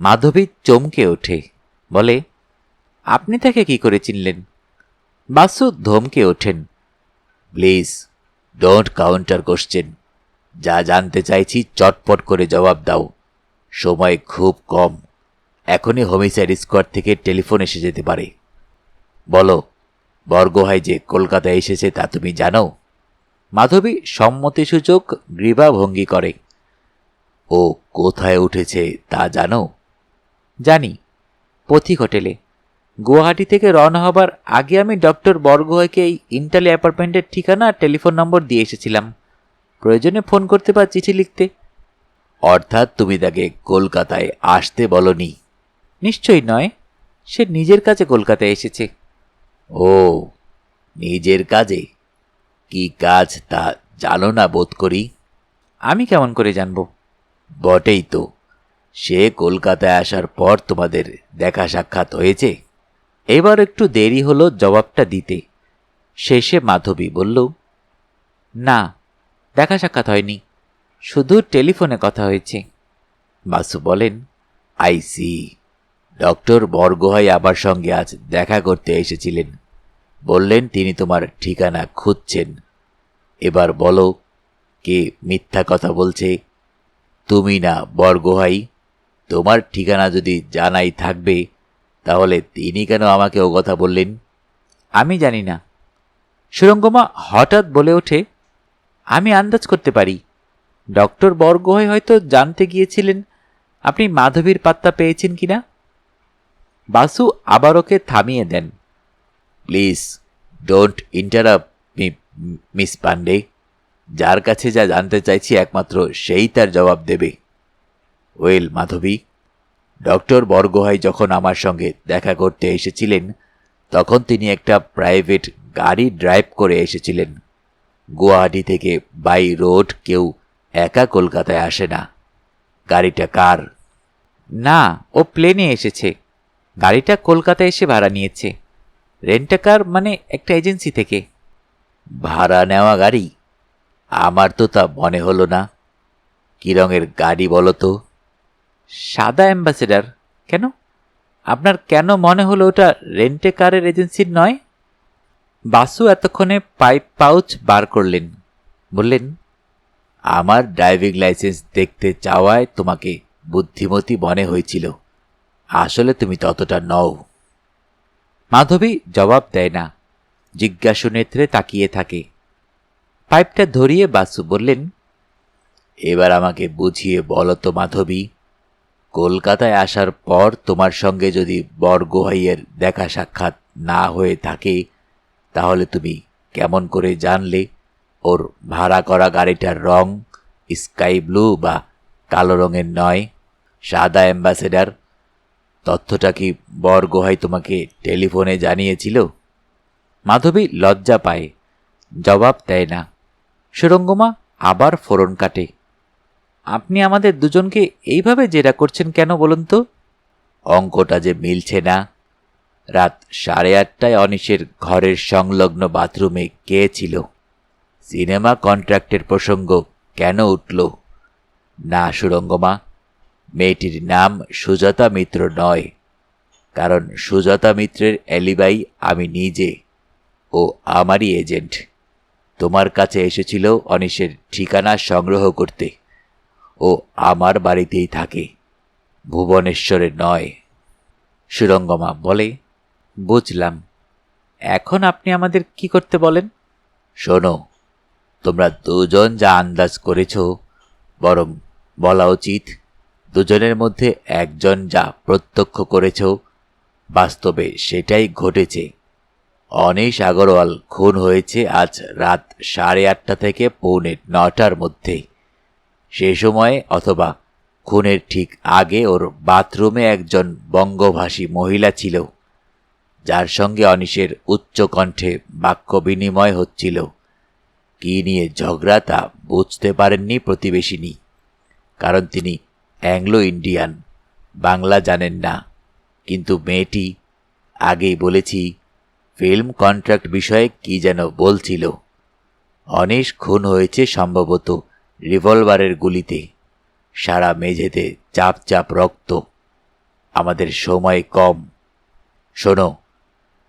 [SPEAKER 1] মাধবী চমকে ওঠে, বলে, আপনি তাকে কি করে চিনলেন? বাসু ধমকে ওঠেন, প্লিজ ডোন্ট কাউন্টার কোশ্চেন। যা জানতে চাইছি চটপট করে জবাব দাও, সময় খুব কম। এখনই হোমিসাইড স্কোয়াড থেকে টেলিফোন এসে যেতে পারে। বলো, বরগোহাই যে কলকাতায় এসেছে তা তুমি জানো? মাধবী সম্মতিসূচক গ্রীবা ভঙ্গি করে। ও কোথায় উঠেছে তা জানো? জানি, পথিক হোটেলে। গুয়াহাটি থেকে রওনা হবার আগে আমি ডক্টর বরগোহাইকে এই ইন্টালি অ্যাপার্টমেন্টের ঠিকানা আর টেলিফোন নম্বর দিয়ে এসেছিলাম, প্রয়োজনে ফোন করতে বা চিঠি লিখতে। অর্থাৎ তুমি তাকে কলকাতায় আসতে বলনি? নিশ্চয়ই নয়, সে নিজের কাছে কলকাতায় এসেছে। ও, নিজের কাজে? কি কাজ তা জানো না বোধ করি। আমি কেমন করে জানব? বটেই তো, সে কলকাতায় আসার পর তোমাদের দেখা সাক্ষাৎ হয়েছে? এবার একটু দেরি হলো জবাবটা দিতে। শেষে মাধবী বলল, না, দেখা সাক্ষাৎ হয়নি, শুধু টেলিফোনে কথা হয়েছে। বাসু বলেন, আই সি। ডক্টর বরগোহাই আমার সঙ্গে আজ দেখা করতে এসেছিলেন। বললেন তিনি তোমার ঠিকানা খুঁজছেন। এবার বলো, কে মিথ্যা কথা বলছে? তুমি না বরগোহাই? তোমার ঠিকানা যদি জানাই থাকবে, তাহলে তিনি কেন আমাকে ও কথা বললেন? আমি জানি না। সুরঙ্গমা হঠাৎ বলে ওঠে, আমি আন্দাজ করতে পারি। ডক্টর বরগোহাই হয়তো জানতে গিয়েছিলেন আপনি মাধবীর পাত্তা পেয়েছেন কিনা। বাসু আবার ওকে থামিয়ে দেন। Please don't interrupt me miss Pandey. যার কাছে যা জানতে চাইছি একমাত্র সেই তার জবাব দেবে। ওয়েল মাধবী, ডক্টর বরগোহাই যখন আমার সঙ্গে দেখা করতে এসেছিলেন, তখন তিনি একটা প্রাইভেট গাড়ি ড্রাইভ করে এসেছিলেন। গুয়াহাটি থেকে বাই রোড কেউ একা কলকাতায় আসে না। গাড়িটা কার? না, ও প্লেনে এসেছে। গাড়িটা কলকাতায় এসে ভাড়া নিয়েছে, রেন্টাকার মানে একটা এজেন্সি থেকে। ভাড়া নেওয়া গাড়ি? আমার তো তা মনে হলো না। কি রঙের গাড়ি বলো তো? সাদা অ্যাম্বাসেডার। কেন, আপনার কেন মনে হলো ওটা রেন্টে কারের এজেন্সির নয়? বাসু এতক্ষণে পাইপ পাউচ বার করলেন, বললেন, আমার ড্রাইভিং লাইসেন্স দেখতে চাওয়ায় তোমাকে বুদ্ধিমতী মনে হয়েছিল, আসলে তুমি ততটা নও। মাধবী জবাব দেয় না, জিজ্ঞাসু নেত্রে তাকিয়ে থাকে। পাইপটা ধরিয়ে বাসু বললেন, এবার আমাকে বুঝিয়ে বলো তো মাধবী, কলকাতায় আসার পর তোমার সঙ্গে যদি বরগোহাইয়ের দেখা সাক্ষাৎ না হয়ে থাকে, তাহলে তুমি কেমন করে জানলে ওর ভাড়া করা গাড়িটার রং স্কাই ব্লু বা কালো রঙের নয়, সাদা অ্যাম্বাসেডার? তথ্যটা কি বরগোহাই তোমাকে টেলিফোনে জানিয়েছিল? মাধবী লজ্জা পায়, জবাব দেয় না। সুরঙ্গমা আবার ফোড়ন কাটে। আপনি আমাদের দুজনকে এইভাবে জেরা করছেন কেন বলুন তো? অঙ্কটা যে মিলছে না। রাত 8:30টায় অনিশের ঘরের সংলগ্ন বাথরুমে কে ছিল? সিনেমা কন্ট্রাক্টের প্রসঙ্গ কেন উঠল? না সুরঙ্গমা, মেয়েটির নাম সুজাতা মিত্র নয়, কারণ সুজাতা মিত্রের অ্যালিবাই আমি নিজে, ও আমারই এজেন্ট। তোমার কাছে এসেছিল অনিশের ঠিকানা সংগ্রহ করতে। ও আমার বাড়িতেই থাকে, ভুবনেশ্বরে নয়। সুরঙ্গমা বলে, বুঝলাম। এখন আপনি আমাদের কি করতে বলেন? শোনো, তোমরা দুজন যা আন্দাজ করেছ, বরং বলা উচিত দুজনের মধ্যে একজন যা প্রত্যক্ষ করেছ, বাস্তবে সেটাই ঘটেছে। অনিশ আগরওয়াল খুন হয়েছে আজ রাত 8:30 থেকে 8:45টার মধ্যে। সে সময় অথবা খুনের ঠিক আগে ওর বাথরুমে একজন বঙ্গভাষী মহিলা ছিল, যার সঙ্গে অনিশের উচ্চ কণ্ঠে বাক্য বিনিময় হচ্ছিল। কি নিয়ে ঝগড়া তা বুঝতে পারেননি প্রতিবেশিনী, কারণ তিনি অ্যাংলো ইন্ডিয়ান, বাংলা জানেন না। কিন্তু মেয়েটি, আগেই বলেছি, ফিল্ম কন্ট্রাক্ট বিষয়ে কি যেন বলছিল। অনিশ খুন হয়েছে সম্ভবত রিভলভারের গুলিতে। সারা মেঝেতে চাপ চাপ রক্ত। আমাদের সময় কম। শোনো,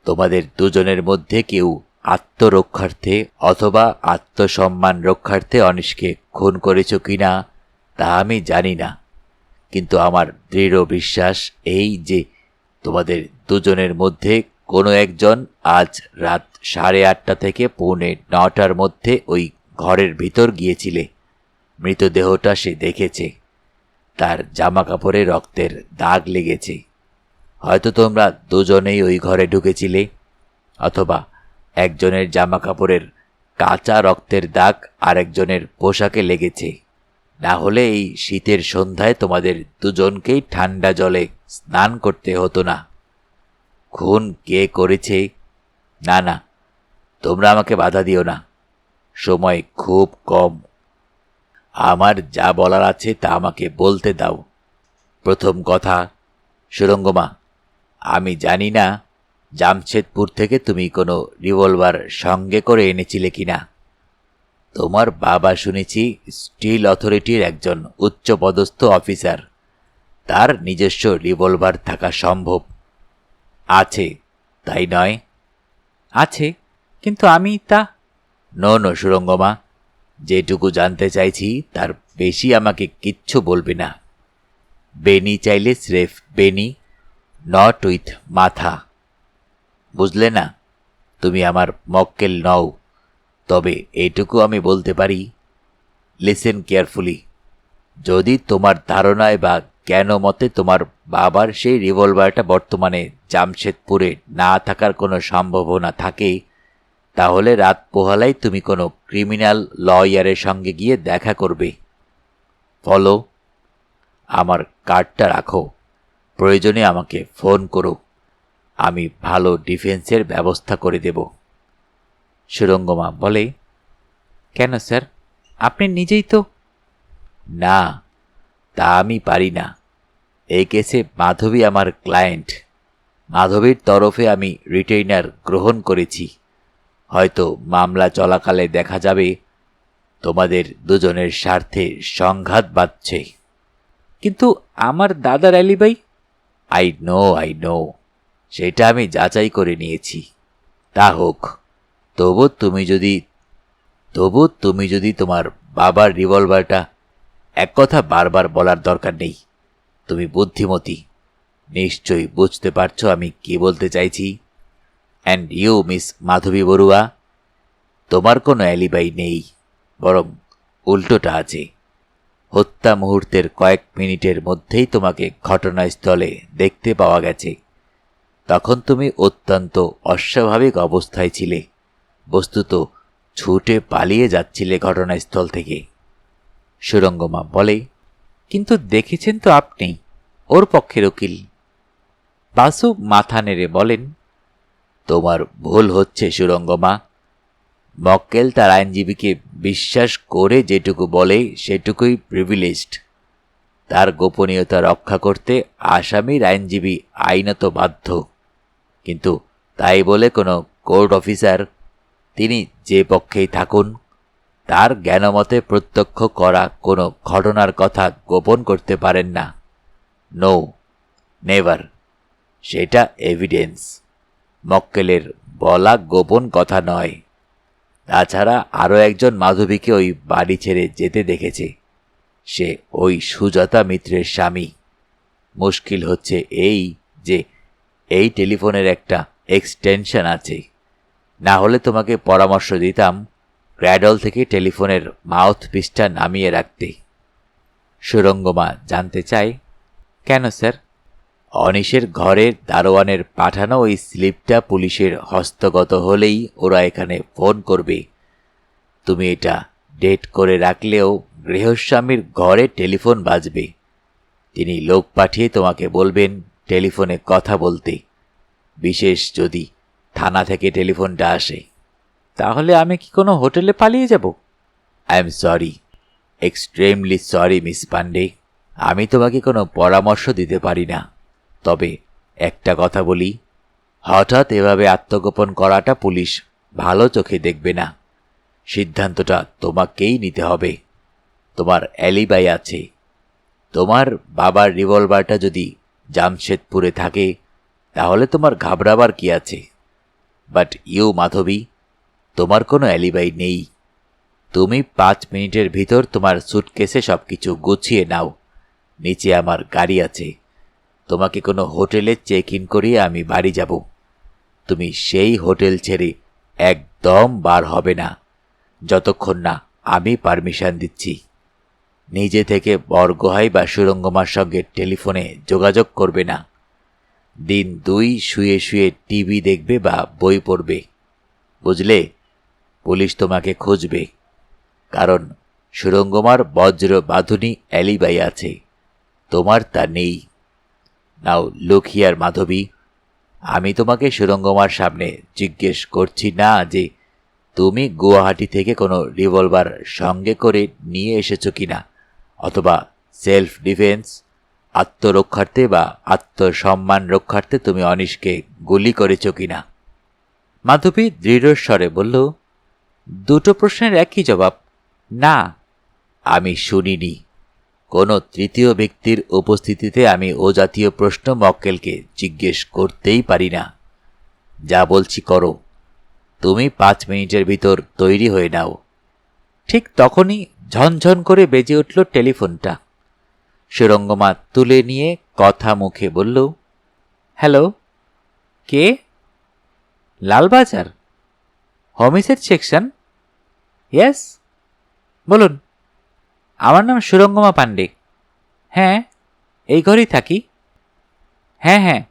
[SPEAKER 1] তোমাদের দুজনের মধ্যে কেউ আত্মরক্ষার্থে অথবা আত্মসম্মান রক্ষার্থে অনিশকে খুন করেছ কিনা তা আমি জানি না, কিন্তু আমার দৃঢ় বিশ্বাস এই যে তোমাদের দুজনের মধ্যে কোনো একজন আজ রাত 8:30 থেকে 8:45-9টার মধ্যে ওই ঘরের ভিতর গিয়েছিলে। মৃতদেহটা সে দেখেছে, তার জামা কাপড়ে রক্তের দাগ লেগেছে। হয়তো তোমরা দুজনেই ওই ঘরে ঢুকেছিলে, অথবা একজনের জামা কাপড়ের কাঁচা রক্তের দাগ আরেকজনের পোশাকে লেগেছে। না হলে এই শীতের সন্ধ্যায় তোমাদের দুজনকেই ঠান্ডা জলে স্নান করতে হতো না। খুন কে করেছে? না না, তোমরা আমাকে বাধা দিও না, সময় খুব কম। আমার যা বলার আছে তা আমাকে বলতে দাও। প্রথম কথা, সুরঙ্গমা, আমি জানি না জামশেদপুর থেকে তুমি কোনো রিভলভার সঙ্গে করে এনেছিলে কিনা। তোমার বাবা শুনেছি স্টিল অথরিটির একজন উচ্চপদস্থ অফিসার, তার নিজস্ব রিভলভার থাকা সম্ভব। আছে, তাই নয়?
[SPEAKER 2] আছে, কিন্তু আমি তা
[SPEAKER 1] নো সুরঙ্গমা, যেটুকু জানতে চাইছি তার বেশি আমাকে কিচ্ছু বলবে না। বেনি চাইলে স্রেফ বেনি, নট উইথ মাথা। বুঝলে না? তুমি আমার মক্কেল নও, তবে এইটুকু আমি বলতে পারি, লিসেন কেয়ারফুলি। যদি তোমার ধারণায় বা জ্ঞান মতে তোমার বাবার সেই রিভলভারটা বর্তমানে জামশেদপুরে না থাকার কোনো সম্ভাবনা থাকে, তাহলে রাত পোহালাই তুমি কোনো ক্রিমিনাল লয়ারের সঙ্গে গিয়ে দেখা করবে। ফলো, আমার কার্ডটা রাখো, প্রয়োজনে আমাকে ফোন করো, আমি ভালো ডিফেন্সের ব্যবস্থা করে দেব। সুরঙ্গমা বলে,
[SPEAKER 2] কেন স্যার, আপনি নিজেই তো।
[SPEAKER 1] না, তা আমি পারি না। এই কেসে মাধবী আমার ক্লায়েন্ট। মাধবীর তরফে আমি রিটেইনার গ্রহণ করেছি। হয়তো মামলা চলাকালে দেখা যাবে তোমাদের দুজনের স্বার্থে সংঘাত বাঁধছে।
[SPEAKER 2] কিন্তু আমার দাদার অ্যালিবাই।
[SPEAKER 1] আই নো, সেটা আমি যাচাই করে নিয়েছি। তা হোক, তবু তুমি যদি তোমার বাবার রিভলভারটা, এক কথা বারবার বলার দরকার নেই, তুমি বুদ্ধিমতী, নিশ্চয়ই বুঝতে পারছো আমি কি বলতে চাইছি। অ্যান্ড ইউ মিস মাধবী বড়ুয়া, তোমার কোনো অ্যালিবাই নেই, বরং উল্টোটা আছে। হত্যা মুহূর্তের কয়েক মিনিটের মধ্যেই তোমাকে ঘটনাস্থলে দেখতে পাওয়া গেছে। তখন তুমি অত্যন্ত অস্বাভাবিক অবস্থায় ছিলে, বস্তুত ছুটে পালিয়ে যাচ্ছিলে ঘটনাস্থল থেকে। সুরঙ্গমা বলে,
[SPEAKER 2] কিন্তু দেখেছেন তো আপনি, ওর পক্ষের উকিল।
[SPEAKER 1] বাসু মাথা নেড়ে বলেন, তোমার ভুল হচ্ছে সুরঙ্গমা। মক্কেল তার আইনজীবীকে বিশ্বাস করে যেটুকু বলে সেটুকুই প্রিভিলেজড। তার গোপনীয়তা রক্ষা করতে আসামির আইনজীবী আইনত বাধ্য। কিন্তু তাই বলে কোনো কোর্ট অফিসার, তিনি যে পক্ষেই থাকুন, তার জ্ঞানমতে প্রত্যক্ষ করা কোনো ঘটনার কথা গোপন করতে পারেন না। No, never. সেটা এভিডেন্স, মক্কেলের বলা গোপন কথা নয়। তাছাড়া আরও একজন মাধবীকে ওই বাড়ি ছেড়ে যেতে দেখেছে, সে ওই সুজাতা মিত্রের স্বামী। মুশকিল হচ্ছে এই যে এই টেলিফোনের একটা এক্সটেনশন আছে, না হলে তোমাকে পরামর্শ দিতাম ক্র্যাডল থেকে টেলিফোনের মাউথ পিসটা নামিয়ে রাখতে। সুরঙ্গমা জানতে চায়,
[SPEAKER 2] কেন স্যার?
[SPEAKER 1] অনিশের ঘরের দারোয়ানের পাঠানো ওই স্লিপটা পুলিশের হস্তগত হলেই ওরা এখানে ফোন করবে। তুমি এটা ডেট করে রাখলেও গৃহস্বামীর ঘরে টেলিফোন বাজবে। তিনি লোক পাঠিয়ে তোমাকে বলবেন টেলিফোনে কথা বলতে, বিশেষ যদি থানা থেকে টেলিফোনটা আসে।
[SPEAKER 2] তাহলে আমি কি কোনো হোটেলে পালিয়ে যাব?
[SPEAKER 1] I am sorry, extremely sorry miss Pandey. আমি তোমাকে কোনো পরামর্শ দিতে পারি না। তবে একটা কথা বলি, হঠাৎ এভাবে আত্মগোপন করাটা পুলিশ ভালো চোখে দেখবে না। সিদ্ধান্তটা তোমাকেই নিতে হবে। তোমার অ্যালিবাই আছে। তোমার বাবার রিভলভারটা যদি জামশেদপুরে থাকে, তাহলে তোমার ঘাবড়াবার কি আছে? বাট ইউ মাধবী, তোমার কোনো অ্যালিবাই নেই। তুমি 5 মিনিটের ভিতর তোমার সুটকেসে সবকিছু গুছিয়ে নাও। নিচে আমার গাড়ি আছে। তোমাকে কোনো হোটেলে চেক ইন করিয়ে আমি বাড়ি যাব। তুমি সেই হোটেল ছেড়ে একদম বার হবে না যতক্ষণ না আমি পারমিশন দিচ্ছি। নিজে থেকে বরগোহাই বা সুরঙ্গমার সঙ্গে টেলিফোনে যোগাযোগ করবে না। দিন 2 শুয়ে শুয়ে টিভি দেখবে বা বই পড়বে। বুঝলে? পুলিশ তোমাকে খুঁজবে, কারণ সুরঙ্গমার বজ্র বাঁধুনি অ্যালিবাই আছে, তোমার তা নেই। নাও লুক হিয়ার মাধবী, আমি তোমাকে সুরঙ্গমার সামনে জিজ্ঞেস করছি না যে তুমি গুয়াহাটি থেকে কোনো রিভলভার সঙ্গে করে নিয়ে এসেছো কিনা, অথবা সেলফ ডিফেন্স, আত্মরক্ষার্থে বা আত্মসম্মান রক্ষার্থে তুমি অনিশকে গুলি করেছ কিনা। মাধবী দৃঢ়স্বরে বলল, দুটো প্রশ্নের একই জবাব, না। আমি শুনিনি। কোনো তৃতীয় ব্যক্তির উপস্থিতিতে আমি ও জাতীয় প্রশ্ন মক্কেলকে জিজ্ঞেস করতেই পারি না। যা বলছি করো। তুমি 5 মিনিটের ভিতর তৈরি হয়ে নাও। ঠিক তখনই ঝনঝন করে বেজে উঠল টেলিফোনটা। সুরঙ্গমা তুলে নিয়ে কথা মুখে বলল, হ্যালো, কে? Lalbazar homicide section? ইয়েস, বলুন। আমার নাম সুরঙ্গমা পান্ডে। হ্যাঁ, এই ঘরেই থাকি। হ্যাঁ হ্যাঁ,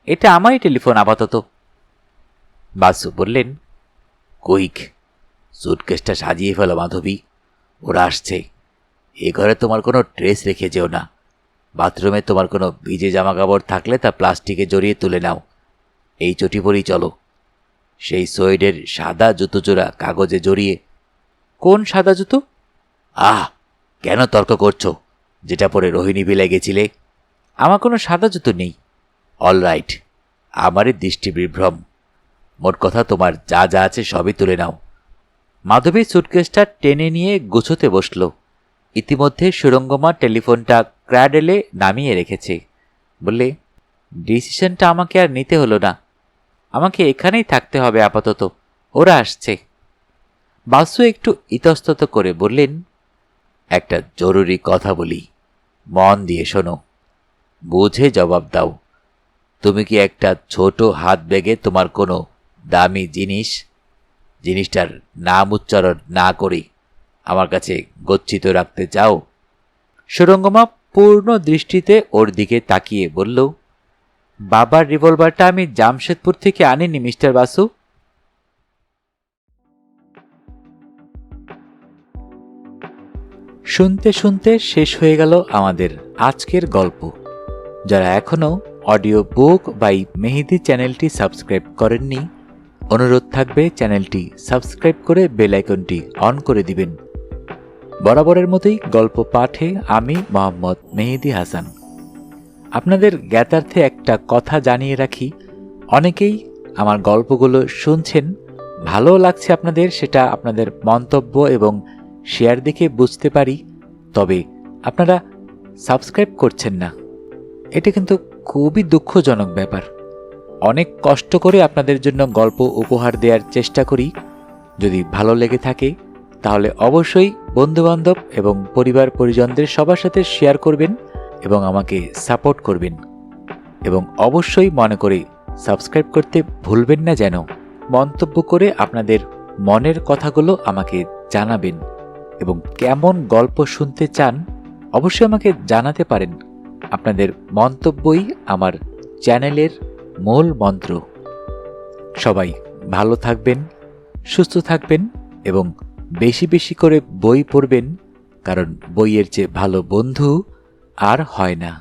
[SPEAKER 1] এটা আমারই টেলিফোন আপাতত। বাসু বললেন, কুইক, সুটকেসটা সাজিয়ে ফেলো মাধবী, ওরা আসছে। এ ঘরে তোমার কোনো ড্রেস রেখে যেও না। বাথরুমে তোমার কোনো ভিজে জামা কাপড় থাকলে তা প্লাস্টিকে জড়িয়ে তুলে নাও। এই চটি পরেই চলো। সেই সোয়েডের সাদা জুতো জোড়া কাগজে জড়িয়ে। কোন সাদা জুতো? কেন তর্ক করছো? যেটা পরে রোহিণী বিলে গেছিলে। আমার কোনো সাদা জুতো নেই। অলরাইট, আমারই দৃষ্টি বিভ্রম। মোট কথা, তোমার যা যা আছে সবই তুলে নাও। মাধবী সুটকেসটা টেনে নিয়ে গুছোতে বসল। ইতিমধ্যে সুরঙ্গমা টেলিফোনটা ক্র্যাডেলে নামিয়ে রেখেছে। বললে, ডিসিশনটা আমাকে আর নিতে হলো না। আমাকে এখানেই থাকতে হবে আপাতত, ওরা আসছে। বাসু একটু ইতস্তত করে বললেন, একটা জরুরি কথা বলি, মন দিয়ে শোনো, বুঝে জবাব দাও। তুমি কি একটা ছোট হাত ব্যাগে তোমার কোনো দামি জিনিসটার নাম উচ্চারণ না করে আমার কাছে গচ্ছিত রাখতে চাও? সুরঙ্গমা পূর্ণ দৃষ্টিতে ওর দিকে তাকিয়ে বলল, বাবার রিভলভারটা আমি জামশেদপুর থেকে আনিনি মিস্টার বাসু। শুনতে শুনতে শেষ হয়ে গেল আমাদের আজকের গল্প। যারা এখনও অডিও বুক বাই মেহেদি চ্যানেলটি সাবস্ক্রাইব করেননি, অনুরোধ থাকবে চ্যানেলটি সাবস্ক্রাইব করে বেল আইকনটি অন করে দিবেন। বরাবরের মতোই গল্প পাঠে আমি মোহাম্মদ মেহেদি হাসান। আপনাদের জ্ঞাতার্থে একটা কথা জানিয়ে রাখি, অনেকেই আমার গল্পগুলো শুনছেন, ভালো লাগছে আপনাদের, সেটা আপনাদের মন্তব্য এবং শেয়ার দেখে বুঝতে পারি। তবে আপনারা সাবস্ক্রাইব করছেন না, এটা কিন্তু খুবই দুঃখজনক ব্যাপার। অনেক কষ্ট করে আপনাদের জন্য গল্প উপহার দেওয়ার চেষ্টা করি। যদি ভালো লেগে থাকে তাহলে অবশ্যই বন্ধুবান্ধব এবং পরিবার পরিজনদের সবার সাথে শেয়ার করবেন এবং আমাকে সাপোর্ট করবেন। এবং অবশ্যই মনে করে সাবস্ক্রাইব করতে ভুলবেন না যেন। মন্তব্য করে আপনাদের মনের কথাগুলো আমাকে জানাবেন এবং কেমন গল্প শুনতে চান অবশ্যই আমাকে জানাতে পারেন। আপনাদের মন্তব্যই আমার চ্যানেলের মূল মন্ত্র। সবাই ভালো থাকবেন, সুস্থ থাকবেন এবং বেশি বেশি করে বই পড়বেন, কারণ বইয়ের চেয়ে ভালো বন্ধু আর হয় না।